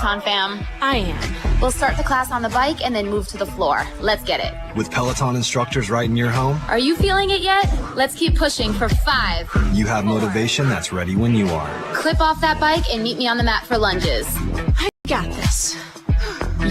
Peloton fam? I am. We'll start the class on the bike and then move to the floor. Let's get it. With Peloton instructors right in your home, Are you feeling it yet? Let's keep pushing for 5. you have motivation that's ready when you are. Clip off that bike and meet me on the mat for lunges. I got this.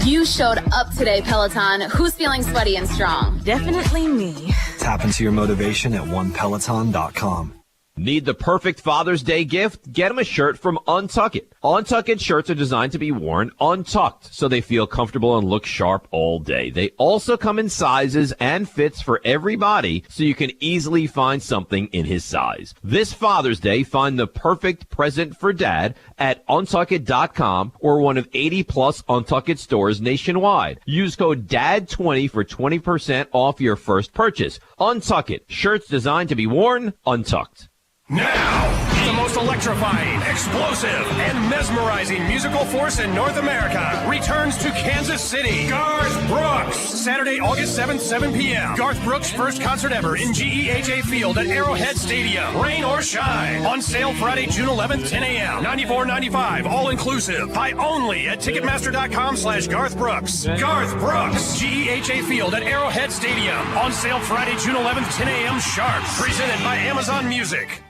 You showed up today, Peloton. Who's feeling sweaty and strong? Definitely me. Tap into your motivation at onepeloton.com. Need the perfect Father's Day gift? Get him a shirt from Untuck It. Untuck It shirts are designed to be worn untucked, so they feel comfortable and look sharp all day. They also come in sizes and fits for every body, so you can easily find something in his size. This Father's Day, find the perfect present for Dad at untuckit.com or one of 80-plus Untuck It stores nationwide. Use code DAD20 for 20% off your first purchase. Untuck It. Shirts designed to be worn untucked. Now, the most electrifying, explosive, and mesmerizing musical force in North America returns to Kansas City. Garth Brooks. Saturday, August 7th, 7 p.m. Garth Brooks' first concert ever in GEHA Field at Arrowhead Stadium. Rain or shine. On sale Friday, June 11th, 10 a.m. $94.95, all inclusive. Buy only at Ticketmaster.com/Garth Brooks. Garth Brooks. GEHA Field at Arrowhead Stadium. On sale Friday, June 11th, 10 a.m. sharp. Presented by Amazon Music.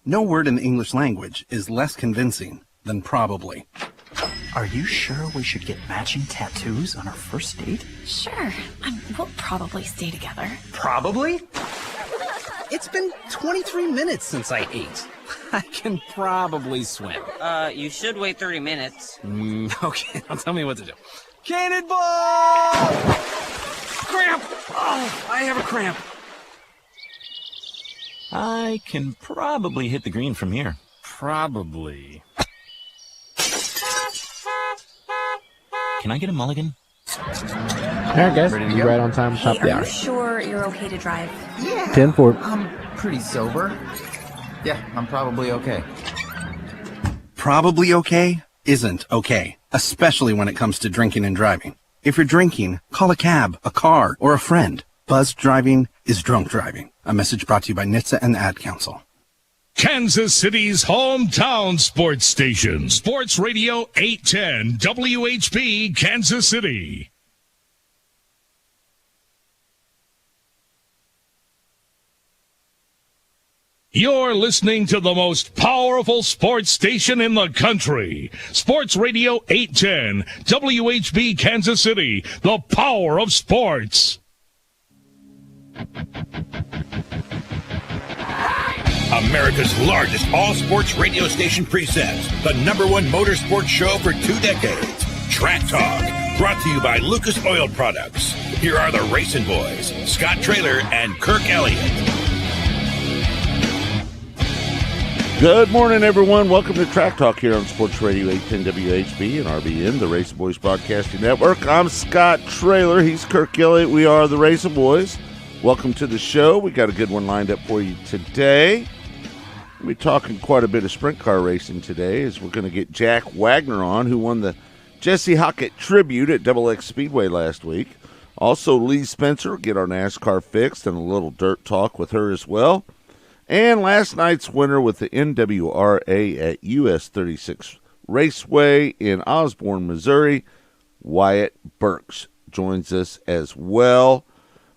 No word in the English language is less convincing than probably. Are you sure we should get matching tattoos on our first date? Sure. We'll probably stay together. Probably? It's been 23 minutes since I ate. I can probably swim. You should wait 30 minutes. Okay, now tell me what to do. Cannonball! Cramp! Oh, I have a cramp. I can probably hit the green from here. Probably. Can I get a mulligan? All right, guys. You right on time. Top of the Are hour. you sure you're okay to drive? Yeah. 10-4. I'm pretty sober. Yeah, I'm probably okay. Probably okay isn't okay, especially when it comes to drinking and driving. If you're drinking, call a cab, a car, or a friend. Buzzed driving is drunk driving. A message brought to you by NHTSA and the Ad Council. Kansas City's hometown sports station. Sports Radio 810 WHB Kansas City. You're listening to the most powerful sports station in the country. Sports Radio 810 WHB Kansas City. The power of sports. America's largest all-sports radio station presents the #1 motorsports show for 2 decades, Track Talk, brought to you by Lucas Oil Products. Here are the Racing Boys, Scott Traylor and Kirk Elliott. Good morning, everyone. Welcome to Track Talk here on Sports Radio 810 WHB and RBN, the Racing Boys Broadcasting Network. I'm Scott Traylor. He's Kirk Elliott. We are the Racing Boys. Welcome to the show. We got a good one lined up for you today. We'll be talking quite a bit of sprint car racing today as we're going to get Jack Wagner on, who won the Jesse Hockett Tribute at Double X Speedway last week. Also, Lee Spencer, get our NASCAR fixed and a little dirt talk with her as well. And last night's winner with the NWRA at US 36 Raceway in Osborne, Missouri, Wyatt Burks joins us as well.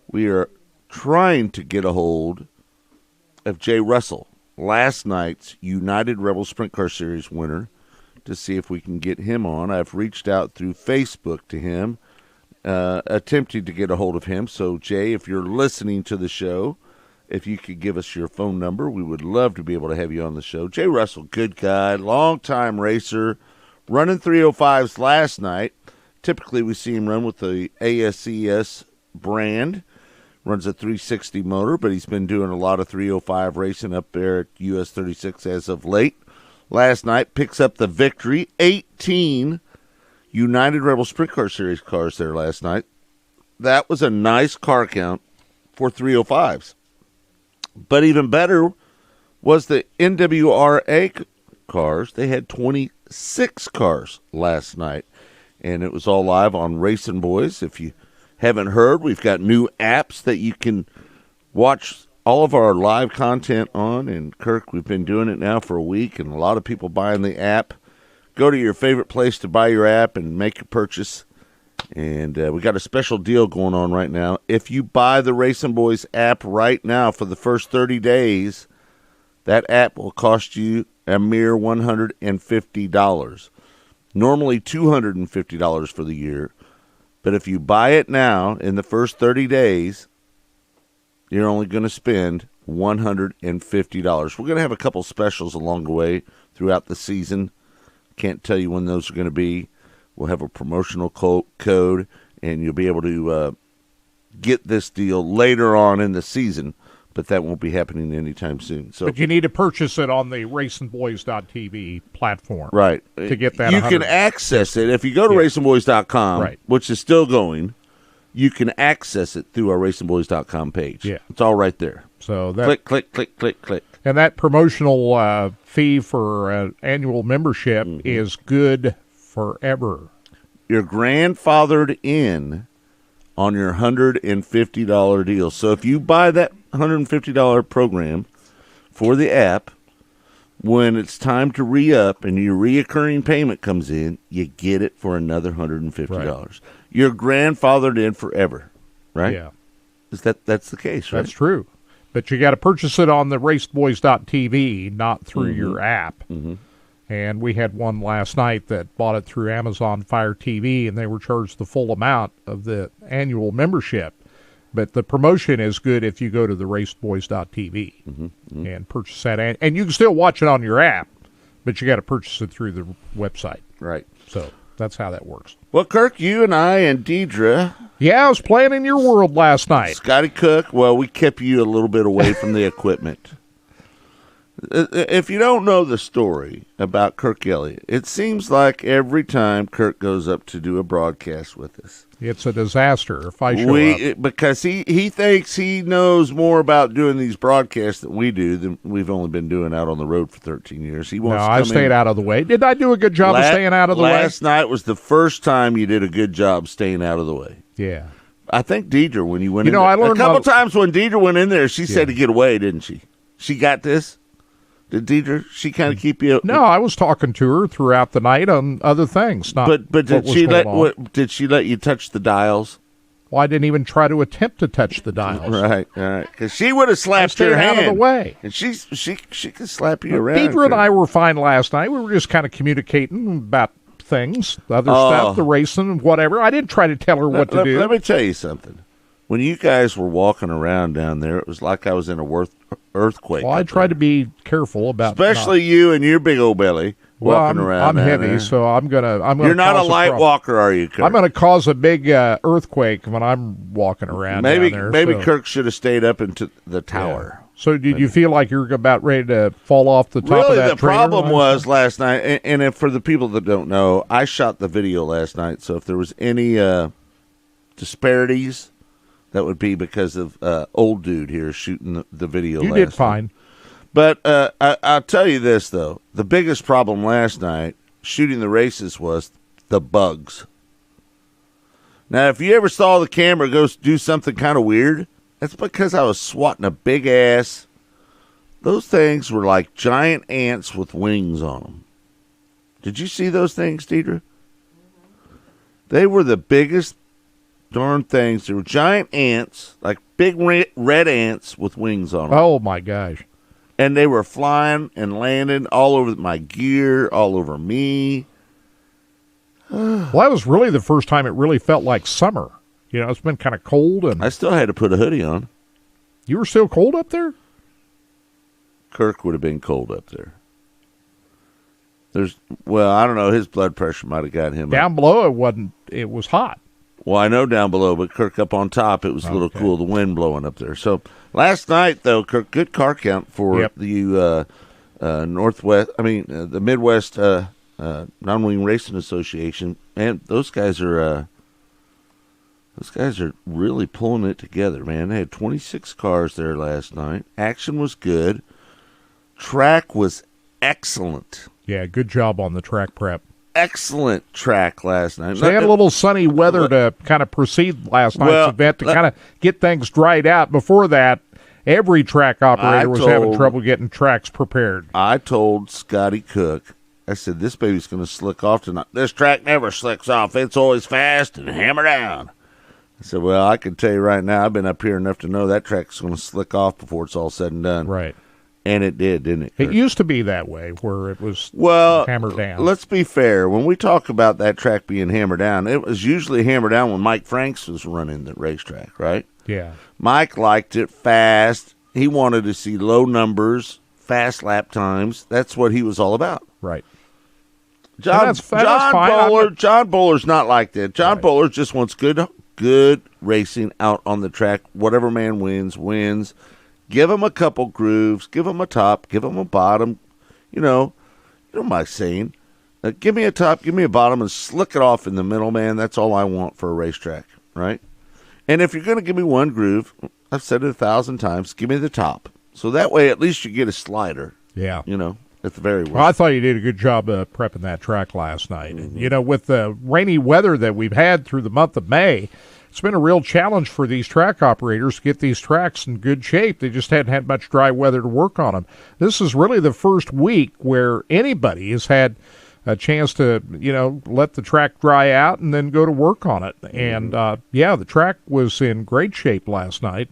We are trying to get a hold of Jay Russell, last night's United Rebel Sprint Car Series winner, to see if we can get him on. I've reached out through Facebook to him, attempting to get a hold of him. So, Jay, if you're listening to the show, if you could give us your phone number, we would love to be able to have you on the show. Jay Russell, good guy, long-time racer, running 305s last night. Typically, we see him run with the ASCS brand. Runs a 360 motor, but he's been doing a lot of 305 racing up there at US 36 as of late. Last night, picks up the victory. 18 United Rebel Sprint Car Series cars there last night. That was a nice car count for 305s. But even better was the NWRA cars. They had 26 cars last night, and it was all live on Racing Boys. If you haven't heard, we've got new apps that you can watch all of our live content on. And Kirk, we've been doing it now for a week, and a lot of people buying the app. go to your favorite place to buy your app and make your purchase. And we got a special deal going on right now. If you buy the Racing Boys app right now for the first 30 days, that app will cost you a mere $150. Normally $250 for the year. But if you buy it now in the first 30 days, you're only going to spend $150. We're going to have a couple specials along the way throughout the season. Can't tell you when those are going to be. We'll have a promotional code, and you'll be able to get this deal later on in the season, but that won't be happening anytime soon. So, but you need to purchase it on the RacingBoys.tv platform. Right. To get that. You can access it. If you go to RacingBoys.com, right, which is still going, you can access it through our RacingBoys.com page. Yeah. It's all right there. So that click. And that promotional fee for annual membership is good forever. You're grandfathered in on your $150 deal. So if you buy that $150 program for the app, when it's time to re-up and your reoccurring payment comes in, you get it for another $150. Right. You're grandfathered in forever, right? Yeah. That's the case, right? That's true. But you got to purchase it on the RacingBoys.tv, not through your app. Mm-hmm. And we had one last night that bought it through Amazon Fire TV, and they were charged the full amount of the annual membership. But the promotion is good if you go to the RacingBoys.tv and purchase that. And you can still watch it on your app, but you got to purchase it through the website. Right. So that's how that works. Well, Kirk, you and I and Deidre. Yeah, I was playing in your world last night. Scotty Cook, well, we kept you a little bit away from the equipment. If you don't know the story about Kirk Elliott, it seems like every time Kirk goes up to do a broadcast with us, it's a disaster if I show up. Because he thinks he knows more about doing these broadcasts than we do, than we've only been doing out on the road for 13 years. He wants. No, I stayed out of the way. Did I do a good job of staying out of the way? Last night was the first time you did a good job staying out of the way. Yeah. I think Deidre, when you went in there, I learned a couple times when Deidre went in there, she said to get away, didn't she? She got this? Did Deidre, she kind of keep you? No, I was talking to her throughout the night on other things. Not but did she did she let you touch the dials? Well, I didn't even try to attempt to touch the dials. Right. Because she would have slapped your hand out of the way, and she could slap you around. Deidre and I were fine last night. We were just kind of communicating about things, other stuff, the racing, whatever. I didn't try to tell her what to do. Let me tell you something. When you guys were walking around down there, it was like I was in a earthquake. Well, I tried to be careful about, especially you and your big old belly walking around. I'm heavy, there. so I'm gonna. You're not a light walker, are you, Kirk? I'm gonna cause a big earthquake when I'm walking around. Maybe down there, so. Kirk should have stayed up into the tower. Yeah. So did you feel like you were about ready to fall off the top of that? Really, the problem was last night, and if for the people that don't know, I shot the video last night. So if there was any disparities, that would be because of old dude here shooting the video. You did fine. But I'll tell you this, though. The biggest problem last night shooting the races was the bugs. Now, if you ever saw the camera go do something kind of weird, that's because I was swatting a big ass. Those things were like giant ants with wings on them. Did you see those things, Deidre? They were the biggest darn things. They were giant ants, like big red ants with wings on them. Oh, my gosh. And they were flying and landing all over my gear, all over me. Well, that was really the first time it really felt like summer. You know, it's been kind of cold. And I still had to put a hoodie on. You were still cold up there? Kirk would have been cold up there. Well, I don't know. His blood pressure might have got him. Down below, it was hot. Well, I know down below, but Kirk up on top, it was a little cool, the wind blowing up there. So last night, though, Kirk, good car count for the the Midwest Non-Wing Racing Association. And those guys are really pulling it together, man. They had 26 cars there last night. Action was good. Track was excellent. Yeah, good job on the track prep. Excellent track last night. So they had a little sunny weather to kind of precede last night's event to kind of get things dried out. Before that, every track operator was having trouble getting tracks prepared. I told Scotty Cook I said, this baby's going to slick off tonight. This track never slicks off. It's always fast and hammer down. I said, well, I can tell you right now, I've been up here enough to know that track's going to slick off before it's all said and done. Right. And it did, didn't it? It used to be that way, where it was hammered down. Let's be fair. When we talk about that track being hammered down, it was usually hammered down when Mike Franks was running the racetrack, right? Yeah. Mike liked it fast. He wanted to see low numbers, fast lap times. That's what he was all about. Right. John Bowler's not like that. John Bowler just wants good racing out on the track. Whatever man wins. Give him a couple grooves. Give him a top. Give him a bottom. You know my saying. Give me a top. Give me a bottom, and slick it off in the middle, man. That's all I want for a racetrack, right? And if you're going to give me one groove, I've said it 1,000 times, give me the top. So that way, at least you get a slider. Yeah. At the very worst. Well, I thought you did a good job of prepping that track last night. And, with the rainy weather that we've had through the month of May, it's been a real challenge for these track operators to get these tracks in good shape. They just hadn't had much dry weather to work on them. This is really the first week where anybody has had a chance to, let the track dry out and then go to work on it. And, the track was in great shape last night,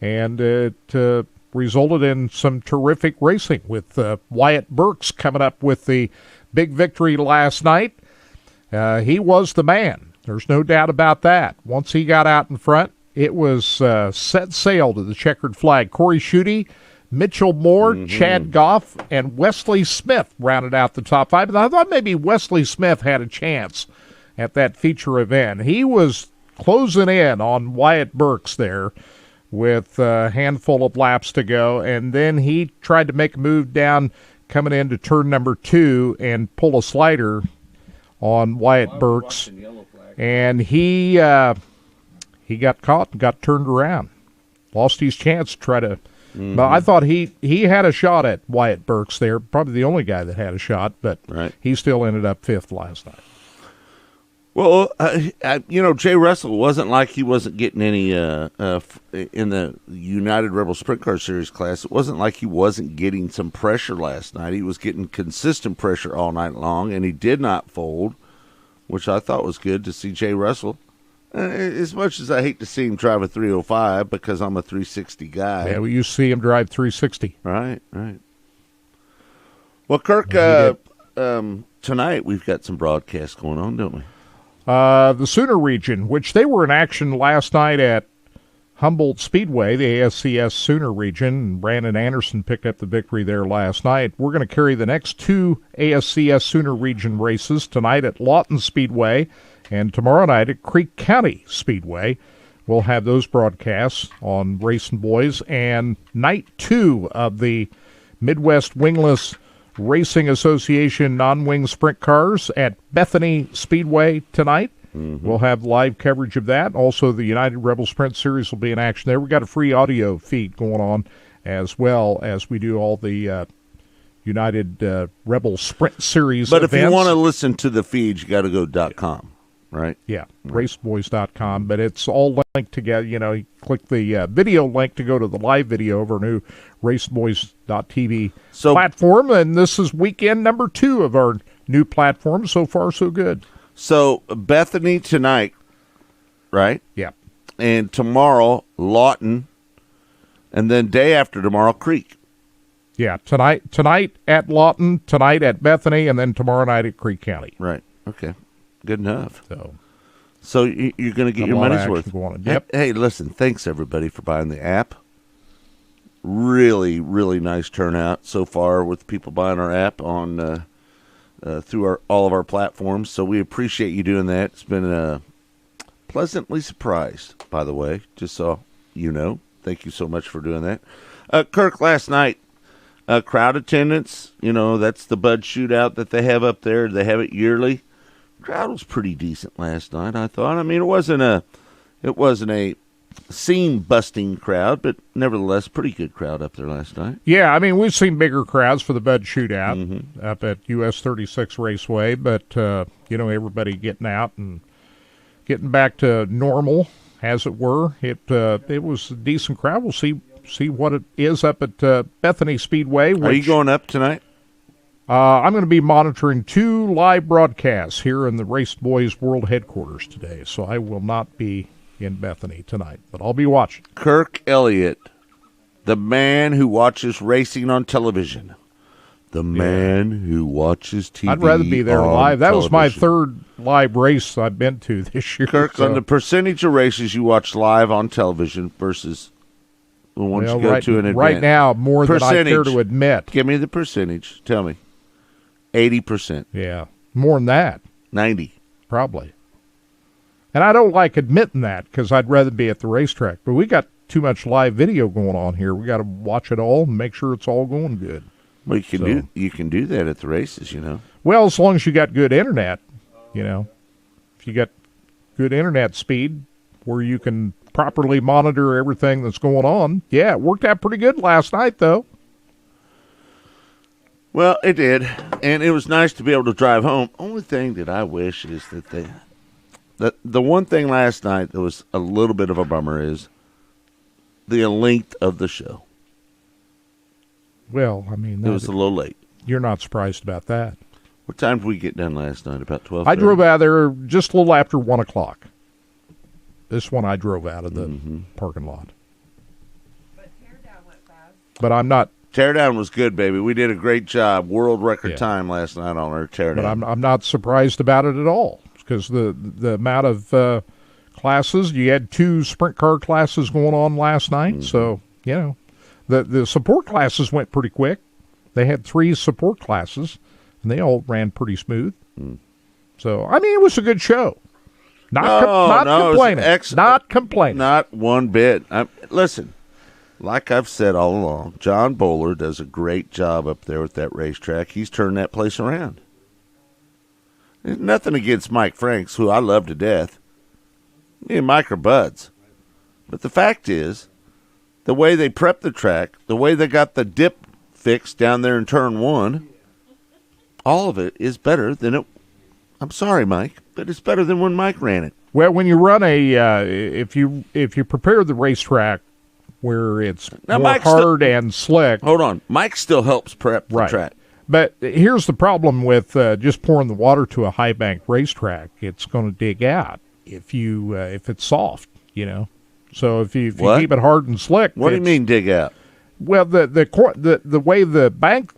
and it resulted in some terrific racing with Wyatt Burks coming up with the big victory last night. He was the man. There's no doubt about that. Once he got out in front, it was set sail to the checkered flag. Corey Schutte, Mitchell Moore, Chad Goff, and Wesley Smith rounded out the top five. And I thought maybe Wesley Smith had a chance at that feature event. He was closing in on Wyatt Burks there with a handful of laps to go, and then he tried to make a move down coming into turn number 2 and pull a slider on Wyatt Burks. And he got caught and got turned around. Lost his chance to try to... But I thought he had a shot at Wyatt Burks there. Probably the only guy that had a shot, but he still ended up 5th last night. Well, Jay Russell wasn't like he wasn't getting any in the United Rebel Sprint Car Series class. It wasn't like he wasn't getting some pressure last night. He was getting consistent pressure all night long, and he did not fold, which I thought was good to see Jay Russell. As much as I hate to see him drive a 305 because I'm a 360 guy. Yeah, well, you see him drive 360. Right. Well, Kirk, tonight we've got some broadcasts going on, don't we? The Sooner region, which they were in action last night at Humboldt Speedway, the ASCS Sooner region, and Brandon Anderson picked up the victory there last night. We're going to carry the next 2 ASCS Sooner region races tonight at Lawton Speedway and tomorrow night at Creek County Speedway. We'll have those broadcasts on Racing Boys. And night 2 of the Midwest Wingless Racing Association non-wing sprint cars at Bethany Speedway tonight. We'll have live coverage of that. Also, the United Rebel Sprint Series will be in action there. We've got a free audio feed going on as well as we do all the United Rebel Sprint Series But events. if you want to listen to the feed, you got to go .com, right? Yeah, raceboys.com. But it's all linked together. You click the video link to go to the live video over new raceboys.tv platform. And this is weekend number 2 of our new platform. So far, so good. So, Bethany tonight, right? Yeah. And tomorrow, Lawton, and then day after tomorrow, Creek. Yeah, tonight at Lawton, tonight at Bethany, and then tomorrow night at Creek County. Right. Okay. Good enough. So you're going to get your money's worth. Yep. Hey, listen, thanks, everybody, for buying the app. Really, really nice turnout so far with people buying our app on through all of our platforms. So we appreciate you doing that. It's been pleasantly surprised, by the way, just so you know. Thank you so much for doing that. Kirk, last night, crowd attendance, that's the Bud Shootout that they have up there. They have it yearly. Crowd was pretty decent last night, I thought. I mean, it wasn't a scene-busting crowd, but nevertheless, pretty good crowd up there last night. Yeah, I mean, we've seen bigger crowds for the Bud Shootout up at US 36 Raceway, but, everybody getting out and getting back to normal, as it were. It was a decent crowd. We'll see what it is up at Bethany Speedway. Are you going up tonight? I'm going to be monitoring 2 live broadcasts here in the Race Boys World Headquarters today, so I will not be in Bethany tonight, but I'll be watching. Kirk Elliott, the man who watches racing on television. The man who watches TV. I'd rather be there live. That was my television. 3rd live race I've been to this year. Kirk, on the percentage of races you watch live on television versus the ones you go to an event. Right now, more than I care to admit. Give me the percentage. Tell me. 80%. Yeah, more than that. 90. Probably. And I don't like admitting that because I'd rather be at the racetrack. But we got too much live video going on here. We got to watch it all and make sure it's all going good. Well, you can do that at the races, you know. Well, as long as you got good internet, you know. If you got good internet speed where you can properly monitor everything that's going on. Yeah, it worked out pretty good last night, though. Well, it did, and it was nice to be able to drive home. Only thing that I wish is that the one thing last night that was a little bit of a bummer is the length of the show. Well, I mean, it was a little late. You're not surprised about that. What time did we get done last night? About 12:30? I drove out there just a little after 1 o'clock. This one I drove out of the parking lot. But I'm not. Teardown was good, baby. We did a great job. World record time last night on our teardown. But I'm not surprised about it at all because the amount of classes, you had 2 sprint car classes going on last night. So, you know, the support classes went pretty quick. They had 3 support classes, and they all ran pretty smooth. So, I mean, it was a good show. Not complaining. Not complaining. Not one bit. Listen. Like I've said all along, John Bowler does a great job up there with that racetrack. He's turned that place around. There's nothing against Mike Franks, who I love to death. Me and Mike are buds. But the fact is, the way they prepped the track, the way they got the dip fixed down there in turn 1, all of it is better than it. I'm sorry, Mike, but it's better than when Mike ran it. Well, when you run if you prepare the racetrack where it's now, more hard and slick. Hold on. Mike still helps prep the track. But here's the problem with just pouring the water to a high bank racetrack. It's going to dig out if it's soft, you know. So if you keep it hard and slick. What do you mean dig out? Well, the way the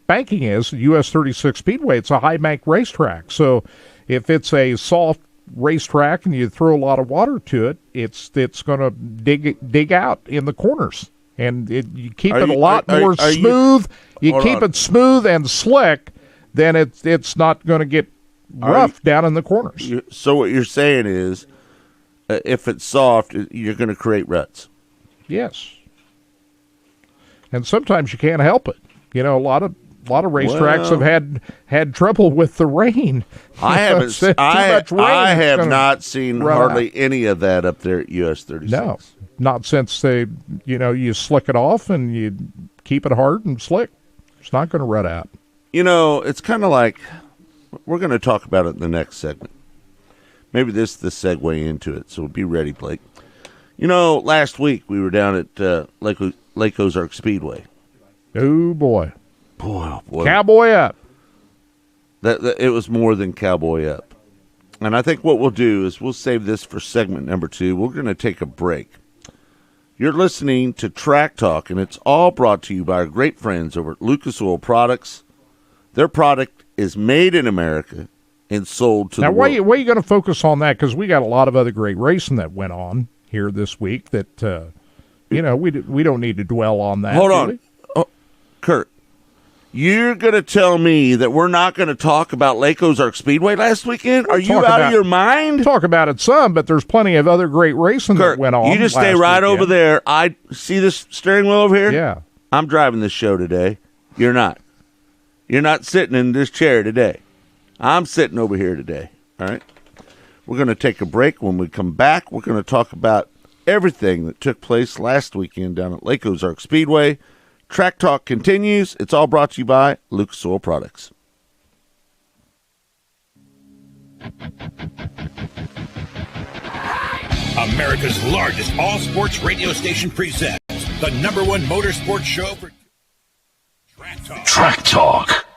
banking is, US 36 Speedway, it's a high bank racetrack. So if it's a soft racetrack and you throw a lot of water to it, it's going to dig out in the corners, and you keep it a lot more smooth. You keep it smooth and slick, then it's not going to get rough down in the corners. So what you're saying is, if it's soft, you're going to create ruts. Yes, and sometimes you can't help it. You know, a lot of racetracks have had trouble with the rain. I have not seen hardly any of that up there at US 36. No, not since you slick it off and you keep it hard and slick. It's not going to rut out. You know, it's kind of like, we're going to talk about it in the next segment. Maybe this is the segue into it, so be ready, Blake. You know, last week we were down at Lake Ozark Speedway. Oh, boy. Boy. Cowboy up. It was more than cowboy up. And I think what we'll do is we'll save this for segment number 2. We're going to take a break. You're listening to Track Talk, and it's all brought to you by our great friends over at Lucas Oil Products. Their product is made in America and sold to the world. Now, why are you going to focus on that? Because we got a lot of other great racing that went on here this week that, we don't need to dwell on that. Hold on. Oh, Kurt. You're going to tell me that we're not going to talk about Lake Ozark Speedway last weekend? Are you out of your mind? Talk about it some, but there's plenty of other great racing that went on. You just stay right over there. I see this steering wheel over here? Yeah. I'm driving this show today. You're not. You're not sitting in this chair today. I'm sitting over here today. All right? We're going to take a break. When we come back, we're going to talk about everything that took place last weekend down at Lake Ozark Speedway. Track Talk continues. It's all brought to you by Lucas Oil Products. America's largest all-sports radio station presents the #1 motorsports show for Track Talk. Track Talk.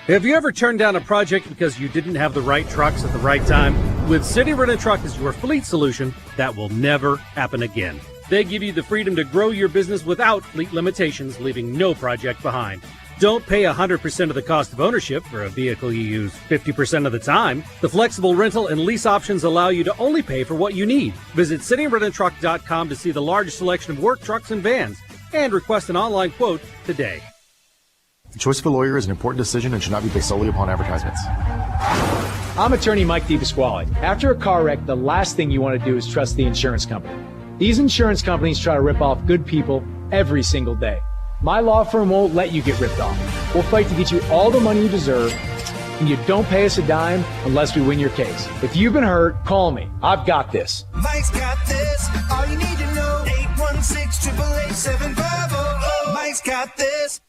Have you ever turned down a project because you didn't have the right trucks at the right time? With City Rent & Truck as your fleet solution, that will never happen again. They give you the freedom to grow your business without fleet limitations, leaving no project behind. Don't pay 100% of the cost of ownership for a vehicle you use 50% of the time. The flexible rental and lease options allow you to only pay for what you need. Visit cityrentandtruck.com to see the largest selection of work trucks and vans and request an online quote today. The choice of a lawyer is an important decision and should not be based solely upon advertisements. I'm attorney Mike DePasquale. After a car wreck, the last thing you want to do is trust the insurance company. These insurance companies try to rip off good people every single day. My law firm won't let you get ripped off. We'll fight to get you all the money you deserve, and you don't pay us a dime unless we win your case. If you've been hurt, call me. I've got this. Mike's got this. All you need to know, 816-888-7500. Mike's got this.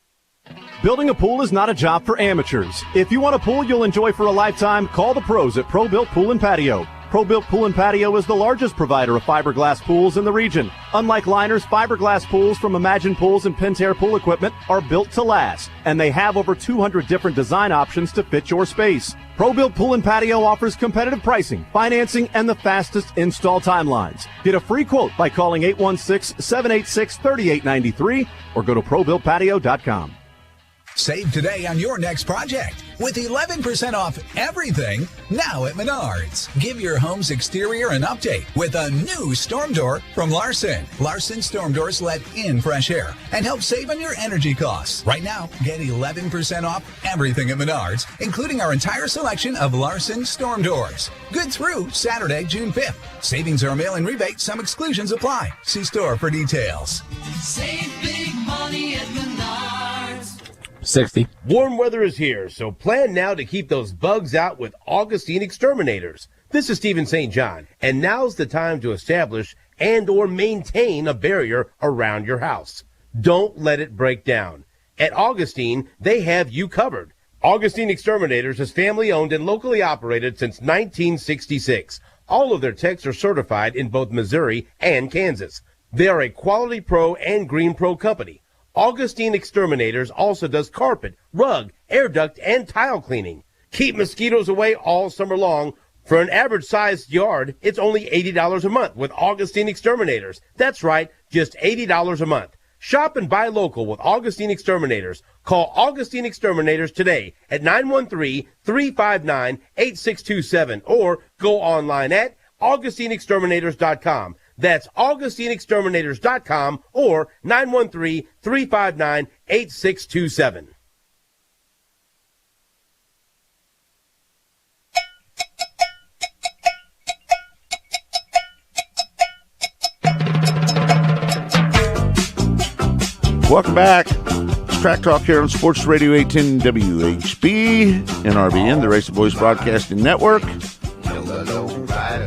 Building a pool is not a job for amateurs. If you want a pool you'll enjoy for a lifetime, call the pros at Pro-Built Pool and Patio. Pro-Built Pool and Patio is the largest provider of fiberglass pools in the region. Unlike liners, fiberglass pools from Imagine Pools and Pentair Pool Equipment are built to last, and they have over 200 different design options to fit your space. Pro-Built Pool and Patio offers competitive pricing, financing, and the fastest install timelines. Get a free quote by calling 816-786-3893 or go to ProBuiltPatio.com. Save today on your next project with 11% off everything now at Menards. Give your home's exterior an update with a new storm door from Larson. Larson storm doors let in fresh air and help save on your energy costs. Right now, get 11% off everything at Menards, including our entire selection of Larson storm doors. Good through Saturday, June 5th. Savings are a mail-in rebate. Some exclusions apply. See store for details. Save big money at Menards. 60. Warm weather is here, so plan now to keep those bugs out with Augustine Exterminators. This is Stephen St. John, and now's the time to establish and or maintain a barrier around your house. Don't let it break down. At Augustine, they have you covered. Augustine Exterminators is family owned and locally operated since 1966. All of their techs are certified in both Missouri and Kansas. They are a Quality Pro and Green Pro company. Augustine Exterminators also does carpet, rug, air duct, and tile cleaning. Keep mosquitoes away all summer long. For an average-sized yard, it's only $80 a month with Augustine Exterminators. That's right, just $80 a month. Shop and buy local with Augustine Exterminators. Call Augustine Exterminators today at 913-359-8627 or go online at AugustineExterminators.com. That's AugustineExterminators.com or 913-359-8627. Welcome back. It's Track Talk here on Sports Radio 810 WHB, NRBN, the Racing Boys Broadcasting Network.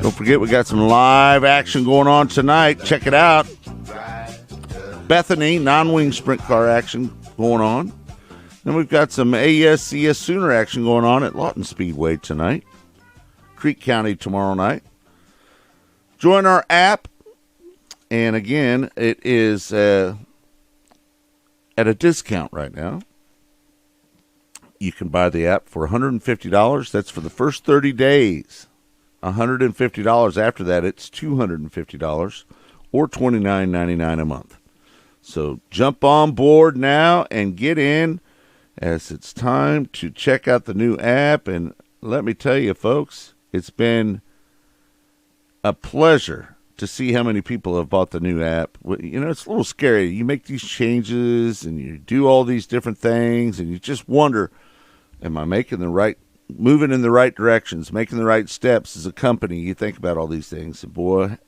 Don't forget, we got some live action going on tonight. Check it out. Bethany, non-wing sprint car action going on. Then we've got some ASCS Sooner action going on at Lawton Speedway tonight. Creek County tomorrow night. Join our app. And again, it is at a discount right now. You can buy the app for $150. That's for the first 30 days. $150. After that, it's $250 or $29.99 a month. So jump on board now and get in, as it's time to check out the new app. And let me tell you, folks, it's been a pleasure to see how many people have bought the new app. You know, it's a little scary. You make these changes and you do all these different things, and you just wonder, am I moving in the right directions, making the right steps as a company? You think about all these things, and boy,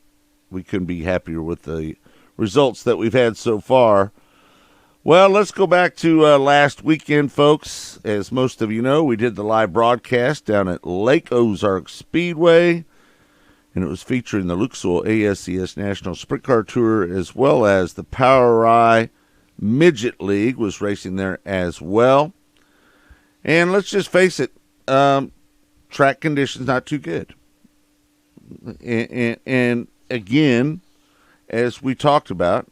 we couldn't be happier with the results that we've had so far. Well, let's go back to last weekend, folks. As most of you know, we did the live broadcast down at Lake Ozark Speedway, and it was featuring the Lucas Oil ASCS National Sprint Car Tour, as well as the POWRi Midget League was racing there as well. And let's just face it, track conditions not too good. And again, as we talked about,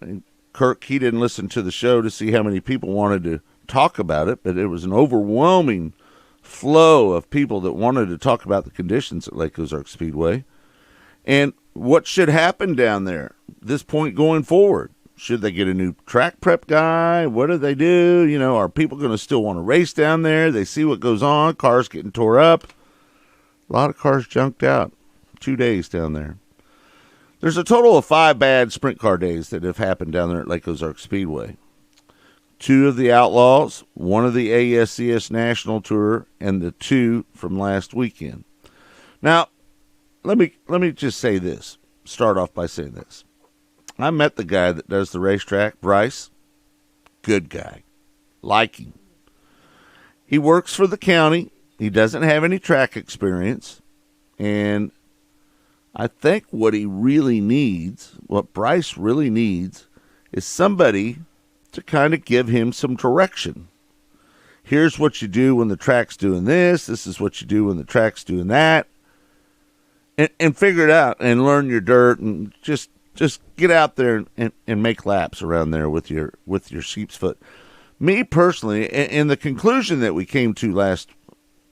Kirk, he didn't listen to the show to see how many people wanted to talk about it, but it was an overwhelming flow of people that wanted to talk about the conditions at Lake Ozark Speedway and what should happen down there this point going forward. Should they get a new track prep guy? What do they do? You know, are people going to still want to race down there? They see what goes on, cars getting tore up. A lot of cars junked out. 2 days down there. There's a total of 5 bad sprint car days that have happened down there at Lake Ozark Speedway. 2 of the Outlaws, 1 of the ASCS National Tour, and the 2 from last weekend. Now, let me just say this. Start off by saying this. I met the guy that does the racetrack, Bryce. Good guy. Like him. He works for the county. He doesn't have any track experience. And I think what he really needs, what Bryce really needs, is somebody to kind of give him some direction. Here's what you do when the track's doing this. This is what you do when the track's doing that. And figure it out and learn your dirt and just get out there and make laps around there with your sheep's foot. Me personally, and the conclusion that we came to last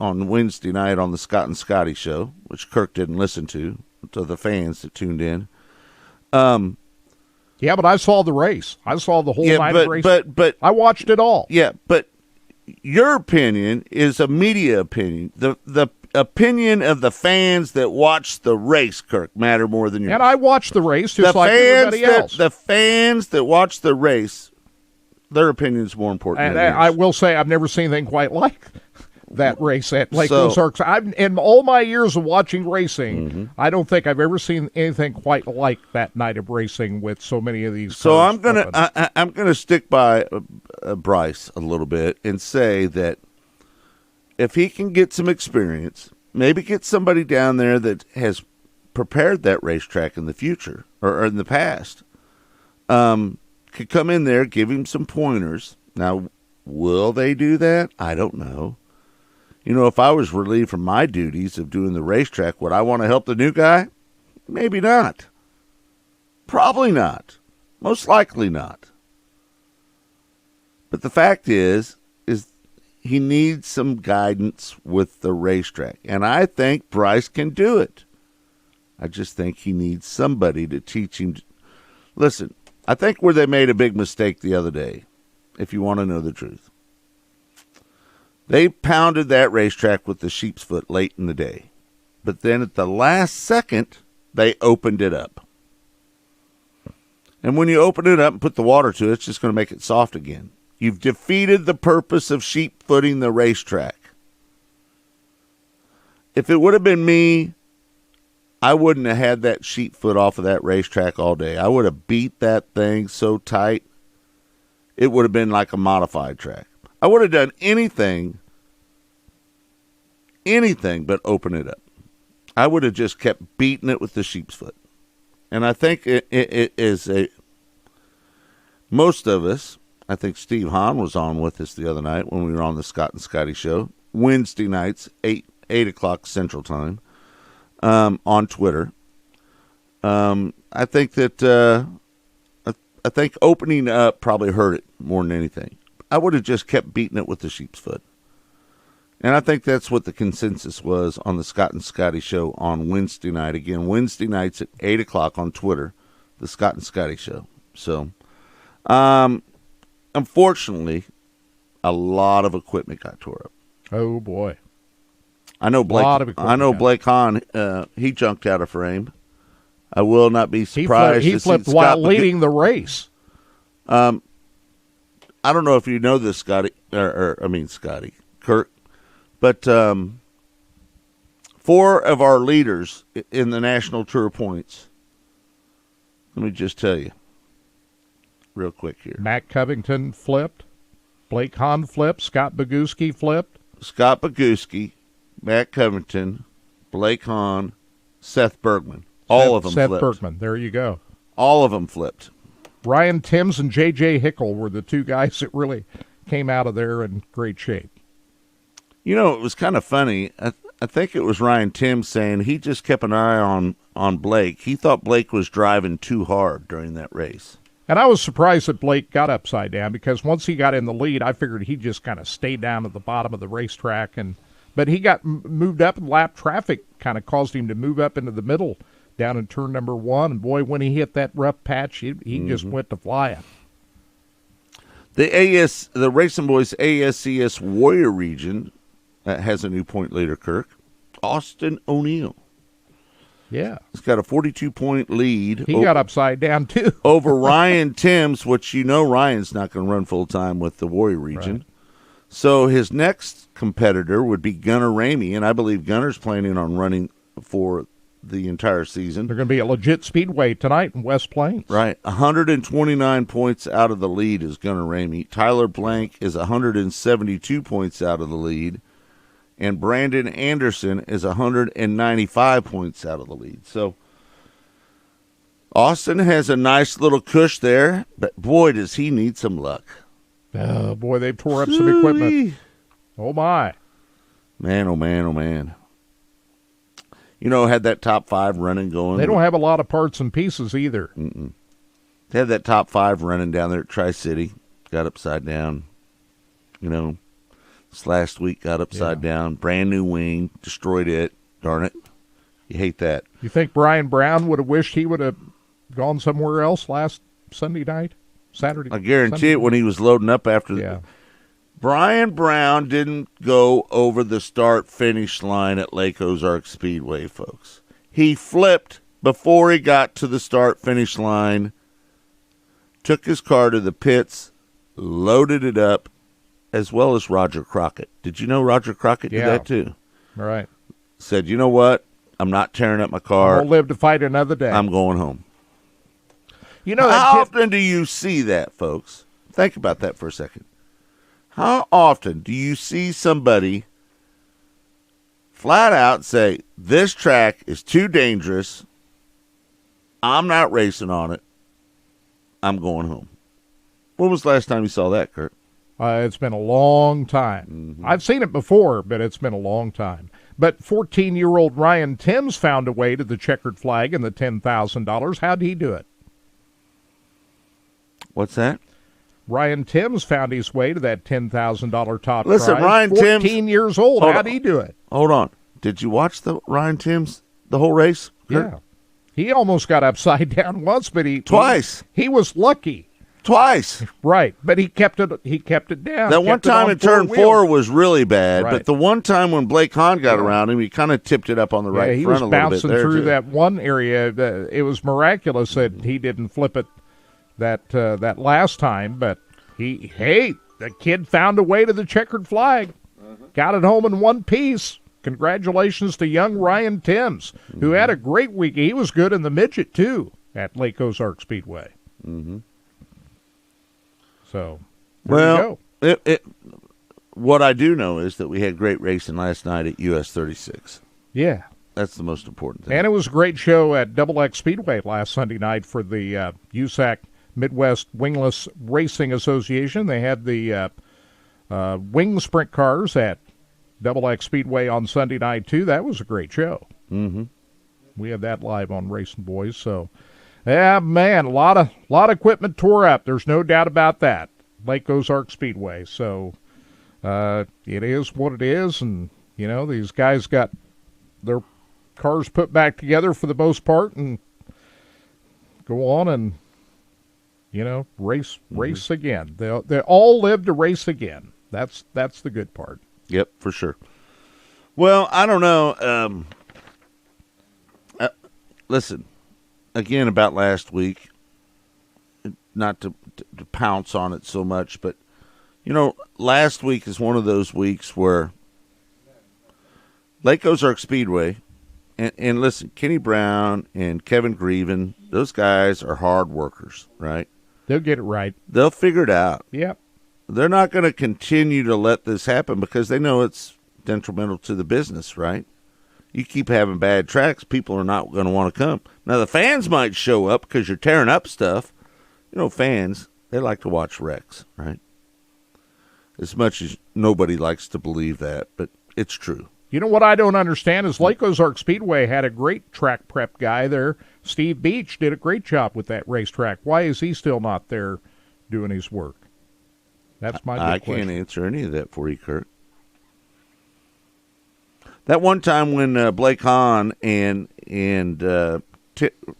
on Wednesday night on the Scott and Scotty show, which Kirk didn't listen to the fans that tuned in. Yeah, but I saw the race. I saw the whole night of race. But I watched it all. Yeah, but your opinion is a media opinion. The opinion of the fans that watch the race, Kirk, matter more than yours. And I watched the race just like everybody else. The fans that watch the race, their opinion is more important and than yours. I will say I've never seen anything quite like that race at Lake Ozark. In all my years of watching racing, I don't think I've ever seen anything quite like that night of racing with so many of these. So I'm gonna stick by Bryce a little bit and say that if he can get some experience, maybe get somebody down there that has prepared that racetrack in the future or in the past, could come in there, give him some pointers. Now, will they do that? I don't know. You know, if I was relieved from my duties of doing the racetrack, would I want to help the new guy? Maybe not. Probably not. Most likely not. But the fact is he needs some guidance with the racetrack. And I think Bryce can do it. I just think he needs somebody to teach him. Listen, I think where they made a big mistake the other day, if you want to know the truth, they pounded that racetrack with the sheep's foot late in the day. But then at the last second, they opened it up. And when you open it up and put the water to it, it's just going to make it soft again. You've defeated the purpose of sheep footing the racetrack. If it would have been me, I wouldn't have had that sheep foot off of that racetrack all day. I would have beat that thing so tight, it would have been like a modified track. I would have done anything but open it up. I would have just kept beating it with the sheep's foot. And I think it is most of us, I think Steve Hahn was on with us the other night when we were on the Scott and Scotty show, Wednesday nights, 8 o'clock Central Time, on Twitter. I think that I think opening up probably hurt it more than anything. I would have just kept beating it with the sheep's foot. And I think that's what the consensus was on the Scott and Scotty show on Wednesday night. Again, Wednesday nights at 8 o'clock on Twitter, the Scott and Scotty show. So, unfortunately, a lot of equipment got tore up. Oh, boy. I know Blake Hahn, he jumped out of frame. I will not be surprised. He flipped while leading the race. I don't know if you know this, Scotty, Kirk, but 4 of our leaders in the National Tour points, let me just tell you real quick here. Matt Covington flipped. Blake Hahn flipped. Scott Boguski flipped. Scott Boguski, Matt Covington, Blake Hahn, Seth Bergman. All of them flipped. Seth Bergman, there you go. All of them flipped. Ryan Timms and J.J. Hickle were the 2 guys that really came out of there in great shape. You know, it was kind of funny. I think it was Ryan Timms saying he just kept an eye on Blake. He thought Blake was driving too hard during that race. And I was surprised that Blake got upside down because once he got in the lead, I figured he just kind of stayed down at the bottom of the racetrack and But he got moved up, and lap traffic kind of caused him to move up into the middle down in turn number 1. And, boy, when he hit that rough patch, he just went to flying. The Racing Boys ASCS Warrior region has a new point leader, Kirk. Austin O'Neill. Yeah. He's got a 42-point lead. He got upside down, too. over Ryan Timms, which Ryan's not going to run full-time with the Warrior region. Right. So his next competitor would be Gunnar Ramey, and I believe Gunnar's planning on running for the entire season. They're going to be a legit speedway tonight in West Plains. Right. 129 points out of the lead is Gunnar Ramey. Tyler Blank is 172 points out of the lead. And Brandon Anderson is 195 points out of the lead. So Austin has a nice little cush there, but boy, does he need some luck. Oh, boy, they've tore up some equipment. Oh, my. Man, oh, man, oh, man. Had that top 5 running going. They don't have a lot of parts and pieces either. Mm-mm. They had that top 5 running down there at Tri-City. Got upside down. This last week got upside down. Brand new wing. Destroyed it. Darn it. You hate that. You think Brian Brown would have wished he would have gone somewhere else last Sunday night? Saturday? I guarantee Sunday? it when he was loading up after Brian Brown didn't go over the start-finish line at Lake Ozark Speedway, folks. He flipped before he got to the start-finish line, took his car to the pits, loaded it up, as well as Roger Crockett. Did you know Roger Crockett did that too? Right. Said, you know what? I'm not tearing up my car. I'll live to fight another day. I'm going home. How often do you see that, folks? Think about that for a second. How often do you see somebody flat out say, this track is too dangerous, I'm not racing on it, I'm going home? When was the last time you saw that, Kurt? It's been a long time. Mm-hmm. I've seen it before, but it's been a long time. But 14-year-old Ryan Timms found a way to the checkered flag and the $10,000. How'd he do it? What's that? Ryan Timms found his way to that $10,000 top Listen, prize. Ryan 14 Timms, years old. How'd he do it? Hold on. Did you watch the Ryan Timms, the whole race, Kurt? Yeah. He almost got upside down once, but Twice. He was lucky. Twice. Right, but he kept it down. That one time in turn 4 was really bad, Right. but the one time when Blake Hahn got around him, he kind of tipped it up on the right he front was a little bit bouncing there, through too. that one area. It was miraculous that he didn't flip it that last time, but the kid found a way to the checkered flag. Got it home in one piece. Congratulations to young Ryan Timms, who had a great week. He was good in the midget, too, at Lake Ozark Speedway. Mm-hmm. So, there you go. What I do know is that we had great racing last night at US 36. Yeah. That's the most important thing. And it was a great show at Double X Speedway last Sunday night for the USAC Midwest Wingless Racing Association. They had the wing sprint cars at Double X Speedway on Sunday night, too. That was a great show. Mm-hmm. We had that live on Racing Boys. So, yeah, man, a lot of equipment tore up. There's no doubt about that. Lake Ozark Speedway. So, it is what it is. And, these guys got their cars put back together for the most part and go on and, race again. They all live to race again. That's the good part. Yep, for sure. Well, I don't know. Listen, again, about last week, not to pounce on it so much, but, last week is one of those weeks where Lake Ozark Speedway, and listen, Kenny Brown and Kevin Grieven, those guys are hard workers, right? They'll get it right. They'll figure it out. Yep. They're not going to continue to let this happen because they know it's detrimental to the business, right? You keep having bad tracks, people are not going to want to come. Now, the fans might show up because you're tearing up stuff. Fans, they like to watch wrecks, right? As much as nobody likes to believe that, but it's true. What I don't understand is Lake Ozark Speedway had a great track prep guy there. Steve Beach did a great job with that racetrack. Why is he still not there doing his work? That's my big question. I can't answer any of that for you, Kurt. That one time when Blake Hahn and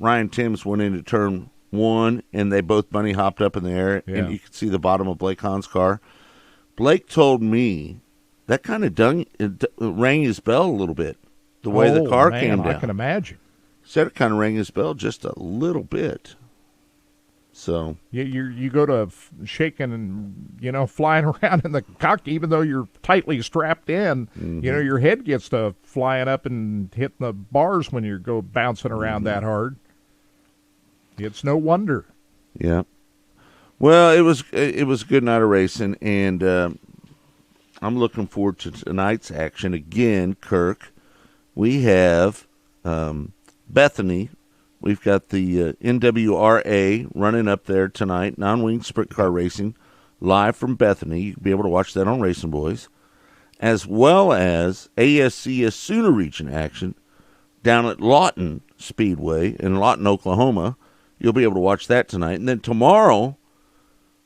Ryan Timms went into turn one, and they both bunny hopped up in the air, and you could see the bottom of Blake Hahn's car. Blake told me that kind of rang his bell a little bit, the way the car came down. I can imagine. Said it kind of rang his bell just a little bit. So you go to shaking and flying around in the cockpit, even though you're tightly strapped in. Mm-hmm. Your head gets to flying up and hitting the bars when you go bouncing around that hard. It's no wonder. Yeah. Well, it was a good night of racing, and I'm looking forward to tonight's action again. Kirk, we have Bethany. We've got the NWRA running up there tonight, non-wing sprint car racing, live from Bethany. You'll be able to watch that on Racing Boys, as well as ASCS Sooner Region action down at Lawton Speedway in Lawton, Oklahoma. You'll be able to watch that tonight. And then tomorrow,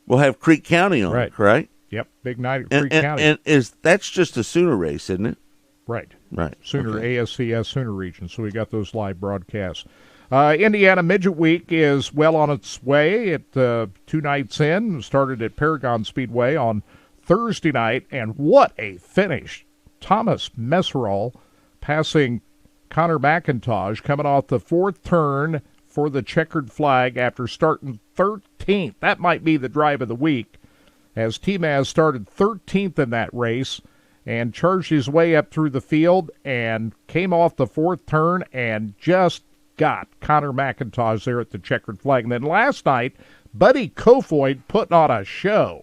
we'll have Creek County on, right? Yep, big night at Creek County. And that's just a Sooner race, isn't it? Right. Sooner, okay. ASCS Sooner Region, so we got those live broadcasts. Indiana Midget Week is well on its way. 2 nights in, started at Paragon Speedway on Thursday night, and what a finish. Thomas Messerall passing Connor McIntosh, coming off the 4th turn for the checkered flag after starting 13th. That might be the drive of the week, as T-Maz started 13th in that race and charged his way up through the field and came off the 4th turn and just got Connor McIntosh there at the checkered flag. And then last night, Buddy Kofoid putting on a show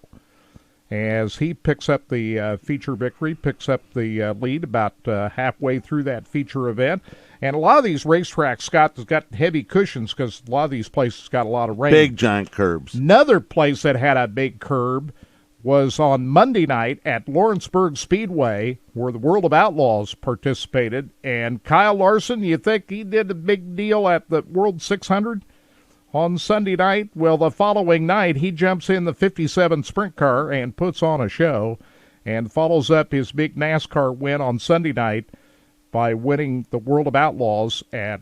as he picks up the feature victory, picks up the lead about halfway through that feature event. And a lot of these racetracks, Scott, has got heavy cushions because a lot of these places got a lot of rain. Big giant curbs. Another place that had a big curb was on Monday night at Lawrenceburg Speedway, where the World of Outlaws participated. And Kyle Larson, you think he did a big deal at the World 600 on Sunday night? Well, the following night, he jumps in the 57 sprint car and puts on a show and follows up his big NASCAR win on Sunday night by winning the World of Outlaws at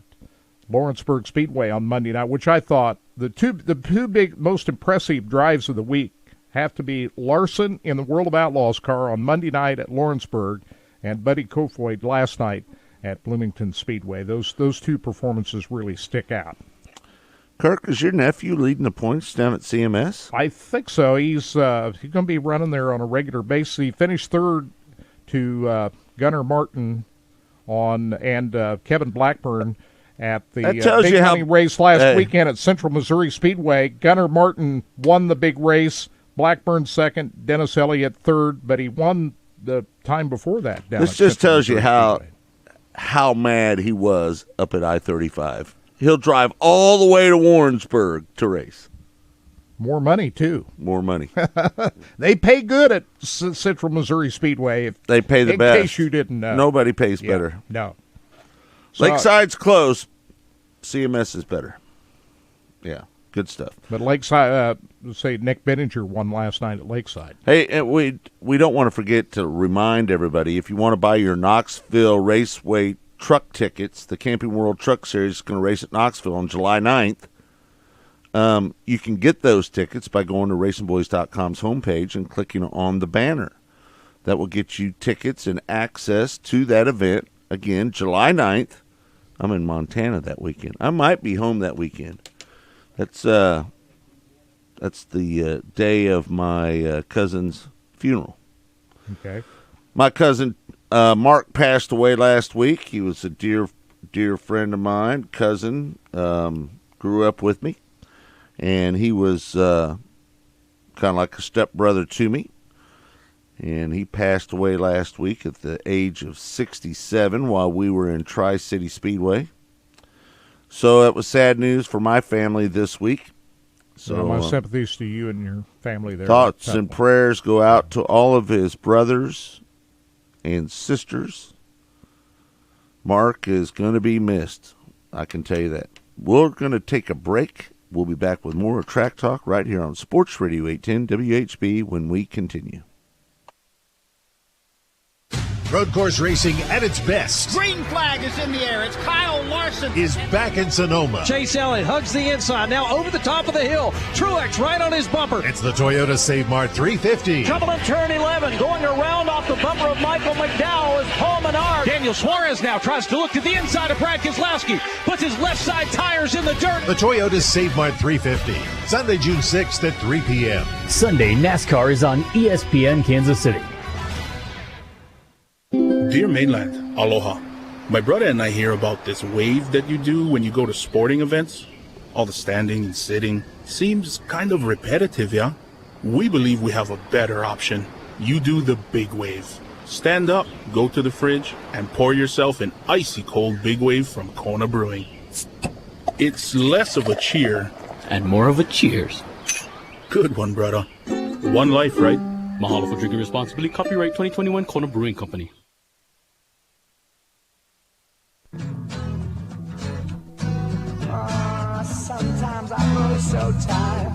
Lawrenceburg Speedway on Monday night, which I thought the two big, most impressive drives of the week have to be Larson in the World of Outlaws car on Monday night at Lawrenceburg and Buddy Kofoid last night at Bloomington Speedway. Those two performances really stick out. Kirk, is your nephew leading the points down at CMS? I think so. He's going to be running there on a regular basis. He finished 3rd to Gunnar Martin and Kevin Blackburn at the big money race last weekend at Central Missouri Speedway. Gunnar Martin won the big race. Blackburn 2nd, Dennis Elliott 3rd, but he won the time before that. This just tells you how mad he was up at I-35. He'll drive all the way to Warrensburg to race. More money, too. More money. They pay good at Central Missouri Speedway. They pay the best. In case you didn't know. Nobody pays better. No. So, Lakeside's close. CMS is better. Yeah. Good stuff. But Lakeside, say Nick Benninger won last night at Lakeside. Hey, and we don't want to forget to remind everybody, if you want to buy your Knoxville Raceway truck tickets, the Camping World Truck Series is going to race at Knoxville on July 9th. You can get those tickets by going to RacingBoys.com's homepage and clicking on the banner. That will get you tickets and access to that event. Again, July 9th. I'm in Montana that weekend. I might be home that weekend. That's the day of my cousin's funeral. Okay. My cousin Mark passed away last week. He was a dear friend of mine. Cousin, grew up with me, and he was kind of like a stepbrother to me. And he passed away last week at the age of 67 while we were in Tri-City Speedway. So it was sad news for my family this week. So my sympathies to you and your family there. Thoughts and prayers go out to all of his brothers and sisters. Mark is going to be missed. I can tell you that. We're going to take a break. We'll be back with more Track Talk right here on Sports Radio 810 WHB when we continue. Road course racing at its best Green flag is in the air. It's Kyle Larson. is back in Sonoma. Chase Elliott hugs the inside. Now over the top of the hill. Truex right on his bumper. It's the Toyota Save Mart 350. Trouble in turn 11. Going around off the bumper of Michael McDowell is Paul Menard. Daniel Suarez now tries to look to the inside of Brad Keselowski. Puts his left side tires in the dirt. The Toyota Save Mart 350. Sunday, June 6th at 3 p.m. Sunday, NASCAR is on ESPN Kansas City. Dear Mainland, aloha. My brother and I hear about this wave that you do when you go to sporting events. All the standing and sitting seems kind of repetitive, yeah? We believe we have a better option. You do the big wave. Stand up, go to the fridge, and pour yourself an icy cold big wave from Kona Brewing. It's less of a cheer and more of a cheers. Good one, brother. One life, right? Mahalo for drinking responsibly. Copyright 2021 Kona Brewing Company. Sometimes I grow so tired.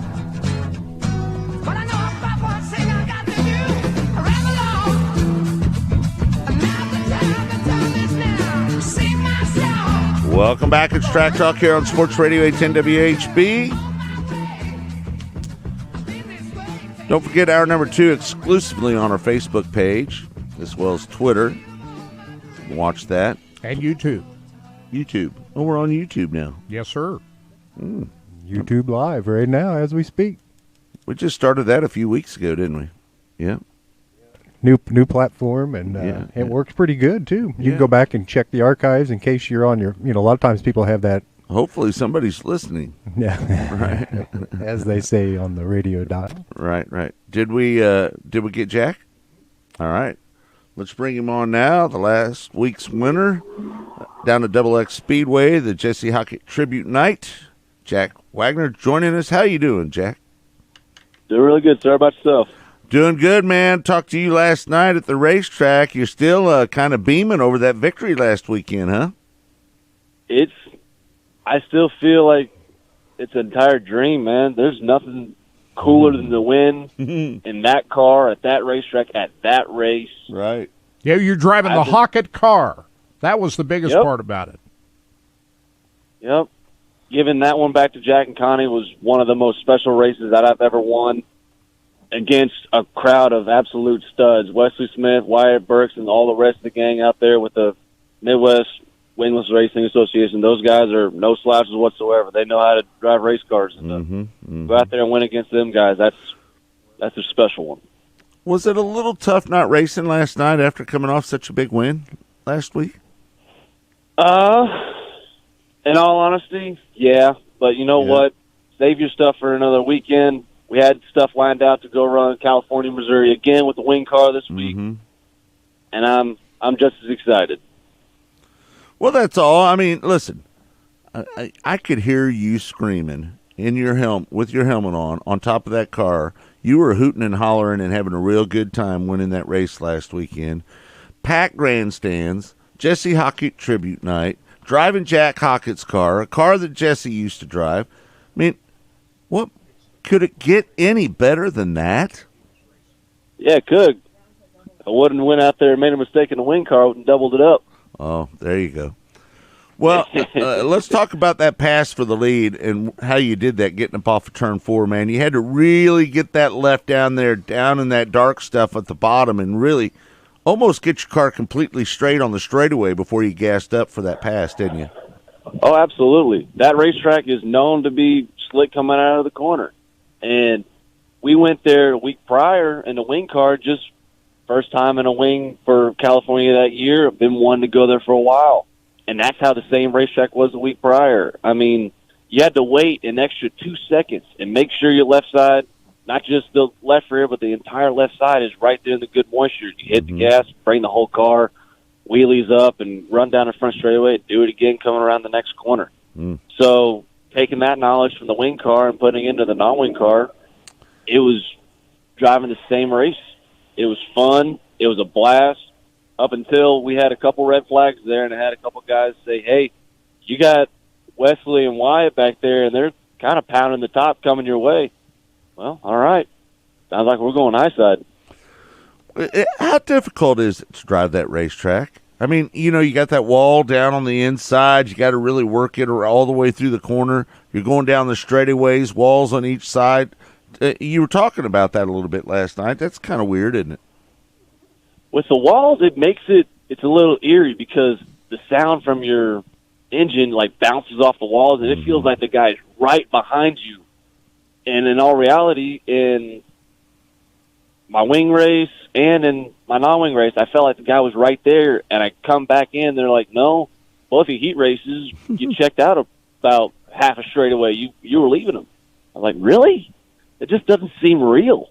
But I know if I want to sing, I got to do. Rap along. Now the time is now. Sing my song. Welcome back. It's Track Talk here on Sports Radio 810 WHB. Don't forget hour number 2 exclusively on our Facebook page, as well as Twitter. Watch that. And YouTube. YouTube. Oh, we're on YouTube now. Yes, sir. YouTube Live right now as we speak. We just started that a few weeks ago, didn't we? Yeah. New platform, and it works pretty good, too. You can go back and check the archives in case you're on your, a lot of times people have that. Hopefully somebody's listening. Yeah. Right. As they say on the radio dial. Right. Did we get Jack? All right. Let's bring him on now. The last week's winner down at Double X Speedway, the Jesse Hockett Tribute Night. Jack Wagner joining us. How you doing, Jack? Doing really good, sir. How about yourself? Doing good, man. Talked to you last night at the racetrack. You're still kind of beaming over that victory last weekend, huh? I still feel like it's an entire dream, man. There's nothing cooler than to win in that car at that racetrack at that race. Right. Yeah, you're driving the Hockett car. That was the biggest part about it. Yep. Giving that one back to Jack and Connie was one of the most special races that I've ever won against a crowd of absolute studs. Wesley Smith, Wyatt Burks, and all the rest of the gang out there with the Midwest Wingless Racing Association. Those guys are no slouches whatsoever. They know how to drive race cars. And go out there and win against them guys. That's a special one. Was it a little tough not racing last night after coming off such a big win last week? In all honesty, yeah. But you know what? Save your stuff for another weekend. We had stuff lined out to go run California, Missouri again with the wing car this week, and I'm just as excited. Well, that's all. I mean, listen, I could hear you screaming in your with your helmet on top of that car. You were hooting and hollering and having a real good time winning that race last weekend. Packed grandstands, Jesse Hockett Tribute Night, driving Jack Hockett's car, a car that Jesse used to drive. I mean, what could it get any better than that? Yeah, it could. If I wouldn't went out there and made a mistake in the wing car, I would have doubled it up. Oh, there you go. Well, let's talk about that pass for the lead and how you did that, getting up off of turn 4, man. You had to really get that left down there, down in that dark stuff at the bottom, and really almost get your car completely straight on the straightaway before you gassed up for that pass, didn't you? Oh, absolutely. That racetrack is known to be slick coming out of the corner. And we went there a week prior in the wing car, just first time in a wing for California that year. I've been wanting to go there for a while. And that's how the same racetrack was the week prior. I mean, you had to wait an extra 2 seconds and make sure your left side, not just the left rear, but the entire left side is right there in the good moisture. You hit the gas, bring the whole car, wheelies up, and run down the front straightaway, do it again coming around the next corner. So taking that knowledge from the wing car and putting it into the non-wing car, it was driving the same race. It was fun. It was a blast up until we had a couple red flags there, and I had a couple guys say, hey, you got Wesley and Wyatt back there, and they're kind of pounding the top coming your way. Well, all right. Sounds like we're going high side. How difficult is it to drive that racetrack? I mean, you got that wall down on the inside. You got to really work it all the way through the corner. You're going down the straightaways, walls on each side. You were talking about that a little bit last night. That's kind of weird, isn't it? With the walls, it's a little eerie because the sound from your engine bounces off the walls, and it feels like the guy's right behind you. And in all reality, in my wing race and in my non-wing race, I felt like the guy was right there, and I come back in, they're like, no, both your heat races, you checked out about half a straightaway. You were leaving them. I was like, really? It just doesn't seem real.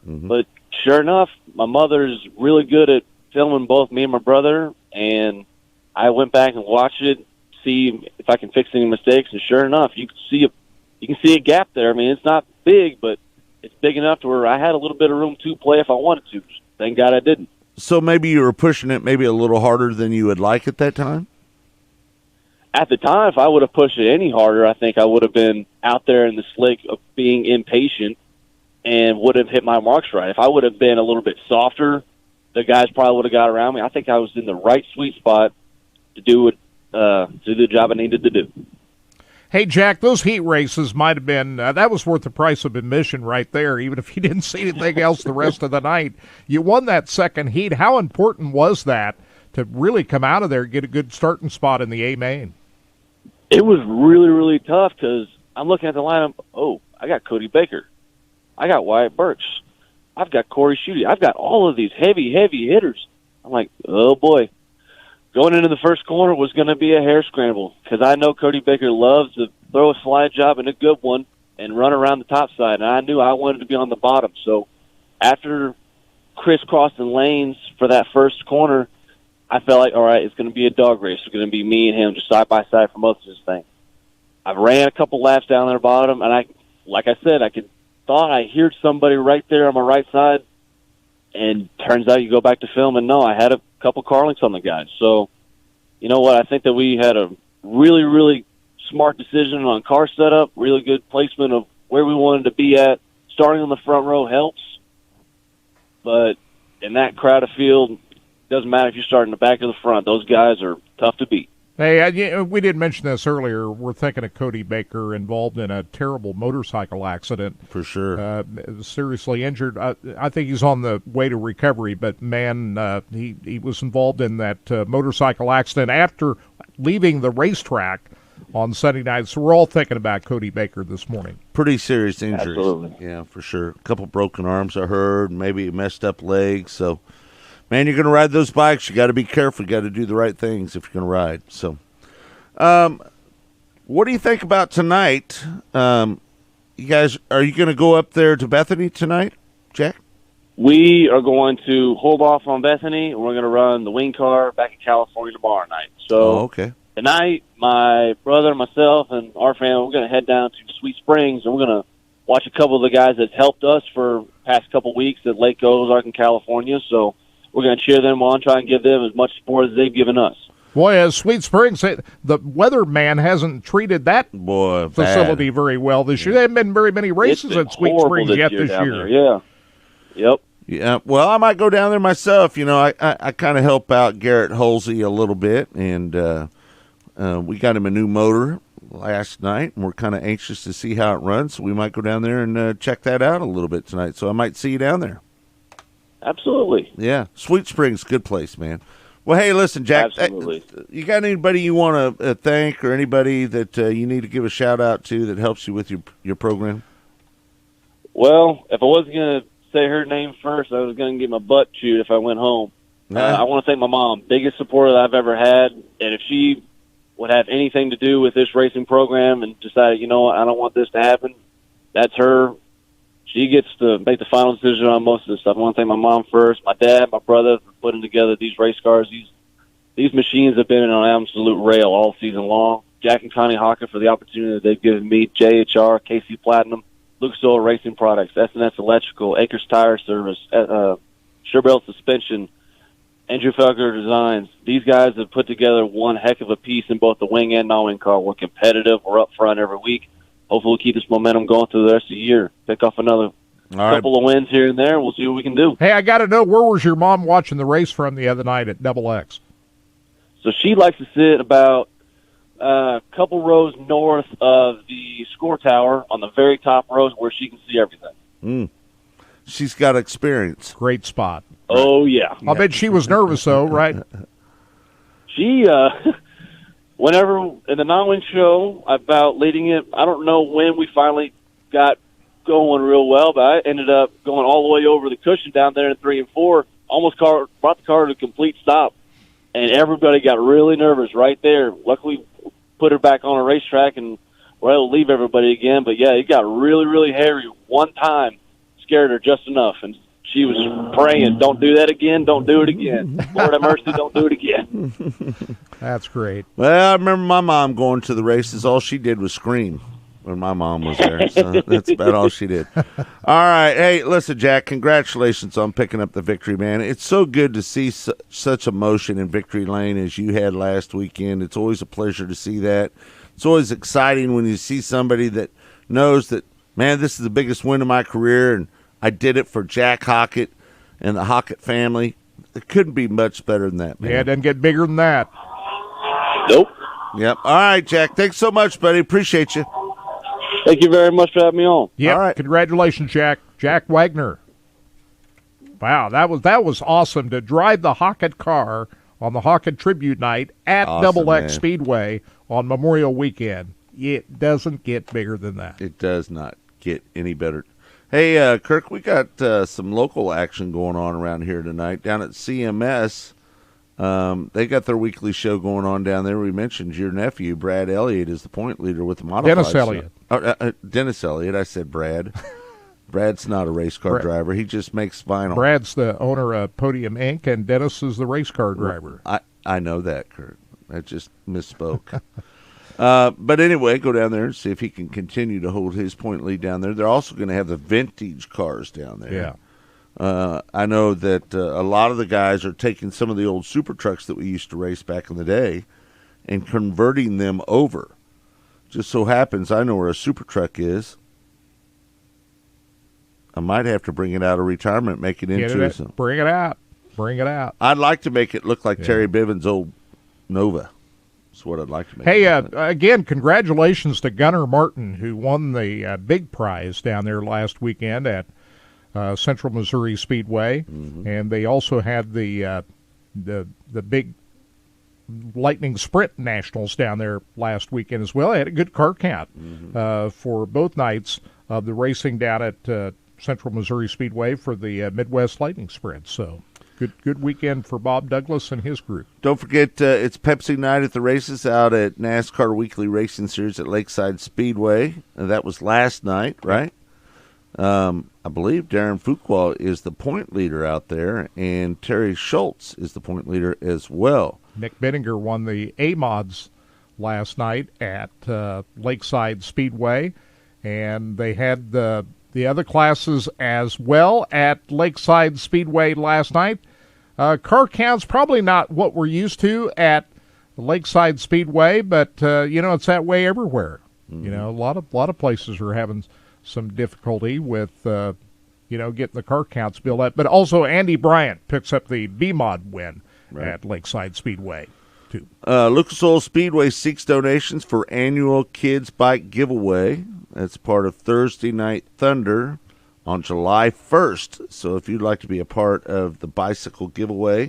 But sure enough, my mother's really good at filming both me and my brother, and I went back and watched it, see if I can fix any mistakes, and sure enough, you can see a gap there. I mean, it's not big, but it's big enough to where I had a little bit of room to play if I wanted to. Thank God I didn't. So maybe you were pushing it maybe a little harder than you would like at that time? At the time, if I would have pushed it any harder, I think I would have been out there in the slick of being impatient and would have hit my marks right. If I would have been a little bit softer, the guys probably would have got around me. I think I was in the right sweet spot to do the job I needed to do. Hey, Jack, those heat races might have been, that was worth the price of admission right there, even if you didn't see anything else the rest of the night. You won that second heat. How important was that to really come out of there and get a good starting spot in the A-Main? It was really, really tough because I'm looking at the lineup. Oh, I got Cody Baker. I got Wyatt Burks. I've got Corey Schutte. I've got all of these heavy, heavy hitters. I'm like, oh, boy. Going into the first corner was going to be a hair scramble because I know Cody Baker loves to throw a slide job and a good one and run around the top side, and I knew I wanted to be on the bottom. So after crisscrossing lanes for that first corner, I felt like, all right, it's going to be a dog race. It's going to be me and him just side by side for most of this thing. I ran a couple laps down there bottom, and like I said, thought I heard somebody right there on my right side, and turns out you go back to film, and no, I had a couple car links on the guys. So, you know what? I think that we had a really, really smart decision on car setup, really good placement of where we wanted to be at. Starting on the front row helps, but in that crowded field, doesn't matter if you start in the back or the front. Those guys are tough to beat. Hey, we did mention this earlier. We're thinking of Cody Baker involved in a terrible motorcycle accident. For sure. Seriously injured. I think he's on the way to recovery, but, man, he was involved in that motorcycle accident after leaving the racetrack on Sunday night. So we're all thinking about Cody Baker this morning. Pretty serious injuries. Absolutely. Yeah, for sure. A couple broken arms, I heard, maybe messed up legs. So, man, you're going to ride those bikes. You got to be careful. You got to do the right things if you're going to ride. So, what do you think about tonight? You guys, are you going to go up there to Bethany tonight, Jack? We are going to hold off on Bethany, and we're going to run the wing car back in California tomorrow night. So okay. Tonight, my brother, myself, and our family, we're going to head down to Sweet Springs, and we're going to watch a couple of the guys that helped us for the past couple weeks at Lake Ozark in California. So we're going to cheer them on, try and give them as much support as they've given us. Boy, Sweet Springs, the weatherman hasn't treated that facility very well this year. There haven't been very many races at Sweet Springs yet this year. Yeah. Yep. Yeah, well, I might go down there myself. You know, I kind of help out Garrett Holsey a little bit, and we got him a new motor last night, and we're kind of anxious to see how it runs, so we might go down there and check that out a little bit tonight. So I might see you down there. Absolutely. Yeah, Sweet Springs, good place, man. Well, hey, listen, Jack, Absolutely. You got anybody you want to thank or anybody that you need to give a shout-out to that helps you with your program? Well, if I wasn't going to say her name first, I was going to get my butt chewed if I went home. I want to thank my mom, biggest supporter that I've ever had, and if she would have anything to do with this racing program and decided, you know what, I don't want this to happen, that's her. She gets to make the final decision on most of this stuff. I want to thank my mom first, my dad, my brother for putting together these race cars. These machines have been on absolute rail all season long. Jack and Connie Hawker for the opportunity that they've given me, JHR, KC Platinum, Lucas Oil Racing Products, S&S Electrical, Acres Tire Service, Sherbrell Suspension, Andrew Felker Designs. These guys have put together one heck of a piece in both the wing and non-wing car. We're competitive. We're up front every week. Hopefully we'll keep this momentum going through the rest of the year. Pick off another A couple of wins here and there. We'll see what we can do. Hey, I got to know, where was your mom watching the race from the other night at Double X? So she likes to sit about a couple rows north of the score tower on the very top rows where she can see everything. She's got experience. Great spot. Oh, yeah. I'll bet she was nervous, though, right? She, whenever in the non-win show about leading it, I don't know when we finally got going real well, but I ended up going all the way over the cushion down there in 3 and 4, almost brought the car to a complete stop, and everybody got really nervous right there. Luckily, put her back on a racetrack and were able to leave everybody again, but yeah, it got really, really hairy. One time scared her just enough, and she was praying, don't do that again, don't do it again. Lord have mercy, don't do it again. That's great. Well, I remember my mom going to the races. All she did was scream when my mom was there. So that's about all she did. All right. Hey, listen, Jack, congratulations on picking up the victory, man. It's so good to see such emotion in Victory Lane as you had last weekend. It's always a pleasure to see that. It's always exciting when you see somebody that knows that, man, this is the biggest win of my career, and I did it for Jack Hockett and the Hockett family. It couldn't be much better than that, man. Yeah, it doesn't get bigger than that. Nope. Yep. All right, Jack. Thanks so much, buddy. Appreciate you. Thank you very much for having me on. Yeah. All right. Congratulations, Jack. Jack Wagner. Wow, that was awesome to drive the Hockett car on the Hockett Tribute Night at Double X Speedway on Memorial Weekend. It doesn't get bigger than that. It does not get any better. Hey, Kirk, we got some local action going on around here tonight down at CMS. They got their weekly show going on down there. We mentioned your nephew, Brad Elliott, is the point leader with the modified. Dennis Elliott. Dennis Elliott. I said Brad. Brad's not a race car driver. He just makes vinyl. Brad's the owner of Podium Inc., and Dennis is the race car driver. I know that, Kurt. I just misspoke. But anyway, go down there and see if he can continue to hold his point lead down there. They're also going to have the vintage cars down there. Yeah. I know that a lot of the guys are taking some of the old super trucks that we used to race back in the day and converting them over. Just so happens I know where a super truck is. I might have to bring it out of retirement, make it into some. Bring it out. Bring it out. I'd like to make it look like Terry Bivens' old Nova. That's what I'd like to make. Hey, again, congratulations to Gunnar Martin, who won the big prize down there last weekend at Central Missouri Speedway, and they also had the big Lightning Sprint Nationals down there last weekend as well. They had a good car count for both nights of the racing down at Central Missouri Speedway for the Midwest Lightning Sprint. So good weekend for Bob Douglas and his group. Don't forget, it's Pepsi night at the races out at NASCAR Weekly Racing Series at Lakeside Speedway. That was last night, right? I believe Darren Fuqua is the point leader out there, and Terry Schultz is the point leader as well. Nick Benninger won the A-Mods last night at Lakeside Speedway, and they had the other classes as well at Lakeside Speedway last night. Car count's probably not what we're used to at Lakeside Speedway, but it's that way everywhere. You know, a lot of places are having some difficulty with getting the car counts built up. But also Andy Bryant picks up the B-Mod win at Lakeside Speedway too. Lucas Oil Speedway seeks donations for annual Kids Bike Giveaway. That's part of Thursday Night Thunder on July 1st. So if you'd like to be a part of the bicycle giveaway,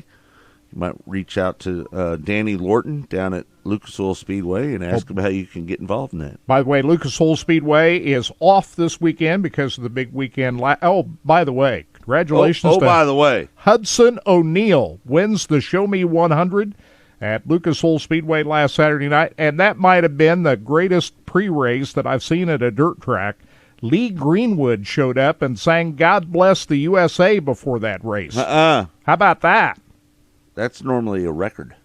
you might reach out to Danny Lorton down at Lucas Oil Speedway and ask him how you can get involved in that. By the way, Lucas Oil Speedway is off this weekend because of the big weekend. By the way, congratulations by the way, Hudson O'Neal wins the Show Me 100 at Lucas Oil Speedway last Saturday night, and that might have been the greatest pre-race that I've seen at a dirt track. Lee Greenwood showed up and sang God Bless the USA before that race. How about that? That's normally a record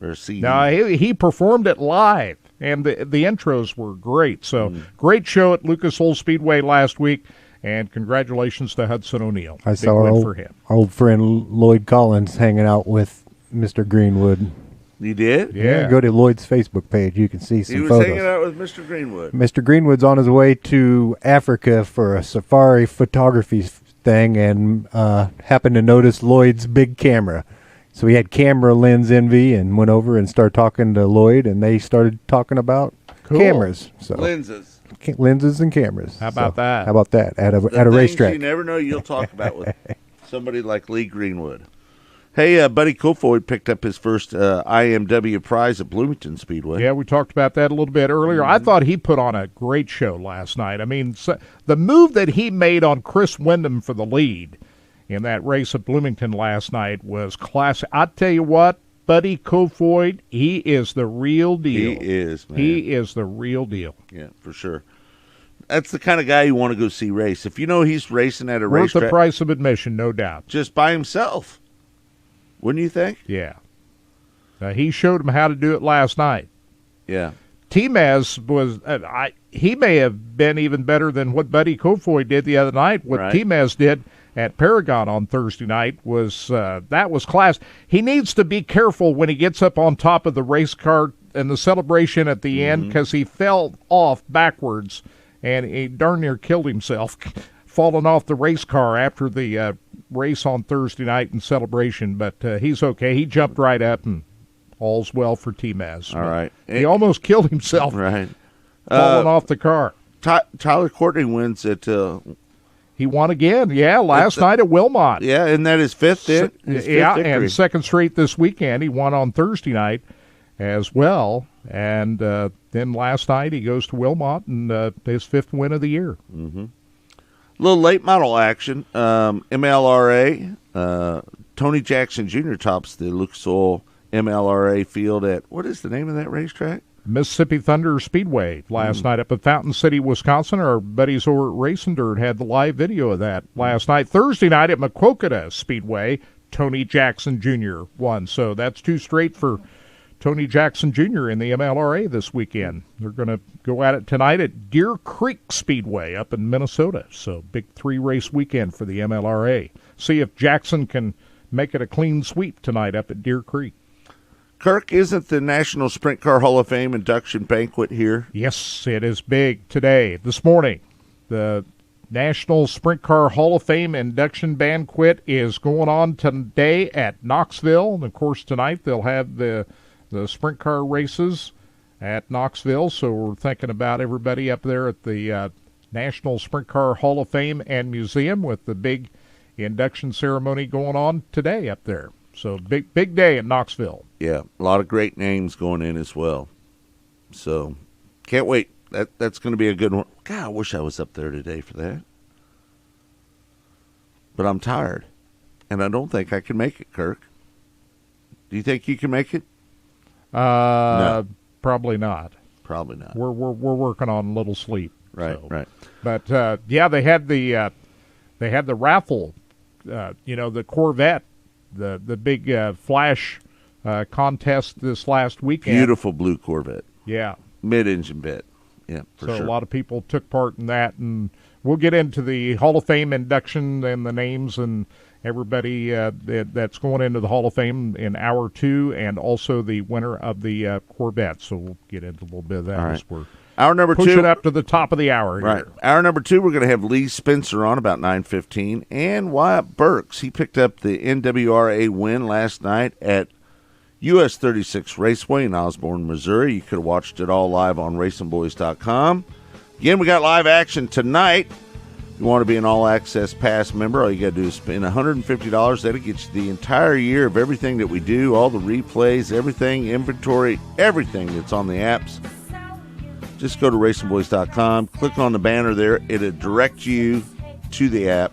or a CD. No, he performed it live, and the intros were great. So great show at Lucas Oil Speedway last week, and congratulations to Hudson O'Neal. I saw our old friend Lloyd Collins hanging out with Mr. Greenwood. You did? Yeah. Go to Lloyd's Facebook page. You can see some photos. He was hanging out with Mr. Greenwood. Mr. Greenwood's on his way to Africa for a safari photography thing and happened to notice Lloyd's big camera. So he had camera lens envy and went over and started talking to Lloyd, and they started talking about cameras. So lenses and cameras. How about that? How about that at a racetrack? You never know you'll talk about with somebody like Lee Greenwood. Hey, Buddy Kofoid picked up his first IMW prize at Bloomington Speedway. Yeah, we talked about that a little bit earlier. I thought he put on a great show last night. I mean, the move that he made on Chris Windham for the lead in that race at Bloomington last night was classic. I tell you what, Buddy Kofoid, he is the real deal. He is, man. He is the real deal. Yeah, for sure. That's the kind of guy you want to go see race. If you know he's racing at a racetrack. Worth the price of admission, no doubt. Just by himself. Wouldn't you think? Yeah. He showed him how to do it last night. Yeah. T-Maz was, he may have been even better than what Buddy Kofoid did the other night. What T-Maz did at Paragon on Thursday night was, that was class. He needs to be careful when he gets up on top of the race car and the celebration at the end, because he fell off backwards and he darn near killed himself falling off the race car after the race on Thursday night in celebration, but he's okay. He jumped right up, and all's well for T-Maz. All right. He almost killed himself falling off the car. Tyler Courtney wins at... he won again, last night at Wilmot. Yeah, isn't that his fifth victory? And second straight this weekend. He won on Thursday night as well, and then last night he goes to Wilmot, and his fifth win of the year. Mm-hmm. A little late model action. MLRA, Tony Jackson Jr. tops the Lucas Oil MLRA field at, what is the name of that racetrack? Mississippi Thunder Speedway last night up at Fountain City, Wisconsin. Our buddies over at Racing Dirt had the live video of that last night. Thursday night at Maquoketa Speedway, Tony Jackson Jr. won. So that's two straight for Tony Jackson Jr. in the MLRA this weekend. They're going to go at it tonight at Deer Creek Speedway up in Minnesota. So big 3-race weekend for the MLRA. See if Jackson can make it a clean sweep tonight up at Deer Creek. Kirk, isn't the National Sprint Car Hall of Fame induction banquet here? Yes, it is big today. This morning, the National Sprint Car Hall of Fame induction banquet is going on today at Knoxville. And, of course, tonight they'll have the sprint car races at Knoxville, so we're thinking about everybody up there at the National Sprint Car Hall of Fame and Museum with the big induction ceremony going on today up there. So big day in Knoxville. Yeah, a lot of great names going in as well. So can't wait. That's going to be a good one. God, I wish I was up there today for that. But I'm tired, and I don't think I can make it, Kirk. Do you think you can make it? No. Probably not. Probably not. We're working on a little sleep. Right, so. right. But they had the raffle. The Corvette, the big flash contest this last weekend. Beautiful blue Corvette. Yeah. Mid-engine bit. Yeah, for sure. So a lot of people took part in that, and we'll get into the Hall of Fame induction and the names and everybody that's going into the Hall of Fame in hour 2, and also the winner of the Corvette. So we'll get into a little bit of that as we're hour number pushing 2 up to the top of the hour. Right. Here. Hour number 2, we're going to have Lee Spencer on about 9:15, and Wyatt Burks. He picked up the NWRA win last night at US 36 Raceway in Osborne, Missouri. You could have watched it all live on RacingBoys.com. Again, we got live action tonight. If you want to be an all-access pass member, all you got to do is spend $150. That'll get you the entire year of everything that we do, all the replays, everything, inventory, everything that's on the apps. Just go to RacingBoys.com, click on the banner there. It'll direct you to the app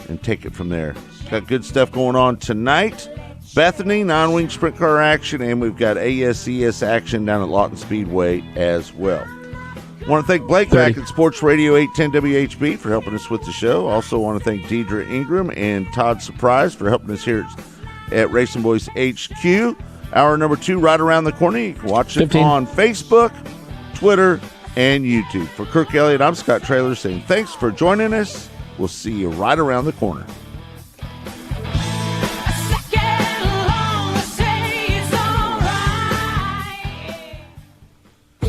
and take it from there. Got good stuff going on tonight. Bethany, non-wing sprint car action, and we've got ASES action down at Lawton Speedway as well. I want to thank Blake back at Sports Radio 810 WHB for helping us with the show. Also want to thank Deidre Ingram and Todd Surprise for helping us here at Racing Boys HQ. Hour number 2 right around the corner. You can watch it on Facebook, Twitter, and YouTube. For Kirk Elliott, I'm Scott Traylor saying thanks for joining us. We'll see you right around the corner.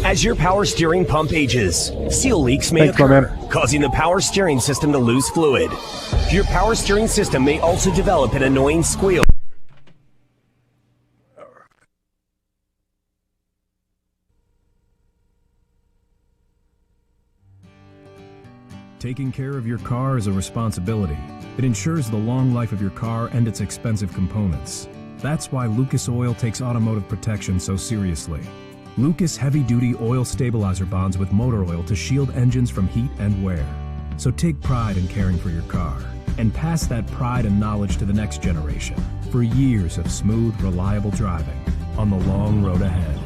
As your power steering pump ages, seal leaks may Thanks, my occur, man. causing the power steering system to lose fluid. Your power steering system may also develop an annoying squeal. Taking care of your car is a responsibility. It ensures the long life of your car and its expensive components. That's why Lucas Oil takes automotive protection so seriously. Lucas heavy-duty oil stabilizer bonds with motor oil to shield engines from heat and wear. So take pride in caring for your car and pass that pride and knowledge to the next generation for years of smooth, reliable driving on the long road ahead.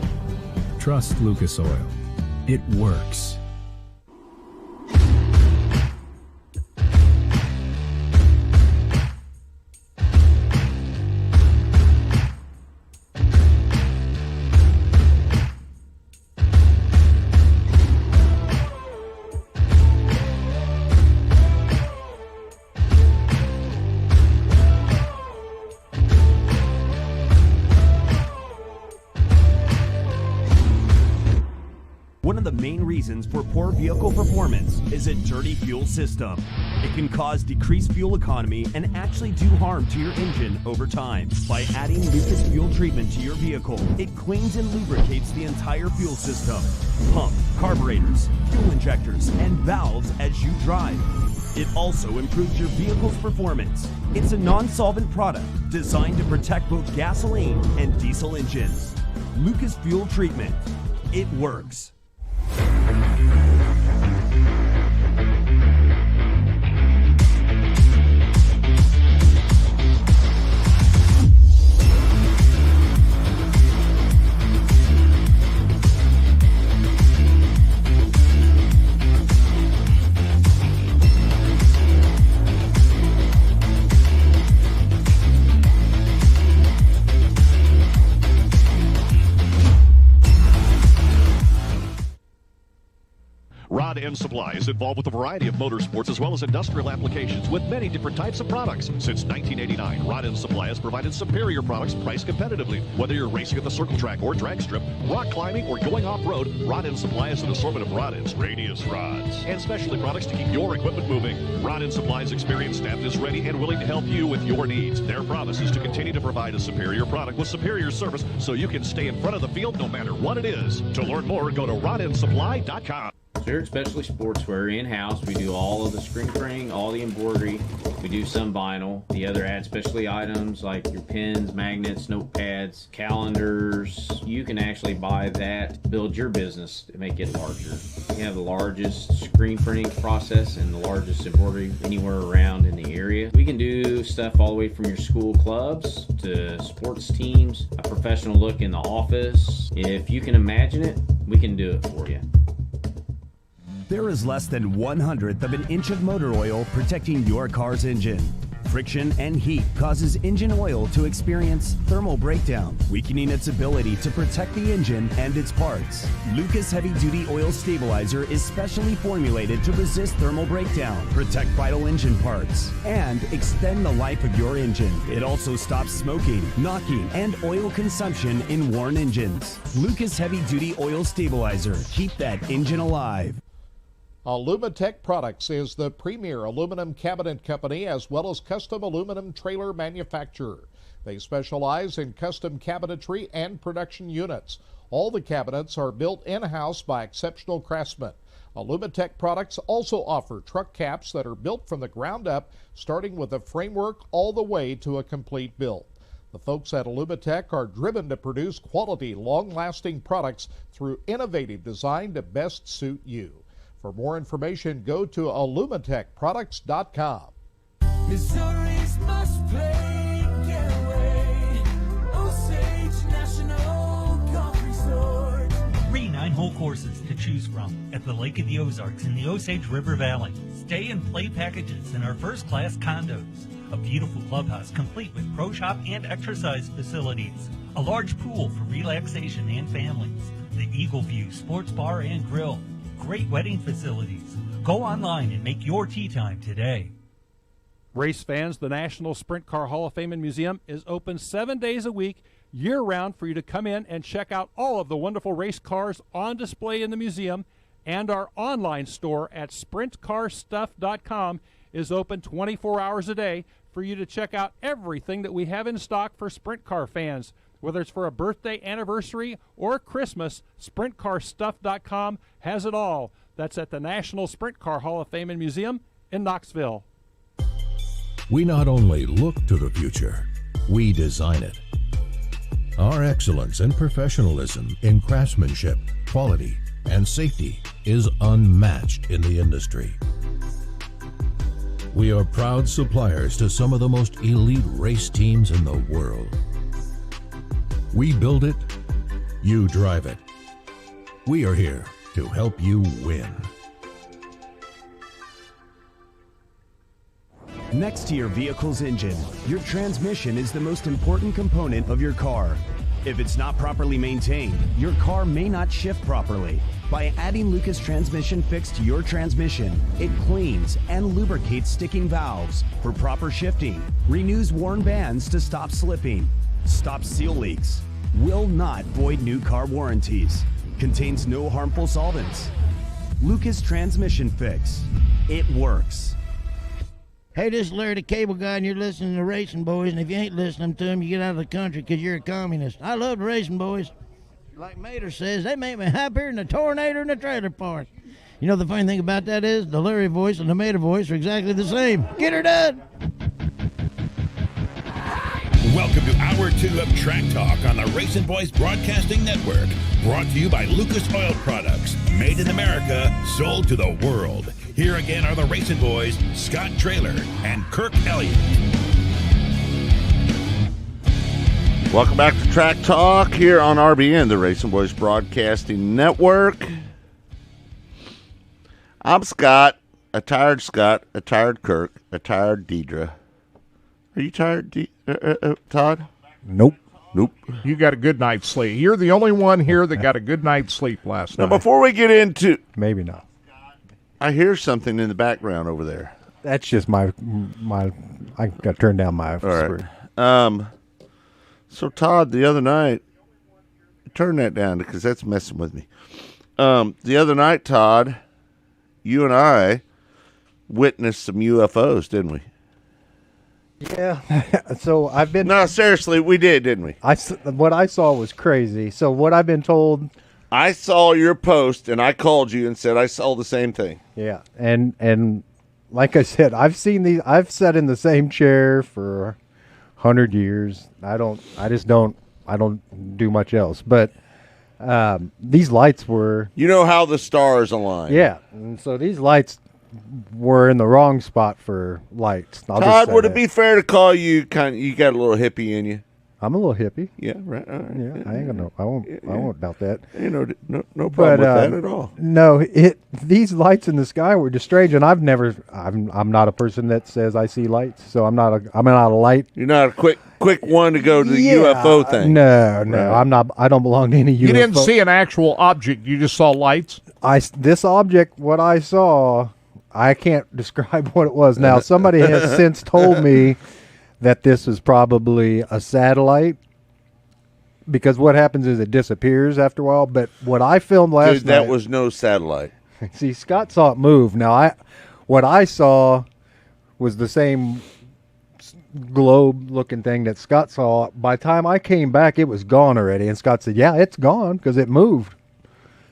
Trust Lucas Oil. It works. One of the main reasons for poor vehicle performance is a dirty fuel system. It can cause decreased fuel economy and actually do harm to your engine over time. By adding Lucas fuel treatment to your vehicle, it cleans and lubricates the entire fuel system, pump, carburetors, fuel injectors, and valves as you drive. It also improves your vehicle's performance. It's a non-solvent product designed to protect both gasoline and diesel engines. Lucas fuel treatment. It works. Rod End Supply is involved with a variety of motorsports as well as industrial applications with many different types of products. Since 1989, Rod End Supply has provided superior products priced competitively. Whether you're racing at the circle track or drag strip, rock climbing, or going off-road, Rod End Supply has an assortment of rod ends, radius rods, and specialty products to keep your equipment moving. Rod End Supply's experienced staff is ready and willing to help you with your needs. Their promise is to continue to provide a superior product with superior service so you can stay in front of the field no matter what it is. To learn more, go to rodendsupply.com. Zurich Specialty Sportswear in-house. We do all of the screen printing, all the embroidery. We do some vinyl. The other add specialty items like your pens, magnets, notepads, calendars. You can actually buy that, build your business to make it larger. We have the largest screen printing process and the largest embroidery anywhere around in the area. We can do stuff all the way from your school clubs to sports teams, a professional look in the office. If you can imagine it, we can do it for you. There is less than 1/100th of an inch of motor oil protecting your car's engine. Friction and heat causes engine oil to experience thermal breakdown, weakening its ability to protect the engine and its parts. Lucas Heavy Duty Oil Stabilizer is specially formulated to resist thermal breakdown, protect vital engine parts, and extend the life of your engine. It also stops smoking, knocking, and oil consumption in worn engines. Lucas Heavy Duty Oil Stabilizer. Keep that engine alive. Alumatech Products is the premier aluminum cabinet company as well as custom aluminum trailer manufacturer. They specialize in custom cabinetry and production units. All the cabinets are built in-house by exceptional craftsmen. Alumatech Products also offer truck caps that are built from the ground up, starting with a framework all the way to a complete build. The folks at Alumatech are driven to produce quality, long-lasting products through innovative design to best suit you. For more information, go to alumatechproducts.com. Missouri's must play getaway. Osage National Golf Resort. 3 9-hole courses to choose from at the Lake of the Ozarks in the Osage River Valley. Stay and play packages in our first-class condos. A beautiful clubhouse complete with pro shop and exercise facilities. A large pool for relaxation and families. The Eagle View Sports Bar and Grill. Great wedding facilities. Go online and make your tee time today. Race fans, the National Sprint Car Hall of Fame and Museum is open 7 days a week year-round for you to come in and check out all of the wonderful race cars on display in the museum, and our online store at sprintcarstuff.com is open 24 hours a day for you to check out everything that we have in stock for sprint car fans. Whether it's for a birthday, anniversary, or Christmas, sprintcarstuff.com has it all. That's at the National Sprint Car Hall of Fame and Museum in Knoxville. We not only look to the future, we design it. Our excellence and professionalism in craftsmanship, quality, and safety is unmatched in the industry. We are proud suppliers to some of the most elite race teams in the world. We build it, you drive it. We are here to help you win. Next to your vehicle's engine, your transmission is the most important component of your car. If it's not properly maintained, your car may not shift properly. By adding Lucas Transmission Fix to your transmission, it cleans and lubricates sticking valves for proper shifting, renews worn bands to stop slipping, stops seal leaks, will not void new car warranties, contains no harmful solvents. Lucas Transmission Fix. It works. Hey, this is Larry the Cable Guy, and you're listening to Racing Boys, and if you ain't listening to them, you get out of the country because you're a communist. I love the Racing Boys. Like Mater says, they make me happier than a tornado in a trailer park. You know, the funny thing about that is the Larry voice and the Mater voice are exactly the same. Get her done! Welcome to Hour 2 of Track Talk on the Racing Boys Broadcasting Network. Brought to you by Lucas Oil Products. Made in America, sold to the world. Here again are the Racing Boys, Scott Traylor and Kirk Elliott. Welcome back to Track Talk here on RBN, the Racing Boys Broadcasting Network. I'm Scott, a tired Kirk, a tired Deidre. Are you tired, Todd? Nope. You got a good night's sleep. You're the only one here that got a good night's sleep last Now, night. before we get into... Maybe not. I hear something in the background over there. That's just my I got to turn down my... All right. So, Todd, the other night... Turn that down because that's messing with me. The other night, Todd, you and I witnessed some UFOs, didn't we? Yeah. So I've been... No, seriously, we did, didn't we? What I saw was crazy. So what I've been told... I saw your post, and I called you and said I saw the same thing. Yeah, and like I said, I've seen these. I've sat in the same chair for 100 years. I don't do much else. But these lights were... You know how the stars align. Yeah, and so these lights were in the wrong spot for lights. Todd, would it be fair to call you you got a little hippie in you? I'm a little hippie. Yeah, right. All right. Yeah, I ain't gonna. I won't doubt that. Ain't no problem with that at all. No, these lights in the sky were just strange, and I'm not a person that says I see lights, so I'm not a light. You're not a quick one to go to the UFO thing. No, right. I'm not. I don't belong to any UFO. You didn't see an actual object. You just saw lights. This object, what I saw, I can't describe what it was. Now, somebody has since told me that this is probably a satellite, because what happens is it disappears after a while. But what I filmed last night... that was no satellite. See, Scott saw it move. Now, what I saw was the same globe-looking thing that Scott saw. By the time I came back, it was gone already. And Scott said, yeah, it's gone because it moved.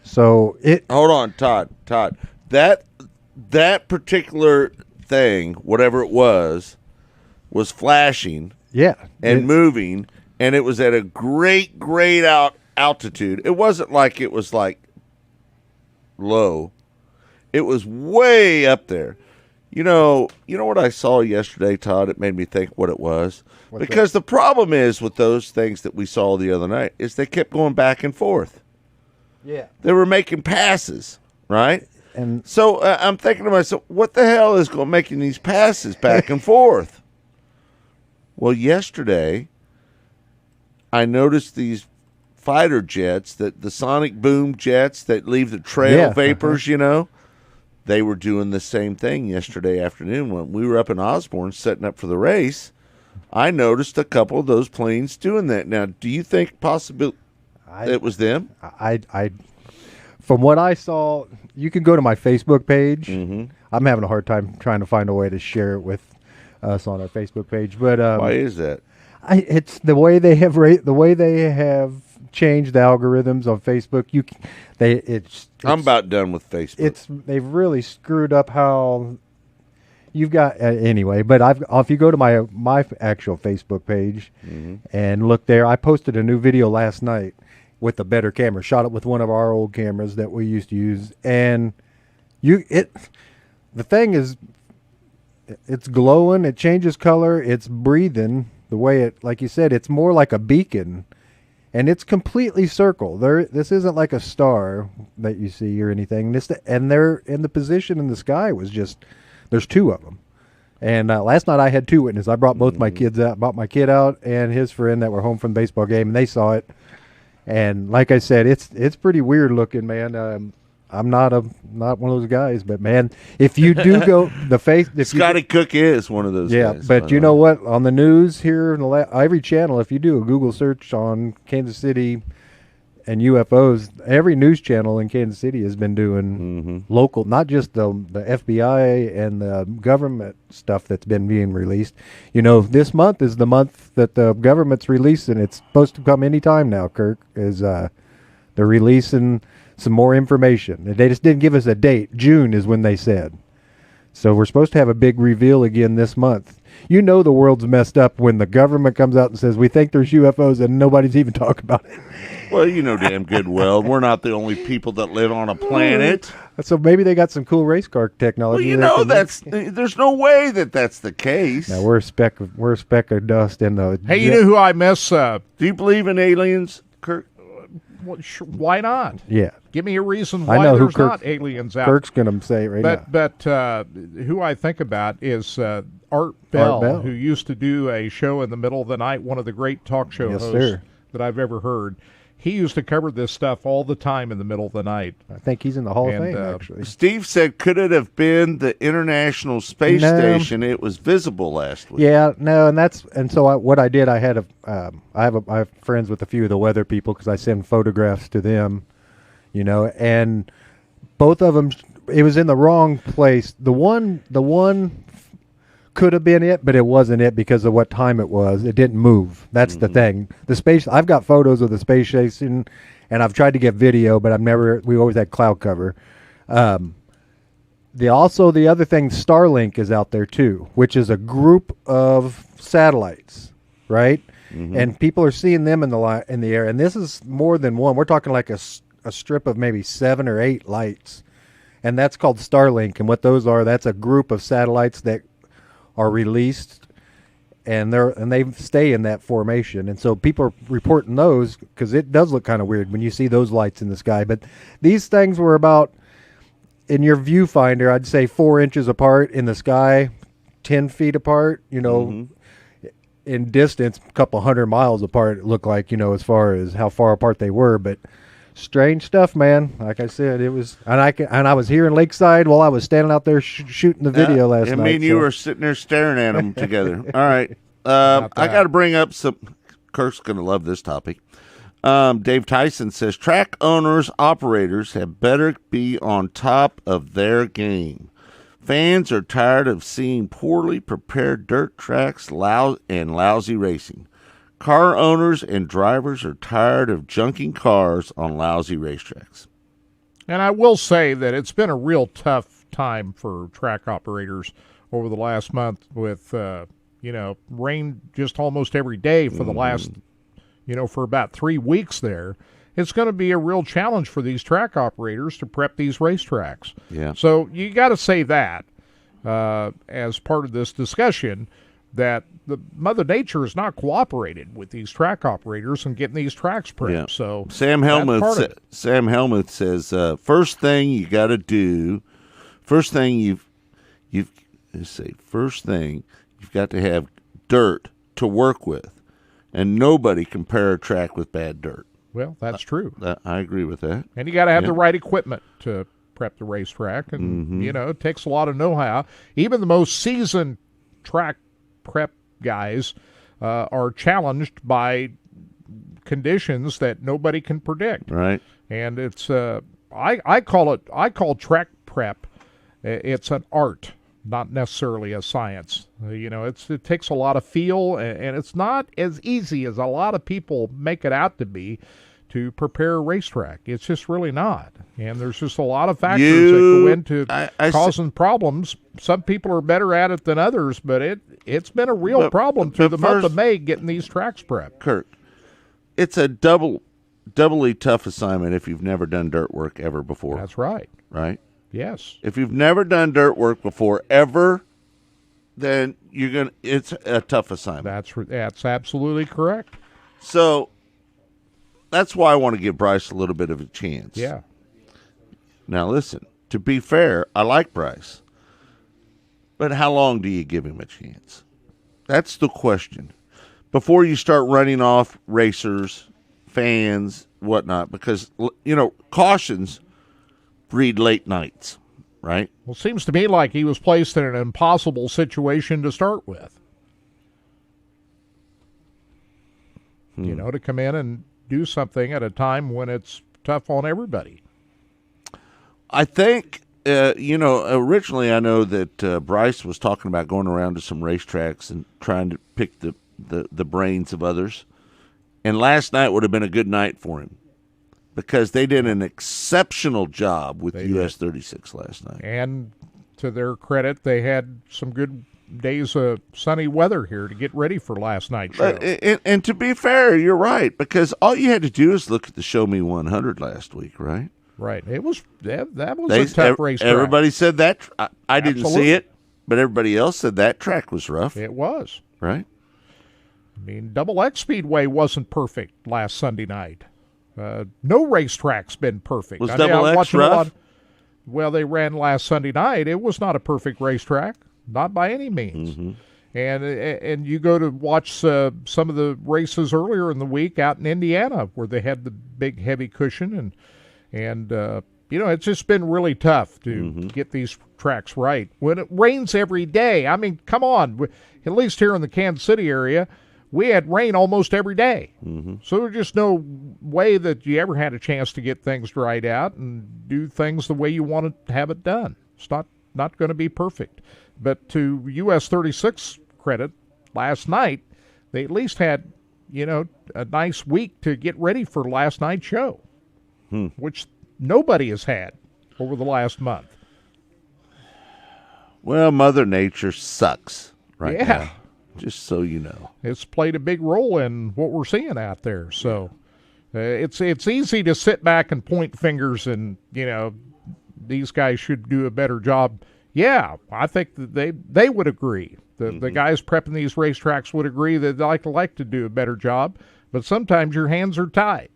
So it... Hold on, Todd. That particular thing, whatever it was flashing, and moving, and it was at a great altitude. It wasn't like it was like low. It was way up there. You know what I saw yesterday, Todd? It made me think what it was. Because the problem is with those things that we saw the other night is they kept going back and forth. Yeah. They were making passes, right? And so I'm thinking to myself, what the hell is going making these passes back and forth? Well, yesterday, I noticed these fighter jets, the sonic boom jets that leave the trail vapors, they were doing the same thing yesterday afternoon when we were up in Osborne setting up for the race. I noticed a couple of those planes doing that. Now, do you think possibly it was them? I from what I saw, you can go to my Facebook page. Mm-hmm. I'm having a hard time trying to find a way to share it with us on our Facebook page. But why is that? It's the way they have changed the algorithms on Facebook. I'm about done with Facebook. They've really screwed up how you've got anyway. But if you go to my actual Facebook page and look there, I posted a new video last night with a better camera. Shot it with one of our old cameras that we used to use, and the thing is, it's glowing. It changes color. It's breathing. The way it, like you said, it's more like a beacon, and it's completely circle. This isn't like a star that you see or anything. And they're in the position in the sky was just, there's two of them. And last night I had two witnesses. I brought both my kids out, brought my kid out and his friend that were home from the baseball game, and they saw it. And like I said, it's pretty weird looking, man. I'm not one of those guys, but man, if you do go Scotty Cook is one of those guys. Yeah, but you know what? On the news here, in every channel, if you do a Google search on Kansas City and UFOs, every news channel in Kansas City has been doing local, not just the FBI and the government stuff that's been being released. You know, this month is the month that the government's releasing. It's supposed to come anytime now, Kirk, they're releasing some more information. They just didn't give us a date. June is when they said. So we're supposed to have a big reveal again this month. You know the world's messed up when the government comes out and says, we think there's UFOs, and nobody's even talking about it. Well, you know damn good well, we're not the only people that live on a planet. So maybe they got some cool race car technology. Well, you know there's no way that's the case. Now we're a speck of dust in the. Hey, you know who I miss? Do you believe in aliens, Kirk? Well, why not? Yeah. Give me a reason why there's not aliens out. Kirk's going to say it right now. But who I think about is Art Bell, who used to do a show in the middle of the night, one of the great talk show hosts that I've ever heard. He used to cover this stuff all the time in the middle of the night. I think he's in the Hall of Fame, actually. Steve said, could it have been the International Space Station? It was visible last week. Yeah, no, and so what I did, I have friends with a few of the weather people because I send photographs to them, you know, and both of them, it was in the wrong place. The one could have been it, but it wasn't it because of what time it was. It didn't move. That's the thing. I've got photos of the space station, and I've tried to get video, but we always had cloud cover. The other thing, Starlink is out there too, which is a group of satellites, right? And people are seeing them in the air, and this is more than one. We're talking like a strip of maybe 7 or 8 lights, and that's called Starlink. And what those are, that's a group of satellites that are released, and they stay in that formation. And so people are reporting those because it does look kind of weird when you see those lights in the sky. But these things were about, in your viewfinder, I'd say 4 inches apart in the sky, 10 feet apart, you know, in distance, a couple 100 miles apart, it looked like, you know, as far as how far apart they were. But strange stuff, man. Like I said, it was, and I was here in Lakeside while I was standing out there shooting the video last night. I mean, you were sitting there staring at them together. All right, I got to bring up some. Kirk's going to love this topic. Dave Tyson says track owners, operators have better be on top of their game. Fans are tired of seeing poorly prepared dirt tracks and lousy racing. Car owners and drivers are tired of junking cars on lousy racetracks. And I will say that it's been a real tough time for track operators over the last month with, rain just almost every day for the last, for about 3 weeks there. It's going to be a real challenge for these track operators to prep these racetracks. Yeah. So you got to say that as part of this discussion, that the Mother Nature has not cooperated with these track operators and getting these tracks prepped. Yeah. So Sam Helmuth says, first thing you got to do, first thing you've got to have dirt to work with, and nobody can pair a track with bad dirt. Well, that's true. I agree with that. And you got to have the right equipment to prep the racetrack, and it takes a lot of know-how. Even the most seasoned track prep guys are challenged by conditions that nobody can predict. Right. And it's I call track prep. It's an art, not necessarily a science. It takes a lot of feel, and it's not as easy as a lot of people make it out to be to prepare a racetrack. It's just really not. And there's just a lot of factors that go into causing problems. Some people are better at it than others, but it's been a real problem through the month of May getting these tracks prepped. Kirk, it's a doubly tough assignment if you've never done dirt work ever before. That's right. Right? Yes. If you've never done dirt work before ever, then it's a tough assignment. That's absolutely correct. So that's why I want to give Bryce a little bit of a chance. Yeah. Now listen, to be fair, I like Bryce. But how long do you give him a chance? That's the question. Before you start running off racers, fans, whatnot, because, cautions breed late nights, right? Well, it seems to me like he was placed in an impossible situation to start with. To come in and do something at a time when it's tough on everybody. I think, originally I know that Bryce was talking about going around to some racetracks and trying to pick the brains of others. And last night would have been a good night for him because they did an exceptional job with US 36 last night. And to their credit, they had some good days of sunny weather here to get ready for last night's show. And to be fair, you're right, because all you had to do is look at the Show Me 100 last week, right? Right. It was that was a tough racetrack. Everybody said that. I didn't see it, but everybody else said that track was rough. It was. Right? I mean, Double X Speedway wasn't perfect last Sunday night. No racetrack's been perfect. Was Double X rough? Well, they ran last Sunday night. It was not a perfect racetrack, not by any means. Mm-hmm. And you go to watch some of the races earlier in the week out in Indiana where they had the big heavy cushion and it's just been really tough to get these tracks right. When it rains every day, I mean, come on. At least here in the Kansas City area, we had rain almost every day. Mm-hmm. So there's just no way that you ever had a chance to get things dried out and do things the way you want to have it done. It's not going to be perfect. But to US 36 credit, last night, they at least had, a nice week to get ready for last night's show, which nobody has had over the last month. Well, Mother Nature sucks right now. Yeah. Just so you know. It's played a big role in what we're seeing out there. So it's easy to sit back and point fingers and, these guys should do a better job. Yeah, I think that they would agree. The guys prepping these racetracks would agree that they'd like to do a better job, but sometimes your hands are tied.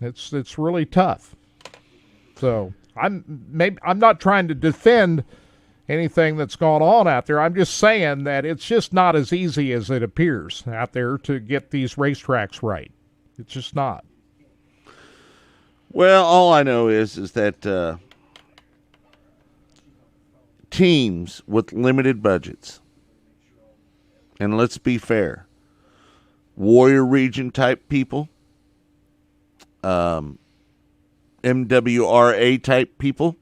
It's really tough. So I'm not trying to defend anything that's gone on out there. I'm just saying that it's just not as easy as it appears out there to get these racetracks right. It's just not. Well, all I know is that teams with limited budgets, and let's be fair, Warrior Region type people, MWRA type people,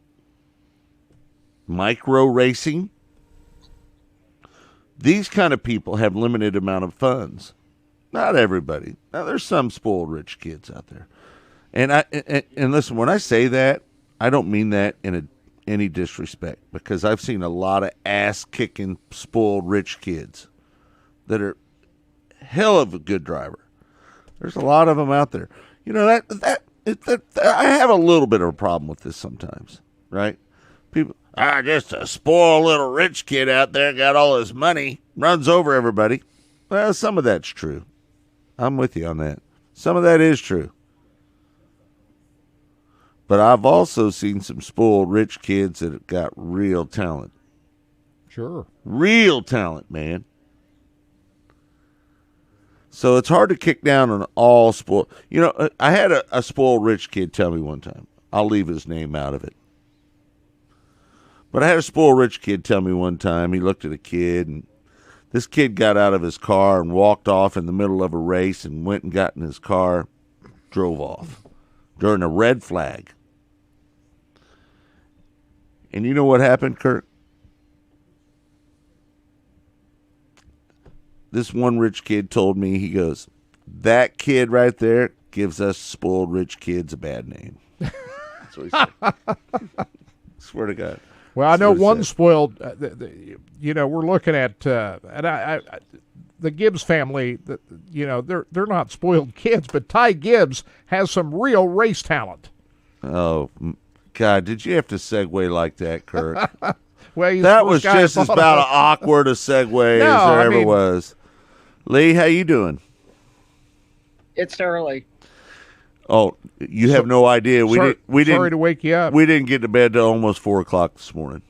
micro racing, these kind of people have limited amount of funds. Not everybody. Now, there's some spoiled rich kids out there. And listen, when I say that, I don't mean that in any disrespect, because I've seen a lot of ass-kicking, spoiled rich kids that are hell of a good driver. There's a lot of them out there. I have a little bit of a problem with this sometimes, right? People, just a spoiled little rich kid out there, got all his money, runs over everybody. Well, some of that's true. I'm with you on that. Some of that is true. But I've also seen some spoiled rich kids that have got real talent. Sure. Real talent, man. So it's hard to kick down on all spoiled. I had a spoiled rich kid tell me one time. I'll leave his name out of it. But I had a spoiled rich kid tell me one time, he looked at a kid, and This kid got out of his car and walked off in the middle of a race and went and got in his car, drove off during a red flag. And you know what happened, Kurt? This one rich kid told me, he goes, that kid right there gives us spoiled rich kids a bad name. That's what he said. Swear to God. Well, I know one spoiled, we're looking at, and the Gibbs family, they're not spoiled kids, but Ty Gibbs has some real race talent. Oh, God, did you have to segue like that, Kurt? Well, that was just as about as awkward a segue as there ever was. Lee, how you doing? It's early. Oh, you have no idea. We didn't. Sorry to wake you up. We didn't get to bed till almost 4:00 this morning.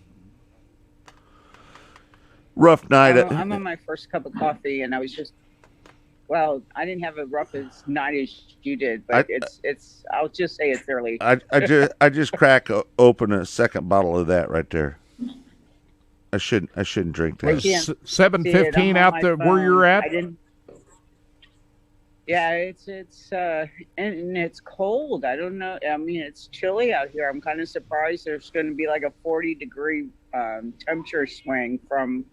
Rough night. I'm on my first cup of coffee, and I was just. Well, I didn't have a rough as night as you did, but it's. I'll just say it's early. I just crack open a second bottle of that right there. I shouldn't drink that. Was 7:15 out there where you're at? Yeah, it's and it's cold. I don't know. I mean, it's chilly out here. I'm kind of surprised there's going to be like a 40-degree temperature swing from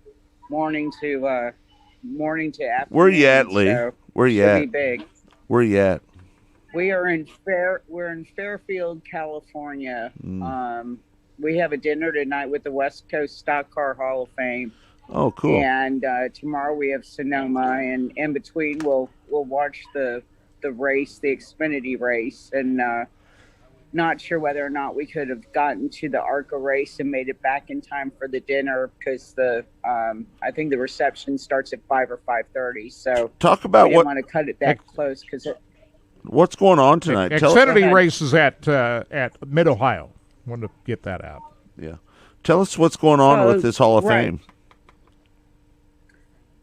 morning to afternoon. Where you at, Lee? So Where you should at? be big. Where you at? We're in Fairfield, California. We have a dinner tonight with the West Coast Stock Car Hall of Fame. Oh, cool. And tomorrow we have Sonoma, and in between we'll watch the race, the Xfinity race, and not sure whether or not we could have gotten to the ARCA race and made it back in time for the dinner because I think the reception starts at 5 or 5:30. So talk about we didn't want to cut it that close because what's going on tonight? Xfinity race is at Mid Ohio. Want to get that out. Yeah, tell us what's going on with this Hall of Fame.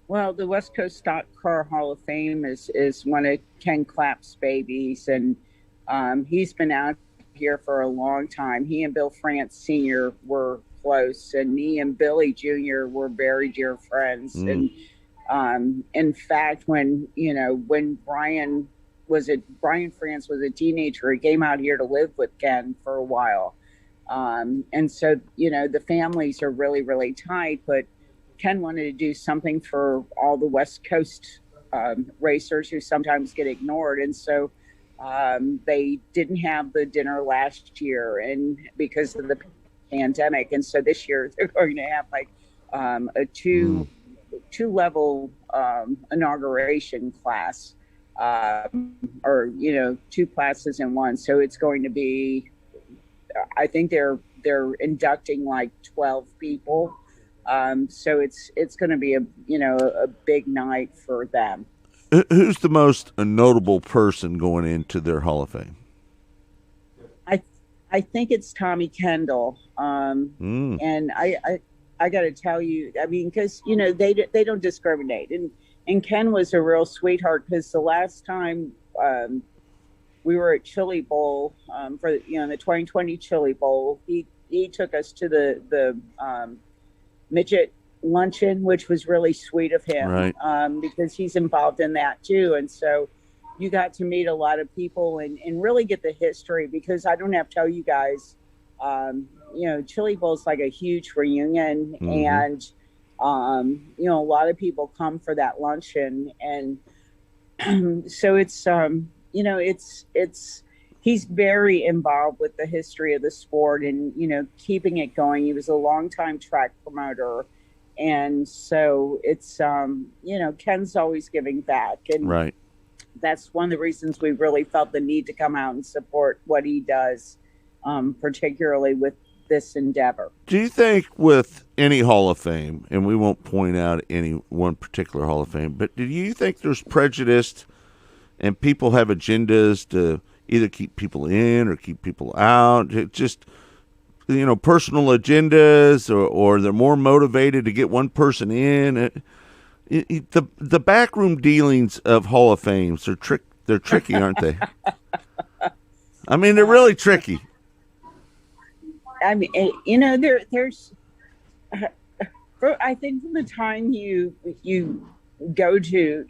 Well, the West Coast Stock Car Hall of Fame is one of Ken Clapp's babies, and he's been out here for a long time. He and Bill France Sr. were close, and he and Billy Jr. were very dear friends. And in fact, when Brian France was a teenager, he came out here to live with Ken for a while. And so, the families are really, really tight, but Ken wanted to do something for all the West Coast racers who sometimes get ignored. And so they didn't have the dinner last year and because of the pandemic. And so this year they're going to have like a two-level inauguration class or, two classes in one. So it's going to be, I think they're inducting like 12 people. So it's going to be a big night for them. Who's the most notable person going into their Hall of Fame? I think it's Tommy Kendall. And I got to tell you, I mean, because they don't discriminate, and Ken was a real sweetheart because the last time we were at Chili Bowl for the 2020 Chili Bowl, he took us to the midget luncheon, which was really sweet of him, right. Because he's involved in that too. And so you got to meet a lot of people and really get the history, because I don't have to tell you guys, Chili Bowl is like a huge reunion, and a lot of people come for that luncheon. And so it's, he's very involved with the history of the sport and, keeping it going. He was a longtime track promoter. And so it's, Ken's always giving back. And right. That's one of the reasons we really felt the need to come out and support what he does, particularly with this endeavor. Do you think with any Hall of Fame, and we won't point out any one particular Hall of Fame, but do you think there's prejudice and people have agendas to either keep people in or keep people out? It just, personal agendas, or they're more motivated to get one person in. The backroom dealings of Hall of Fames they're tricky, aren't they? I mean, they're really tricky. I mean, there's I think from the time you go to,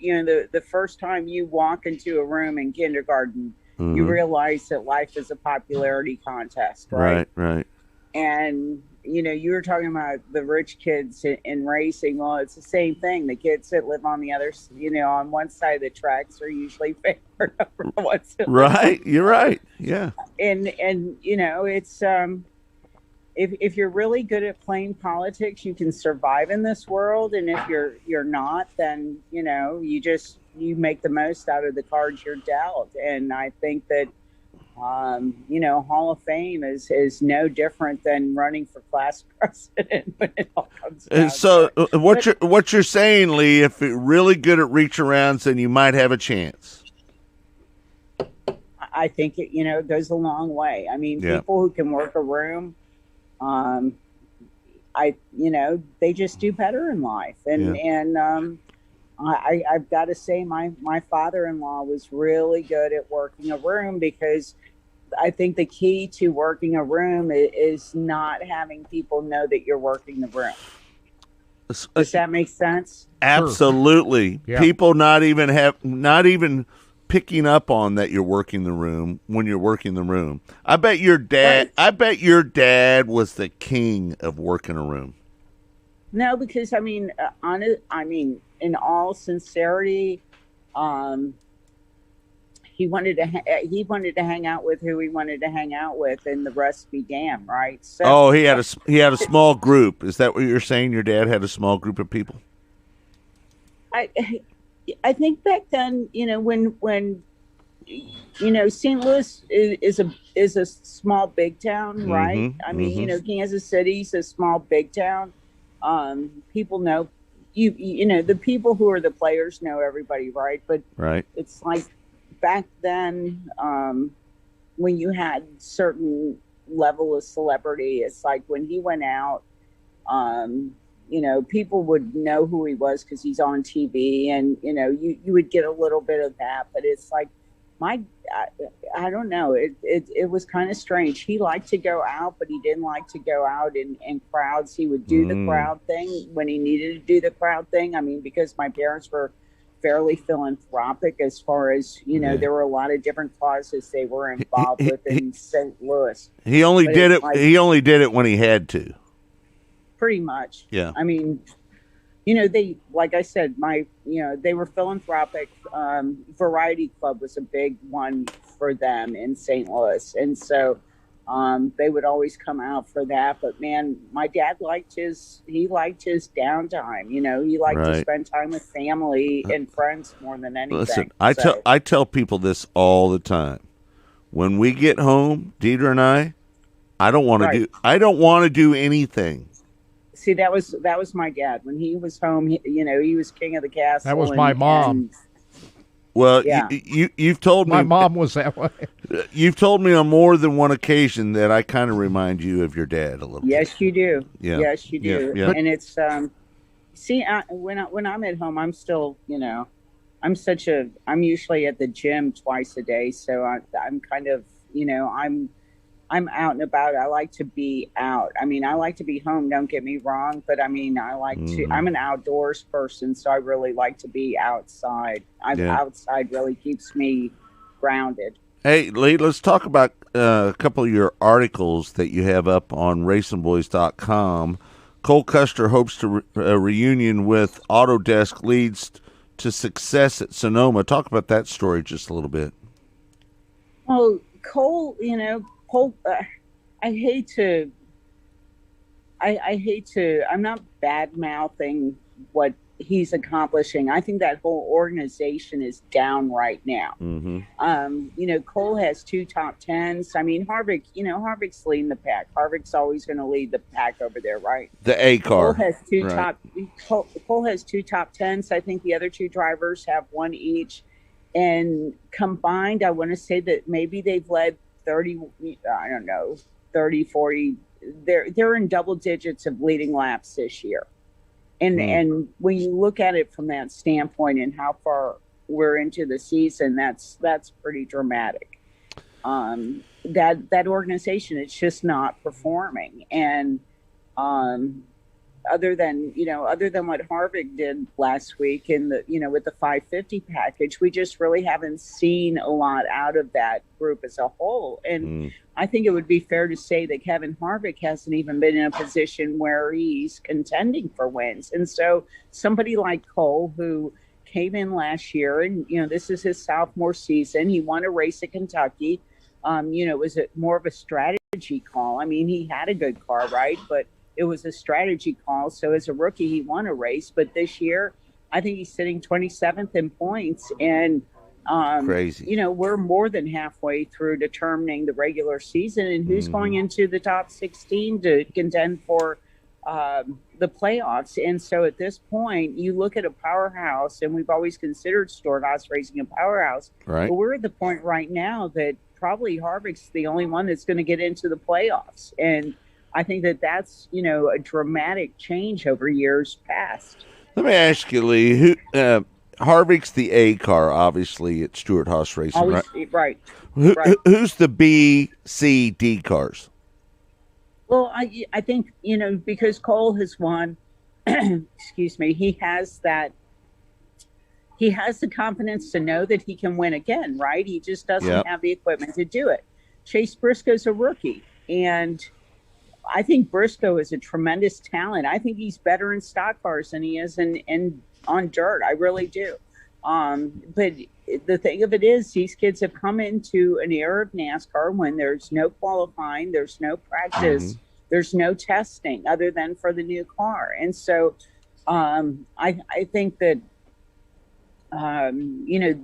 the first time you walk into a room in kindergarten, you realize that life is a popularity contest, right? Right. And you were talking about the rich kids in racing. Well, it's the same thing. The kids that live on the other, on one side of the tracks are usually favored over the ones that Right. You're right. Yeah. And it's if you're really good at playing politics, you can survive in this world. And if you're not, then you make the most out of the cards you're dealt. And I think that Hall of Fame is no different than running for class president when it all comes down. And so, what you're saying, Lee, if you're really good at reach arounds, then you might have a chance. I think it goes a long way. I mean, people who can work a room, they just do better in life. And I've got to say, my father-in-law was really good at working a room, because I think the key to working a room is not having people know that you're working the room. Does that make sense? Absolutely. Yeah. People not even picking up on that you're working the room when you're working the room. I bet your dad was the king of working a room. No, because in all sincerity, he wanted to hang out with who he wanted to hang out with, and the rest be damned, right? So, he had a small group. Is that what you're saying? Your dad had a small group of people? I think back then, when St. Louis is a small big town, right? I mean, Kansas City's a small big town. People know the people who are the players know everybody, right? But it's like back then, when you had certain level of celebrity, it's like when he went out, people would know who he was because he's on TV, and you would get a little bit of that. But it's like I don't know. It was kind of strange. He liked to go out, but he didn't like to go out in crowds. He would do the crowd thing when he needed to do the crowd thing. I mean, because my parents were fairly philanthropic as far as, there were a lot of different causes they were involved with in St. Louis. He only did it when he had to. Pretty much. Yeah. I mean, they, like I said, they were philanthropic. Variety Club was a big one for them in St. Louis. And so they would always come out for that. But man, my dad liked his downtime. He liked to spend time with family and friends more than anything. Listen, I tell people this all the time. When we get home, Deidre and I don't want to do anything. See, that was my dad. When he was home, he was king of the castle. That was my mom. Well, you've told me. My mom was that way. You've told me on more than one occasion that I kind of remind you of your dad a little bit. Yes, you do. Yeah. Yes, you do. Yeah. And it's when I'm at home, I'm still, I'm usually at the gym twice a day. So I'm kind of, I'm out and about. I like to be out. I mean, I like to be home, don't get me wrong, but I mean, I like I'm an outdoors person, so I really like to be outside. Outside really keeps me grounded. Hey, Lee, let's talk about a couple of your articles that you have up on RacingBoys.com. Cole Custer hopes to a reunion with Autodesk leads to success at Sonoma. Talk about that story just a little bit. Well, Cole, I hate to, I'm not bad mouthing what he's accomplishing. I think that whole organization is down right now. Cole has 2 top 10s. I mean, Harvick's leading the pack. Harvick's always going to lead the pack over there, right? The A car. Cole has Cole has 2 top 10s. I think the other 2 drivers have 1 each. And combined, I want to say that maybe they've led 30, 40. They're in double digits of leading laps this year. And when you look at it from that standpoint and how far we're into the season, that's pretty dramatic. That organization, it's just not performing. And other than what Harvick did last week in the, with the 550 package, we just really haven't seen a lot out of that group as a whole. And I think it would be fair to say that Kevin Harvick hasn't even been in a position where he's contending for wins. And so somebody like Cole, who came in last year and, this is his sophomore season, he won a race at Kentucky. It was more of a strategy call. I mean, he had a good car, right? But it was a strategy call. So as a rookie, he won a race. But this year, I think he's sitting 27th in points. And, crazy. We're more than halfway through determining the regular season and who's going into the top 16 to contend for the playoffs. And so at this point, you look at a powerhouse, and we've always considered Stewart-Haas Racing a powerhouse. Right. But we're at the point right now that probably Harvick's the only one that's going to get into the playoffs. And I think that's, a dramatic change over years past. Let me ask you, Lee, Harvick's the A car, obviously, at Stewart-Haas Racing, Always, right? Right. Who's the B, C, D cars? Well, I think, because Cole has won, excuse me, he has the confidence to know that he can win again, right? He just doesn't have the equipment to do it. Chase Briscoe's a rookie, and I think Briscoe is a tremendous talent. I think he's better in stock cars than he is in on dirt. I really do. But the thing of it is, these kids have come into an era of NASCAR when there's no qualifying, there's no practice, there's no testing other than for the new car. And so I think that,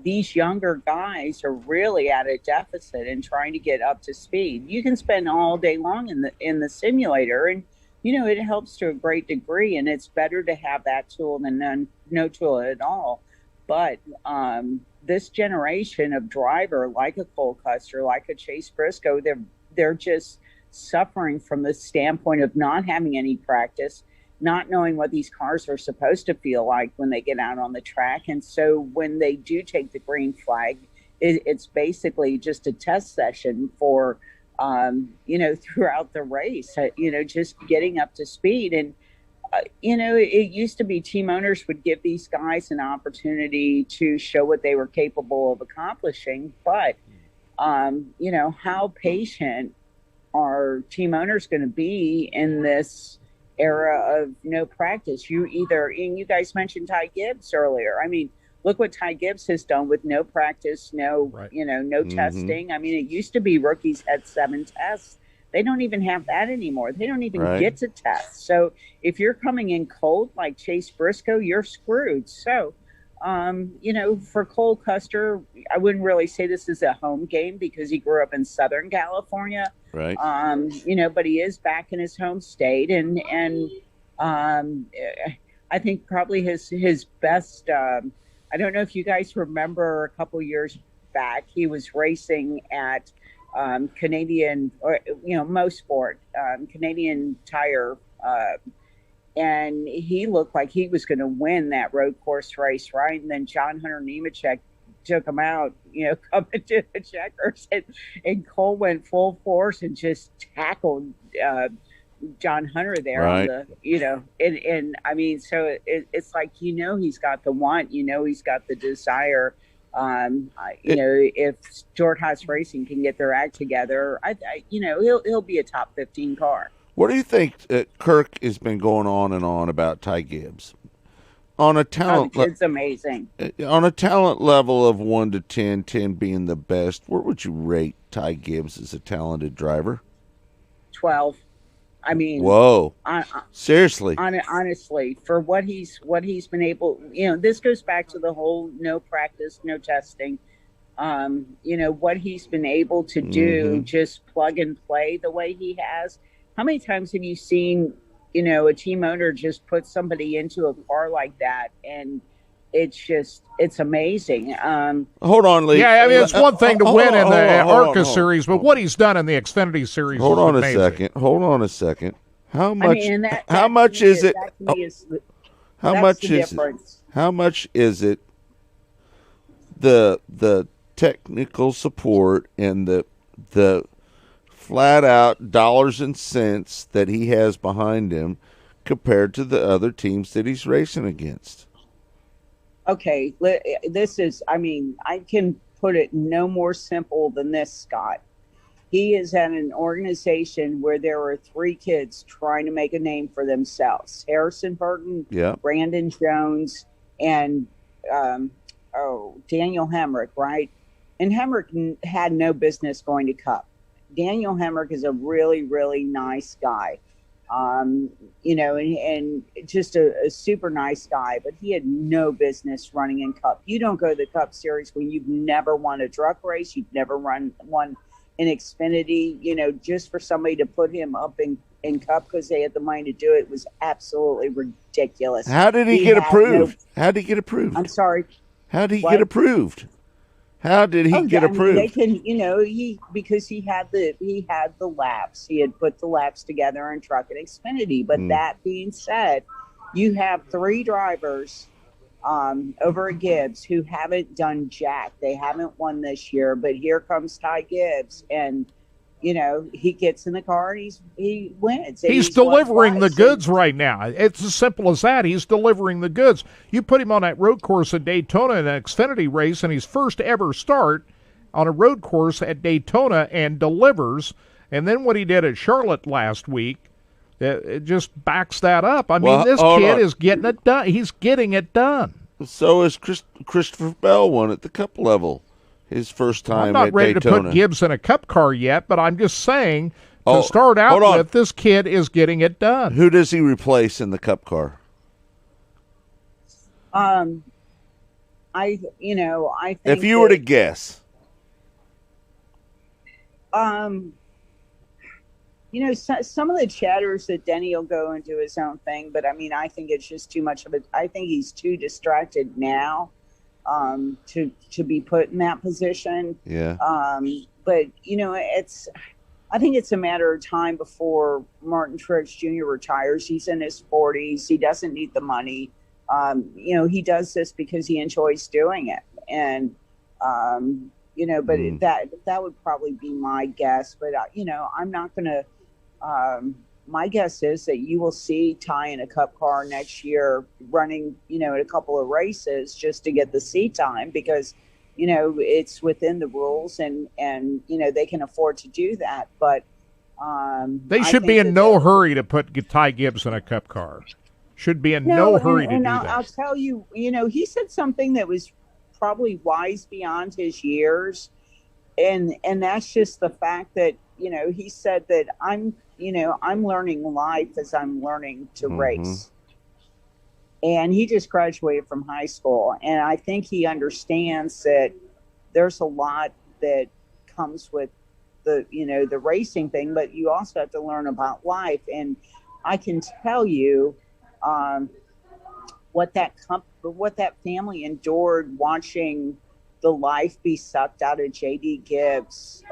these younger guys are really at a deficit in trying to get up to speed. You can spend all day long in the simulator, and it helps to a great degree, and it's better to have that tool than no tool at all. But this generation of driver, like a Cole Custer, like a Chase Briscoe, they're just suffering from the standpoint of not having any practice, not knowing what these cars are supposed to feel like when they get out on the track. And so when they do take the green flag, it's basically just a test session for, throughout the race, just getting up to speed. And, it used to be team owners would give these guys an opportunity to show what they were capable of accomplishing. But, how patient are team owners going to be in this era of no practice? And you guys mentioned Ty Gibbs earlier. I mean, look what Ty Gibbs has done with no practice, no testing. I mean, it used to be rookies had 7 tests. They don't even have that anymore. They don't even get to test. So if you're coming in cold like Chase Briscoe, you're screwed. So, for Cole Custer, I wouldn't really say this is a home game because he grew up in Southern California. Right. But he is back in his home state, and I think probably his best. I don't know if you guys remember a couple years back, he was racing at Canadian or Mosport, Canadian Tire, and he looked like he was going to win that road course race, right? And then John Hunter Nemechek took him out, coming to the checkers, and Cole went full force and just tackled John Hunter there on the, and I mean, so it's like, he's got the want, he's got the desire. If Stewart-Haas Racing can get their act together, he'll be a top 15 car. What do you think? Kirk has been going on and on about Ty Gibbs. On a talent, it's amazing. On a talent level of 1 to 10, 10 being the best, where would you rate Ty Gibbs as a talented driver? 12. I mean, whoa! Seriously, honestly, for what he's been able, this goes back to the whole no practice, no testing. What he's been able to do, just plug and play the way he has. How many times have you seen, a team owner just put somebody into a car like that, and it's amazing. Hold on, Lee. Yeah, I mean, it's one thing to win in the ARCA series, but what he's done in the Xfinity series Hold on amazing. a second. How much? How much is it? How much is it? The technical support and the flat out dollars and cents that he has behind him compared to the other teams that he's racing against? Okay, this is, I mean, I can put it no more simple than this, Scott. He is at an organization where there are 3 kids trying to make a name for themselves. Harrison Burton, Yeah. Brandon Jones, and Daniel Hemrick, right? And Hemrick had no business going to Cup. Daniel Hemrick is a really, really nice guy. You know, and just a super nice guy, but he had no business running in Cup. You don't go to the Cup Series when you've never won a truck race, you've never won in Xfinity, you know, just for somebody to put him up in Cup because they had the money to do it was absolutely ridiculous. How did he get approved? How did he get approved? I'm sorry. How did he get approved? How did he get approved? They can, you know, because he had the laps. He had put the laps together in Truck and Xfinity. But that being said, you have 3 drivers over at Gibbs who haven't done jack. They haven't won this year. But here comes Ty Gibbs, and you know, he gets in the car and he wins. He's delivering the goods right now. It's as simple as that. He's delivering the goods. You put him on that road course at Daytona in an Xfinity race, and his first ever start on a road course at Daytona, and delivers. And then what he did at Charlotte last week, it just backs that up. I mean, this kid is getting it done. He's getting it done. So is Christopher Bell won at the Cup level. His first time I'm not at ready Daytona. to put Gibbs in a Cup car yet, but I'm just saying, to start out with, this kid is getting it done. Who does he replace in the Cup car? I think if you were to guess. Some of the chatters that Denny will go and do his own thing, but I mean, I think it's just too much of it. I think he's too distracted now to be put in that position. Yeah. But I think it's a matter of time before Martin Truex Jr. retires. He's in his 40s. He doesn't need the money. He does this because he enjoys doing it. And, but that would probably be my guess. But, I'm not going to, my guess is that you will see Ty in a Cup car next year running, at a couple of races just to get the seat time because, it's within the rules and they can afford to do that. But they should be in no hurry to put Ty Gibbs in a Cup car. Should be in no hurry to do that. I'll tell you, he said something that was probably wise beyond his years. And that's just the fact that, he said that I'm learning life as I'm learning to race. And he just graduated from high school. And I think he understands that there's a lot that comes with the racing thing, but you also have to learn about life. And I can tell you what that family endured watching the life be sucked out of J.D. Gibbs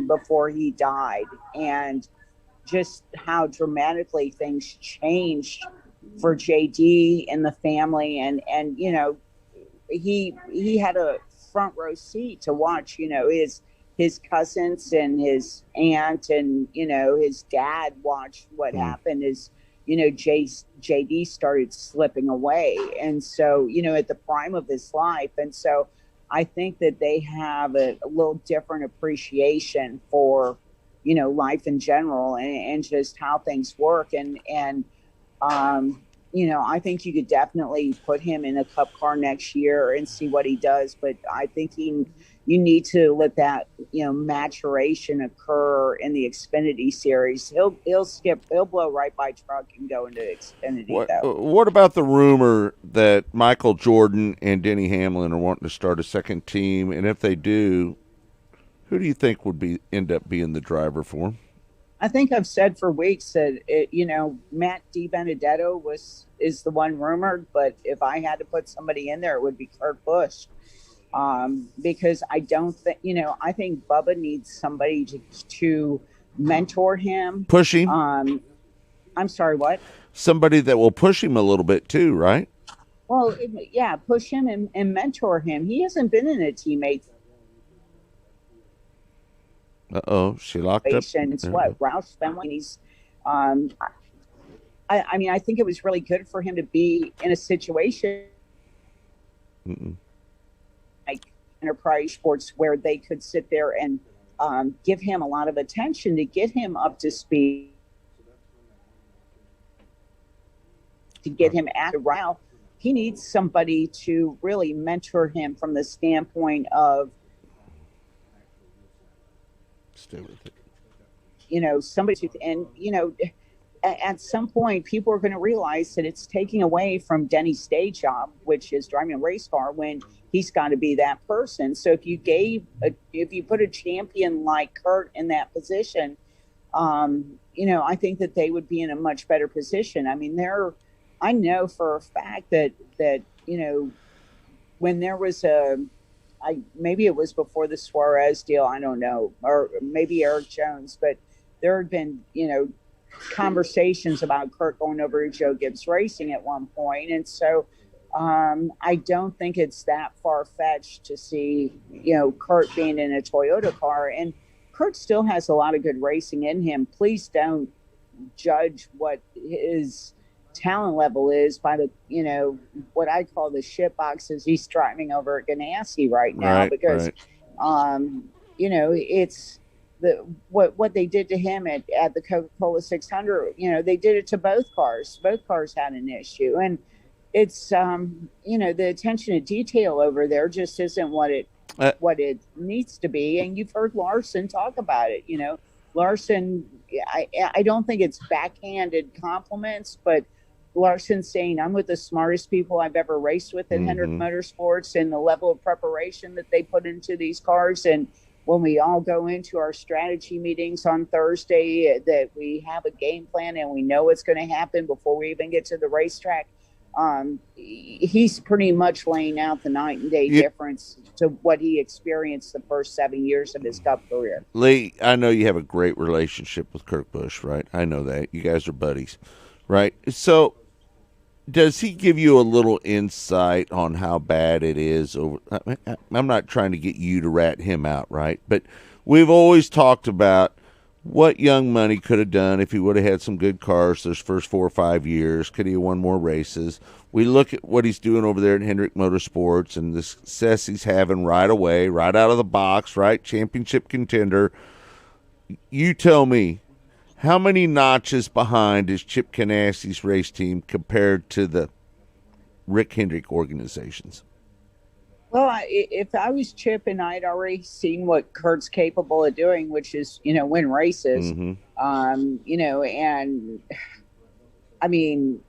before he died, and just how dramatically things changed for JD and the family. And he had a front row seat to watch, his cousins and his aunt and, his dad watch what happened as, JD started slipping away. And so, at the prime of his life. And so I think that they have a little different appreciation for, life in general and just how things work. And I think you could definitely put him in a Cup car next year and see what he does. But I think you need to let that, maturation occur in the Xfinity series. He'll blow right by Truck and go into Xfinity. What about the rumor that Michael Jordan and Denny Hamlin are wanting to start a second team? And if they do, who do you think would end up being the driver for him? I think I've said for weeks that Matt DiBenedetto is the one rumored, but if I had to put somebody in there, it would be Kurt Busch, because I don't think I think Bubba needs somebody to mentor him, push him. I'm sorry, what? Somebody that will push him a little bit too, right? Well, yeah, push him and mentor him. He hasn't been in a teammate. She locked up. It's what Roush Fenway. He's, I mean, I think it was really good for him to be in a situation like Enterprise Sports where they could sit there and give him a lot of attention to get him up to speed, to get him at the route. He needs somebody to really mentor him from the standpoint of, stay with it. You know, somebody to, and, you know, at some point, people are going to realize that it's taking away from Denny's day job, which is driving a race car, when he's got to be that person. So if you put a champion like Kurt in that position, you know, I think that they would be in a much better position. I mean, I know for a fact that you know, when there was maybe it was before the Suarez deal, I don't know, or maybe Eric Jones, but there had been, you know, conversations about Kurt going over to Joe Gibbs Racing at one point. And so I don't think it's that far-fetched to see, you know, Kurt being in a Toyota car. And Kurt still has a lot of good racing in him. Please don't judge what his talent level is by the, you know, what I call the shit boxes he's driving over at Ganassi right now, because you know, it's what they did to him at the Coca-Cola 600. You know, they did it to both cars. Both cars had an issue, and it's you know, the attention to detail over there just isn't what it needs to be. And you've heard Larson talk about it. You know, Larson, I don't think it's backhanded compliments, but Larson saying, I'm with the smartest people I've ever raced with at Hendrick Motorsports, and the level of preparation that they put into these cars. And when we all go into our strategy meetings on Thursday, that we have a game plan and we know what's going to happen before we even get to the racetrack. He's pretty much laying out the night and day difference to what he experienced the first 7 years of his Cup career. Lee, I know you have a great relationship with Kurt Busch, right? I know that. You guys are buddies, right? So does he give you a little insight on how bad it is? I'm not trying to get you to rat him out, right? But we've always talked about what Young Money could have done if he would have had some good cars those first 4 or 5 years. Could he have won more races? We look at what he's doing over there at Hendrick Motorsports and the success he's having right away, right out of the box, right? Championship contender. You tell me, how many notches behind is Chip Ganassi's race team compared to the Rick Hendrick organizations? Well, if I was Chip and I'd already seen what Kurt's capable of doing, which is, you know, win races, you know, and I mean,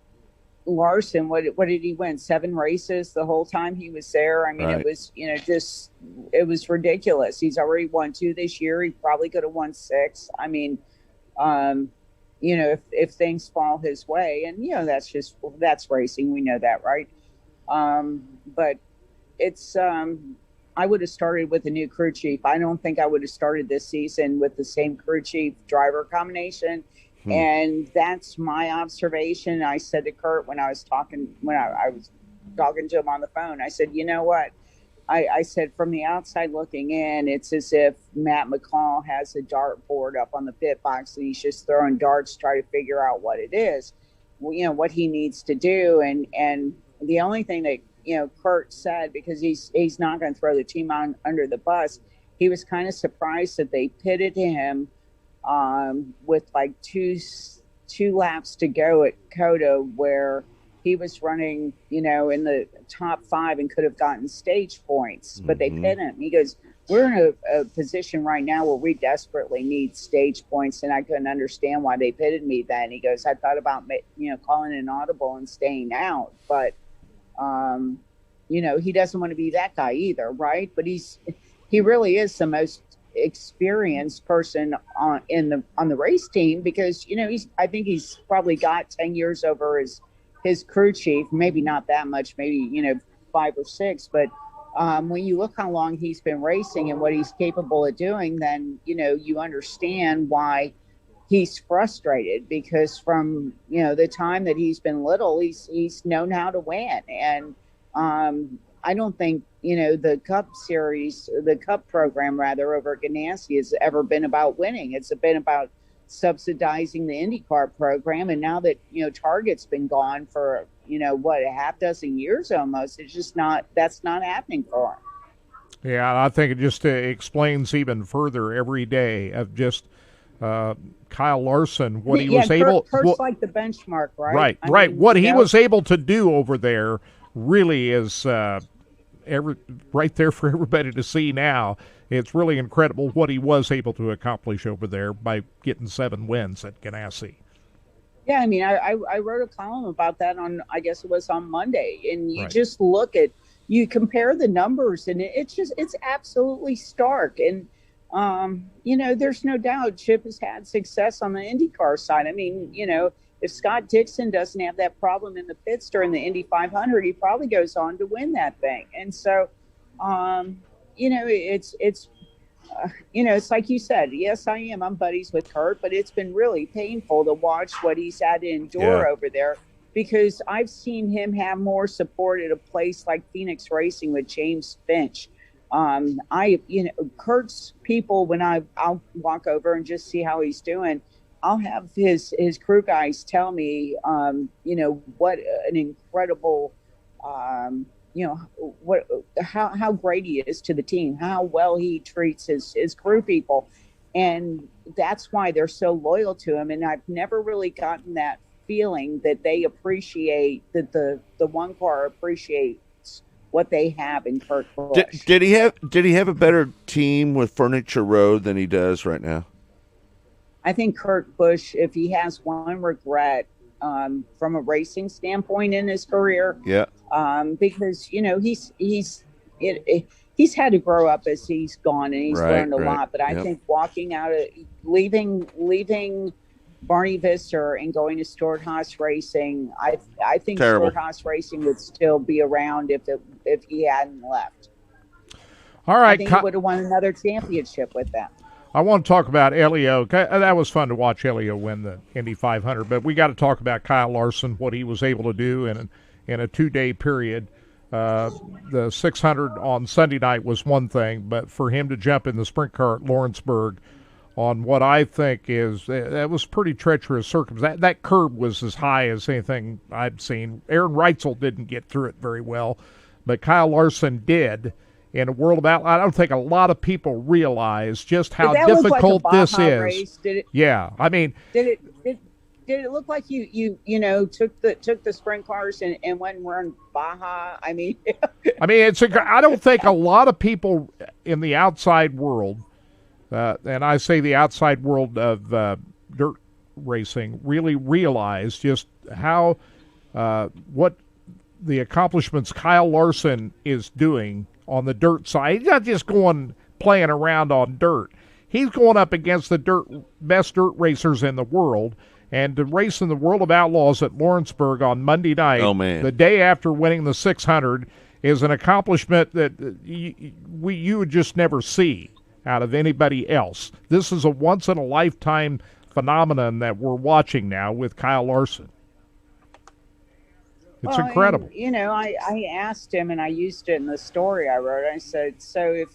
Larson, what did he win? 7 races the whole time he was there. I mean, It was, you know, just, it was ridiculous. He's already won 2 this year. He probably could have won 6. I mean, you know, if things fall his way, and, you know, that's racing. We know that, right? But it's, I would have started with a new crew chief. I don't think I would have started this season with the same crew chief driver combination. And that's my observation. I said to Kurt when I was talking to him on the phone, I said, you know what? I said, from the outside looking in, it's as if Matt McCall has a dartboard up on the pit box and he's just throwing darts to try to figure out what it is, you know, what he needs to do. And the only thing that, you know, Kurt said, because he's not going to throw the team under the bus, he was kind of surprised that they pitted him with like two laps to go at COTA, where he was running, you know, in the top 5 and could have gotten stage points, but they pit him. He goes, we're in a position right now where we desperately need stage points, and I couldn't understand why they pitted me then. He goes, I thought about, you know, calling an audible and staying out, but you know, he doesn't want to be that guy either, right? But he really is the most experienced person on the race team, because, you know, I think he's probably got 10 years over his crew chief, maybe not that much, maybe, you know, 5 or 6, but when you look how long he's been racing and what he's capable of doing, then, you know, you understand why he's frustrated, because from, you know, the time that he's been little, he's known how to win. And I don't think, you know, the Cup program rather over at Ganassi has ever been about winning. It's been about subsidizing the IndyCar program. And now that, Target's been gone for, a half dozen years almost, it's just that's not happening for him. Yeah, I think it just explains even further every day of just Kyle Larson, what he was able. Kurt's like the benchmark, right? Right. What he was able to do over there really is right there for everybody to see now. It's really incredible what he was able to accomplish over there by getting 7 wins at Ganassi. Yeah, I mean, I wrote a column about that on, I guess it was on Monday, and you Right. just you compare the numbers, and it's absolutely stark. And, there's no doubt Chip has had success on the IndyCar side. I mean, if Scott Dixon doesn't have that problem in the pits during the Indy 500, he probably goes on to win that thing. And so, it's like you said, yes, I'm buddies with Kurt, but it's been really painful to watch what he's had to endure over there, because I've seen him have more support at a place like Phoenix Racing with James Finch. Kurt's people, when I'll walk over and just see how he's doing, I'll have his crew guys tell me, what an incredible, how great he is to the team, how well he treats his crew people. And that's why they're so loyal to him. And I've never really gotten that feeling that they appreciate, that the one car appreciates what they have in Kurt Busch. Did he have a better team with Furniture Road than he does right now? I think Kurt Busch, if he has one regret from a racing standpoint in his career, because he's had to grow up as he's gone, and he's learned a lot. But I think walking out of leaving Barney Visser and going to Stuart Haas Racing, I think Terrible. Stuart Haas Racing would still be around if he hadn't left. All right, I think he would have won another championship with them. I want to talk about Elio. That was fun to watch Elio win the Indy 500, but we got to talk about Kyle Larson, what he was able to do in a 2-day period. The 600 on Sunday night was one thing, but for him to jump in the sprint car at Lawrenceburg on what I think is, that was pretty treacherous circumstance. That curb was as high as anything I've seen. Aaron Reitzel didn't get through it very well, but Kyle Larson did. In a world of outlaw, I don't think a lot of people realize just how difficult this is. Race? Yeah, I mean, did it look like you took the sprint cars and went and run Baja? I mean, I don't think a lot of people in the outside world, and I say the outside world of dirt racing, really realize just how what the accomplishments Kyle Larson is doing on the dirt side. He's not just playing around on dirt. He's going up against the best dirt racers in the world, and to race in the World of Outlaws at Lawrenceburg on Monday night, the day after winning the 600, is an accomplishment that you would just never see out of anybody else. This is a once-in-a-lifetime phenomenon that we're watching now with Kyle Larson. It's incredible. And, I asked him, and I used it in the story I wrote. I said, so if,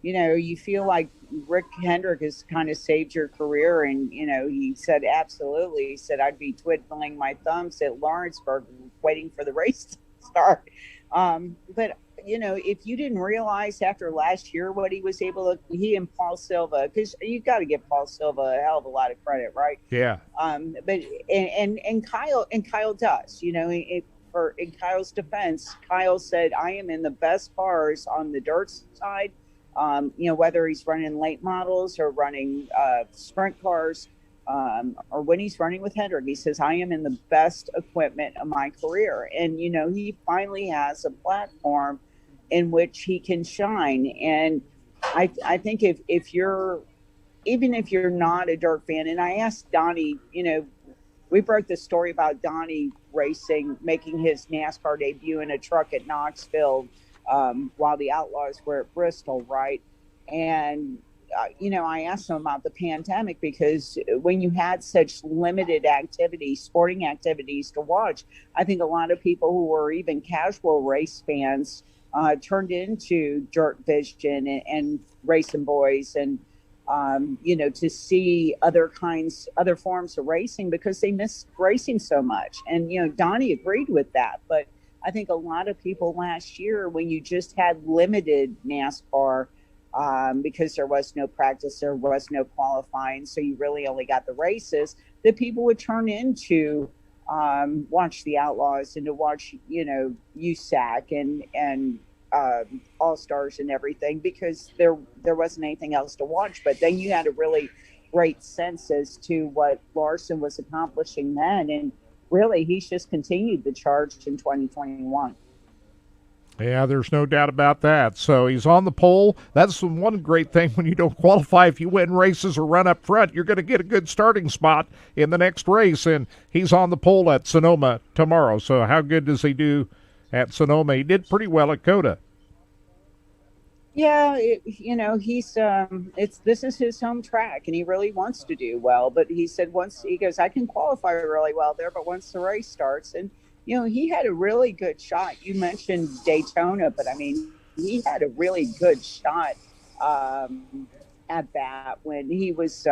you feel like Rick Hendrick has kind of saved your career, and, he said, absolutely. He said, I'd be twiddling my thumbs at Lawrenceburg waiting for the race to start. But, if you didn't realize after last year what he was able to, he and Paul Silva, because you got to give Paul Silva a hell of a lot of credit, right? Yeah. But Kyle does, in Kyle's defense, Kyle said, I am in the best cars on the dirt side, whether he's running late models or running sprint cars, or when he's running with Hendrick, he says, I am in the best equipment of my career. And, he finally has a platform in which he can shine. And I think if you're, even if you're not a dirt fan, and I asked Donnie, we broke the story about Donnie racing, making his NASCAR debut in a truck at Knoxville while the Outlaws were at Bristol, right? And, I asked him about the pandemic, because when you had such limited activities, sporting activities to watch, I think a lot of people who were even casual race fans turned into Dirt Vision and Racing Boys. And to see other forms of racing because they miss racing so much. And, Donnie agreed with that. But I think a lot of people last year, when you just had limited NASCAR, because there was no practice, there was no qualifying, so you really only got the races, that people would turn into watch the Outlaws and to watch, USAC and All Stars and everything, because there wasn't anything else to watch. But then you had a really great sense as to what Larson was accomplishing then, and really he's just continued the charge in 2021. Yeah, there's no doubt about that. So he's on the pole. That's one great thing when you don't qualify. If you win races or run up front, you're going to get a good starting spot in the next race. And he's on the pole at Sonoma tomorrow. So how good does he do at Sonoma? He did pretty well at COTA. Yeah, he's this is his home track, and he really wants to do well. But he said he goes, I can qualify really well there, but once the race starts, and he had a really good shot. You mentioned Daytona, but I mean, he had a really good shot at that when he was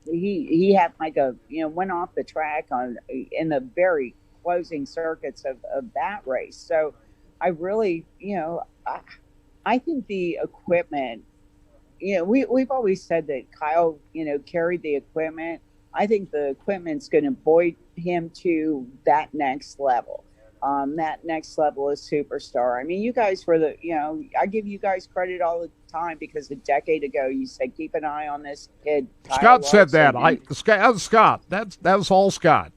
he had like went off the track in the very closing circuits of that race. So I really I think the equipment, we've always said that Kyle carried the equipment. I think the equipment's going to buoy him to that next level. That next level is superstar. I mean, you guys were I give you guys credit all the time because a decade ago you said keep an eye on this kid. Scott said that. That was Scott. That was all Scott.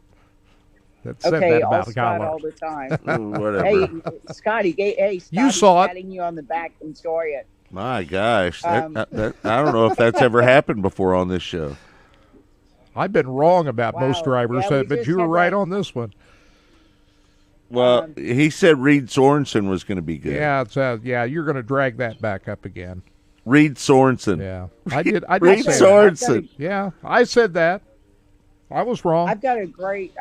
That said that all about Scott Kyle all the time. Whatever. Hey, Scotty, you saw it. Patting you on the back. Enjoy it. My gosh, I don't know if that's ever happened before on this show. I've been wrong about most drivers, but you were right on this one. Well, he said Reed Sorensen was going to be good. Yeah, you're going to drag that back up again. Reed Sorensen. Yeah, I did Reed say Sorensen. Yeah, I said that. I was wrong. I got a great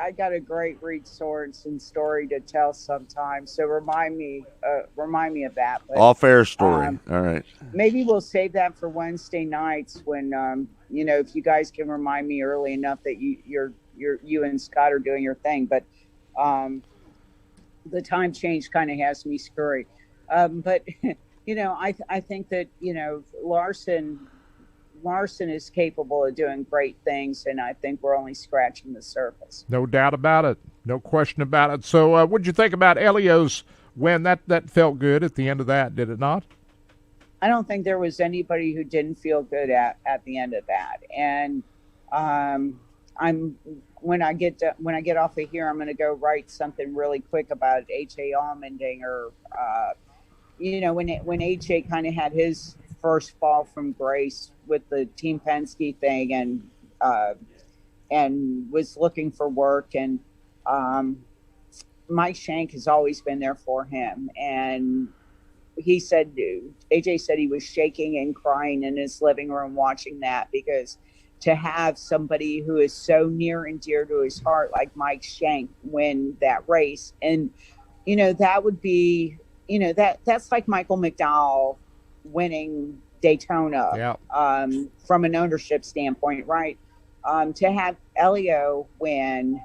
Reed Sorensen story to tell sometime. So remind me of that. But, All-fair story. All right. Maybe we'll save that for Wednesday nights when if you guys can remind me early enough that you and Scott are doing your thing. But the time change kind of has me scurry. But I think that Larson is capable of doing great things, and I think we're only scratching the surface. No doubt about it. No question about it. So what did you think about Elio's win? That felt good at the end of that, did it not? I don't think there was anybody who didn't feel good at the end of that. And when I get off of here, I'm going to go write something really quick about AJ Allmendinger. When AJ kind of had his first fall from grace with the Team Penske thing and was looking for work, and Mike Shank has always been there for him. And AJ said he was shaking and crying in his living room watching that, because to have somebody who is so near and dear to his heart like Mike Shank win that race, and that would be that's like Michael McDowell winning Daytona, from an ownership standpoint, right? To have Elio win,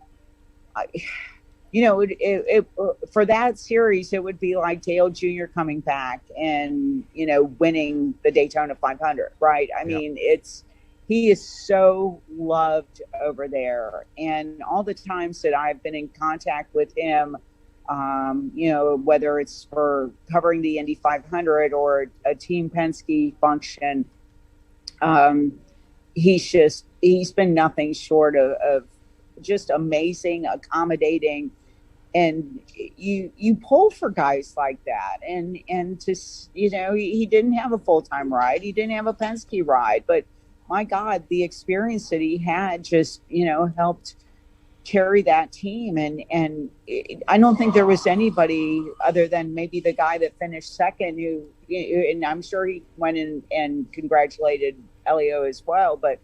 for that series, it would be like Dale Jr. coming back and winning the Daytona 500, right? I mean, he is so loved over there, and all the times that I've been in contact with him, whether it's for covering the Indy 500 or a Team Penske function, he's been nothing short of just amazing, accommodating, and you pull for guys like that, and to he didn't have a full-time ride, he didn't have a Penske ride, but my God, the experience that he had just helped carry that team, and I don't think there was anybody other than maybe the guy that finished second who, and I'm sure he went in and congratulated Elio as well, but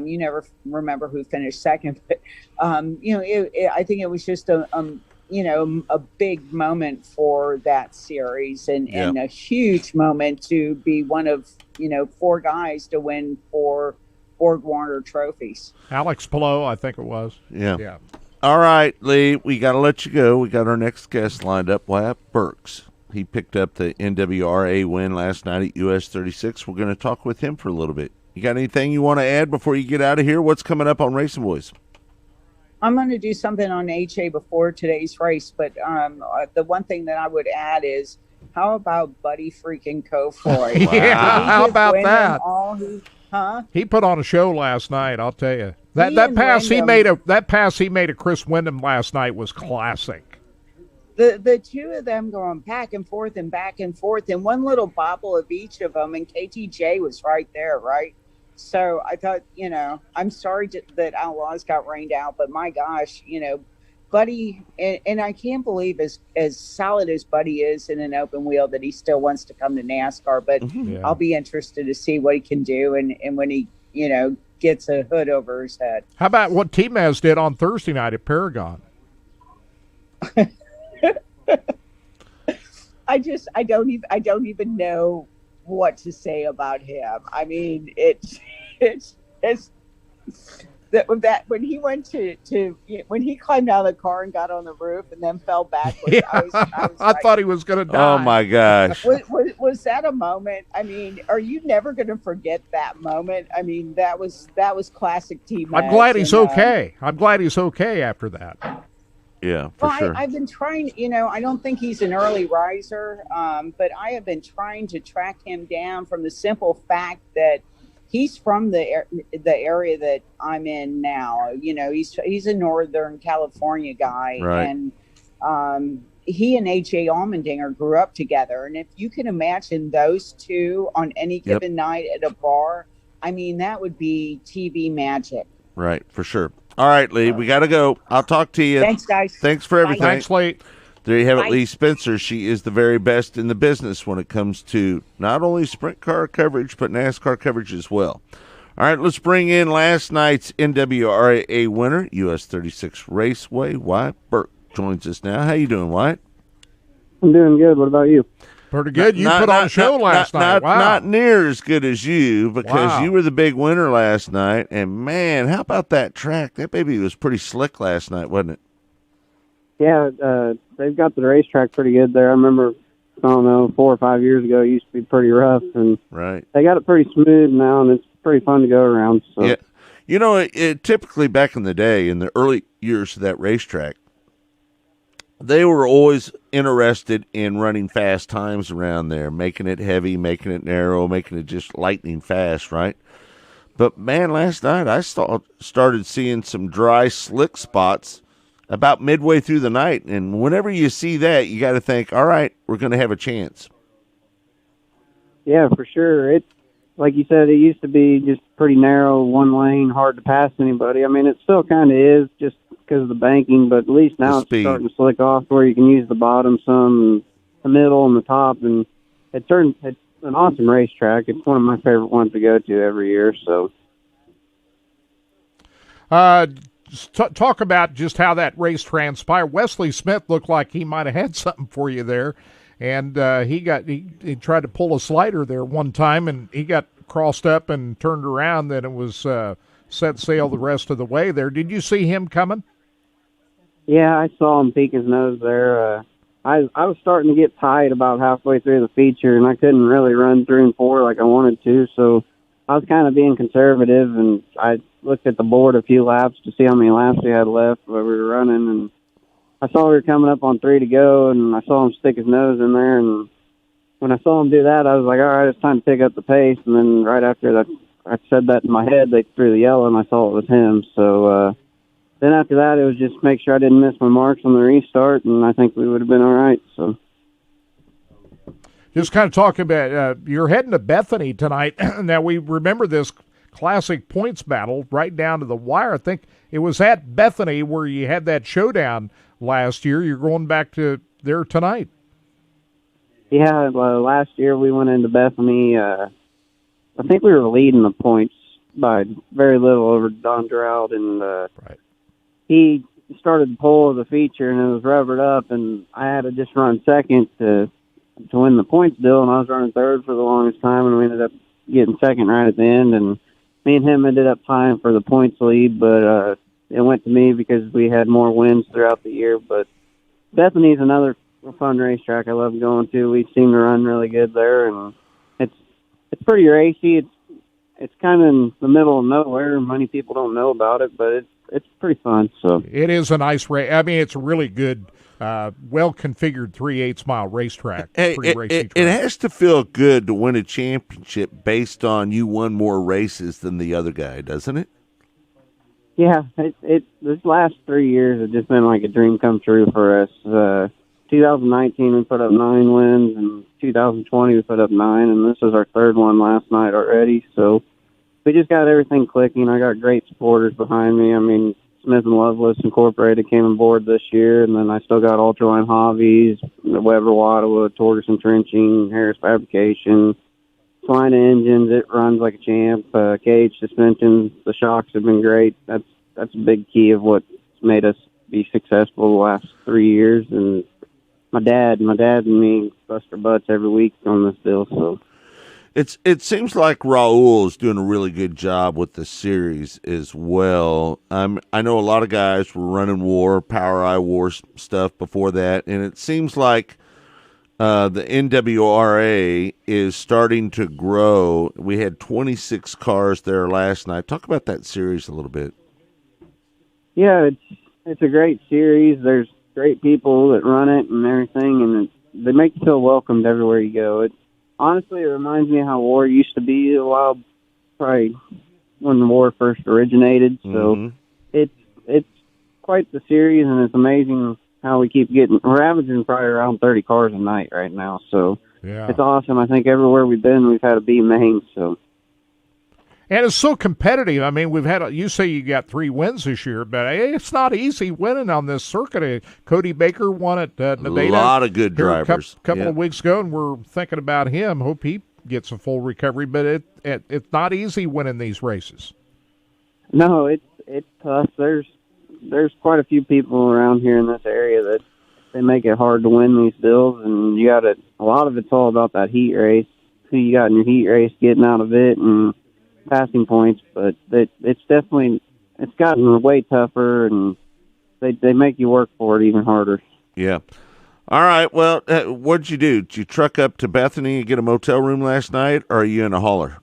you never remember who finished second. But I think it was just a big moment for that series, and a huge moment to be one of 4 guys to win 4 Borg Warner trophies. Alex Palou, I think it was. Yeah. All right, Lee, we got to let you go. We got our next guest lined up, Wyatt Burks. He picked up the NWRA win last night at US 36. We're going to talk with him for a little bit. You got anything you want to add before you get out of here? What's coming up on Racing Boys? I'm going to do something on HA before today's race, but the one thing that I would add is, how about Buddy freaking Kofoid? Yeah, how about win that? He put on a show last night, I'll tell you. That and pass he Wyndham- made to Chris Wyndham last night was classic. The two of them going back and forth, and one little bobble of each of them, and KTJ was right there, right? So I thought, I'm sorry that Outlaws got rained out, but my gosh, Buddy, and I can't believe as solid as Buddy is in an open wheel that he still wants to come to NASCAR, but I'll be interested to see what he can do and when he, gets a hood over his head. How about what T-Maz did on Thursday night at Paragon? I don't even know what to say about him. I mean, it's that when he went when he climbed out of the car and got on the roof and then fell backwards. I thought he was going to die. Oh my gosh! Was that a moment? I mean, are you never going to forget that moment? I mean, that was classic T-Maz. I'm glad he's okay. I'm glad he's okay after that. Yeah, for sure. I've been trying, I don't think he's an early riser, but I have been trying to track him down from the simple fact that he's from the area that I'm in now. He's a Northern California guy, right. And he and H.A. Allmendinger grew up together. And if you can imagine those two on any given night at a bar, I mean, that would be TV magic. Right, for sure. All right, Lee, we got to go. I'll talk to you. Thanks, guys. Thanks for everything. Thanks, Lee. There you have Bye. it, Lee Spencer. She is the very best in the business when it comes to not only sprint car coverage, but NASCAR coverage as well. All right, let's bring in last night's NWRA winner, US 36 Raceway. Wyatt Burke joins us now. How you doing, Wyatt? I'm doing good. What about you? Pretty good. You put on a show last night. Wow. Not near as good as you, because you were the big winner last night. And, man, how about that track? That baby was pretty slick last night, wasn't it? Yeah, they've got the racetrack pretty good there. I remember, 4 or 5 years ago, it used to be pretty rough. And right. They got it pretty smooth now, and it's pretty fun to go around. So. Yeah. It typically back in the day, in the early years of that racetrack, they were always interested in running fast times around there, making it heavy, making it narrow, making it just lightning fast, right? But, man, last night I started seeing some dry, slick spots about midway through the night. And whenever you see that, you got to think, all right, we're going to have a chance. Yeah, for sure. It's like you said, it used to be just pretty narrow, one lane, hard to pass anybody. I mean, it still kind of is just because of the banking, but at least now it's starting to slick off where you can use the bottom some, the middle, and the top. And it's an awesome racetrack. It's one of my favorite ones to go to every year. So, talk about just how that race transpired. Wesley Smith looked like he might have had something for you there, and he tried to pull a slider there one time, and he got crossed up and turned around. Then it was set sail the rest of the way there. Did you see him coming? Yeah, I saw him peek his nose there. I was starting to get tight about halfway through the feature, and I couldn't really run 3 and 4 like I wanted to, so I was kind of being conservative, and I looked at the board a few laps to see how many laps we had left while we were running, and I saw we were coming up on 3 to go, and I saw him stick his nose in there, and when I saw him do that, I was like, all right, it's time to pick up the pace, and then right after that, I said that in my head, they threw the yellow, and I saw it was him, so then after that, it was just make sure I didn't miss my marks on the restart, and I think we would have been all right, so. Just kind of talking about, you're heading to Bethany tonight. Now, we remember this classic points battle right down to the wire. I think it was at Bethany where you had that showdown last year. You're going back to there tonight. Yeah, last year we went into Bethany. I think we were leading the points by very little over Don Drought, and right. He started the pole of the feature, and it was rubbered up, and I had to just run second to win the points deal, and I was running third for the longest time, and we ended up getting second right at the end, and me and him ended up tying for the points lead, but it went to me because we had more wins throughout the year. But Bethany's another fun racetrack I love going to. We seem to run really good there, and it's pretty racy. It's kind of in the middle of nowhere. Many people don't know about it, but it's pretty fun. So it is a nice race. I mean, it's a really good, well-configured 3/8 mile racetrack. Hey, it has to feel good to win a championship based on you won more races than the other guy, doesn't it? Yeah, this last 3 years have just been like a dream come true for us. 2019 we put up 9 wins, and 2020 we put up 9, and this was our third one last night already. So we just got everything clicking. I got great supporters behind me. I mean, Smith & Lovelace Incorporated came aboard this year, and then I still got Ultraline Hobbies, Weber Wattawa, Torgerson Trenching, Harris Fabrication, Swine Engines. It runs like a champ. Cage Suspensions. The shocks have been great. That's a big key of what's made us be successful the last 3 years. And my dad and me bust our butts every week on this deal. So it seems like Raul is doing a really good job with the series as well. I know a lot of guys were running Power Eye War stuff before that, and it seems like the NWRA is starting to grow. We had 26 cars there last night. Talk about that series a little bit. Yeah, it's a great series. There's great people that run it and everything, and they make you feel welcomed everywhere you go. Honestly, it reminds me of how war used to be a while, probably when the war first originated. So it's quite the series, and it's amazing how we keep getting. We're averaging probably around 30 cars a night right now, so it's awesome. I think everywhere we've been, we've had a B main. So. And it's so competitive. I mean, you say you got 3 wins this year, but it's not easy winning on this circuit. Cody Baker won at Nevada. A lot of good drivers. A couple of weeks ago, and we're thinking about him. Hope he gets a full recovery, but it's not easy winning these races. No, it's tough. There's quite a few people around here in this area that they make it hard to win these deals, and a lot of it's all about that heat race, who you got in your heat race, getting out of it, and passing points. But it's gotten way tougher, and they make you work for it even harder. Yeah. All right. Well, what'd you do? Did you truck up to Bethany and get a motel room last night, or are you in a hauler?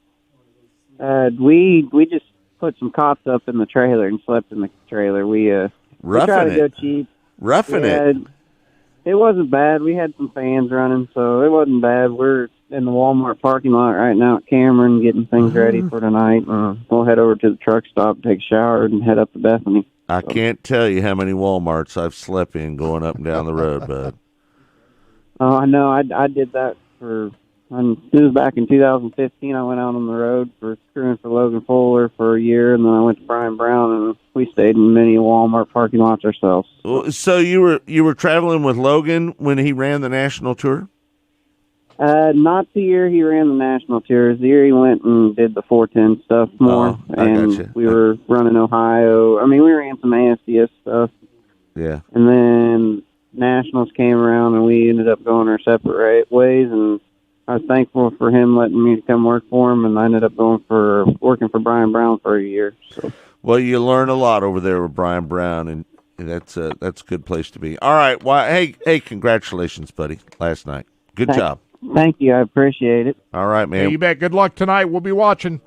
We just put some cots up in the trailer and slept in the trailer. We tried to go cheap. Roughing it. It wasn't bad. We had some fans running, so it wasn't bad. We're in the Walmart parking lot right now at Cameron getting things ready for tonight. We'll head over to the truck stop, take a shower, and head up to Bethany. I can't tell you how many Walmarts I've slept in going up and down the road, bud. Oh, I know. I did that it was back in 2015. I went out on the road for crewing for Logan Fuller for a year, and then I went to Brian Brown, and we stayed in many Walmart parking lots ourselves. So you were traveling with Logan when he ran the national tour? Not the year he ran the national tours. The year he went and did the 410 stuff more, and we were running Ohio. I mean, we ran some ASDS stuff. Yeah. And then nationals came around, and we ended up going our separate ways, and I was thankful for him letting me come work for him, and I ended up working for Brian Brown for a year. So. Well, you learn a lot over there with Brian Brown, and that's a good place to be. All right. Well, hey, congratulations, buddy, last night. Good job. Thank you. I appreciate it. All right, man. Hey, you bet. Good luck tonight. We'll be watching.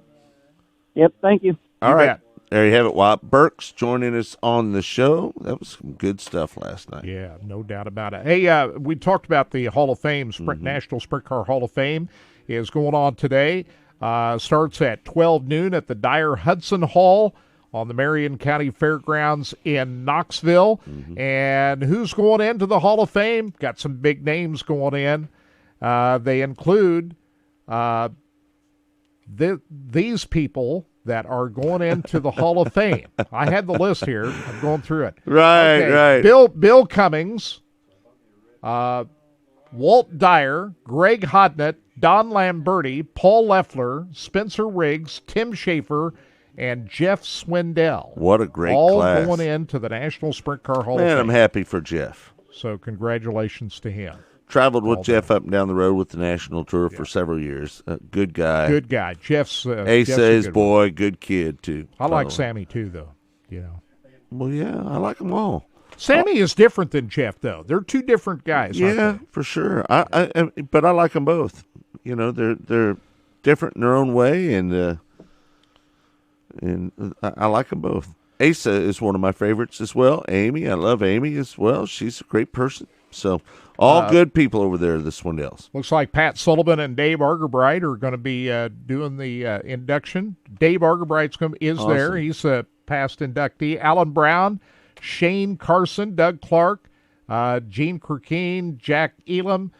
Yep. Thank you. All right. There you have it. Wyatt Burks joining us on the show. That was some good stuff last night. Yeah, no doubt about it. Hey, we talked about the Hall of Fame, National Sprint Car Hall of Fame is going on today. Starts at 12 noon at the Dyer Hudson Hall on the Marion County Fairgrounds in Knoxville. And who's going into the Hall of Fame? Got some big names going in. They include these people that are going into the Hall of Fame. I had the list here. I'm going through it. Right. Bill Cummings, Walt Dyer, Greg Hodnett, Don Lamberti, Paul Leffler, Spencer Riggs, Tim Schaefer, and Jeff Swindell. What a great all class. All going into the National Sprint Car Hall of Man, Fame. I'm happy for Jeff. So congratulations to him. Traveled with Jeff up and down the road with the national tour for several years. Good guy. Good guy. Jeff's Asa, his boy, good kid too. I like Sammy too, though. You know. Well, yeah, I like them all. Sammy is different than Jeff, though. They're two different guys. Yeah, for sure. But I like them both. You know, they're different in their own way, and I like them both. Asa is one of my favorites as well. Amy, I love Amy as well. She's a great person. So all good people over there at the Swindells. Looks like Pat Sullivan and Dave Argerbright are going to be doing the induction. Dave Argerbright is awesome. There. He's a past inductee. Alan Brown, Shane Carson, Doug Clark, Gene Kirkine, Jack Elam,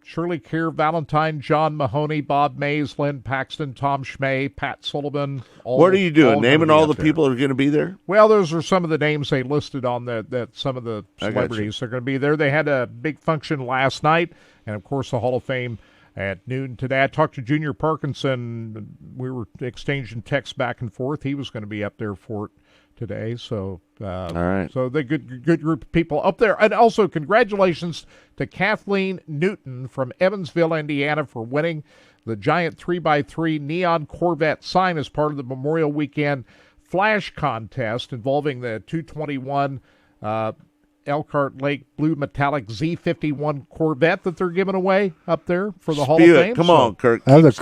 Shirley Keir, Valentine, John Mahoney, Bob Mays, Lynn Paxton, Tom Schmay, Pat Sullivan. What are you doing? Naming all the people that are going to be there? Well, those are some of the names they listed on that some of the celebrities are going to be there. They had a big function last night, and, of course, the Hall of Fame at noon today. I talked to Junior Parkinson. We were exchanging texts back and forth. He was going to be up there for it today. So, all right. So the good group of people up there. And also congratulations to Kathleen Newton from Evansville, Indiana, for winning the giant 3x3 neon Corvette sign as part of the Memorial Weekend Flash Contest involving the 221 Elkhart Lake Blue Metallic Z51 Corvette that they're giving away up there for the Hall of Fame. Come on, Kirk. That's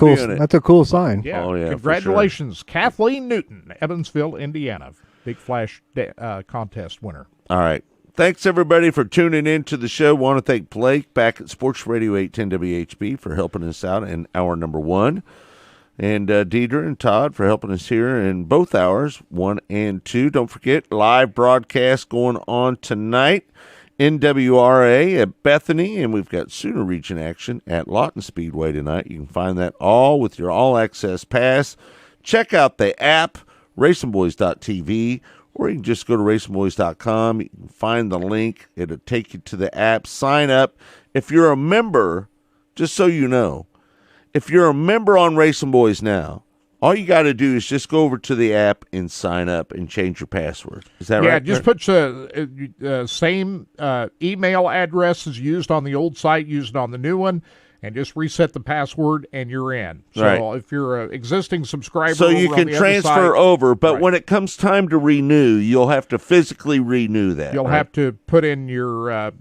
a cool sign. Yeah. Oh, yeah, Congratulations, sure. Kathleen Newton, Evansville, Indiana. Big Flash contest winner. All right. Thanks, everybody, for tuning in to the show. Want to thank Blake back at Sports Radio 810 WHB for helping us out in hour number 1. And Deidre and Todd for helping us here in both hours, 1 and 2. Don't forget, live broadcast going on tonight. NWRA at Bethany, and we've got Sooner Region action at Lawton Speedway tonight. You can find that all with your all-access pass. Check out the app, racingboys.tv, or you can just go to racingboys.com. You can find the link. It'll take you to the app. Sign up. If you're a member, just so you know, if you're a member on Racing Boys now, all you got to do is just go over to the app and sign up and change your password. Is that right? Yeah, just put the same email address as used on the old site, used on the new one, and just reset the password, and you're in. So if you're an existing subscriber, so you can transfer over, but when it comes time to renew, you'll have to physically renew that. You'll have to put in your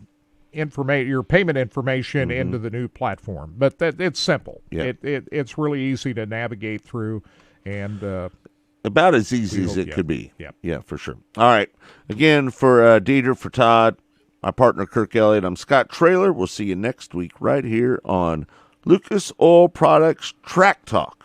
your payment information into the new platform, but it's simple. Yeah. It's really easy to navigate through, and about as easy as it could be. Yeah, for sure. All right, again for Deidre, for Todd, my partner Kirk Elliott, I'm Scott Traylor. We'll see you next week right here on Lucas Oil Products Track Talk.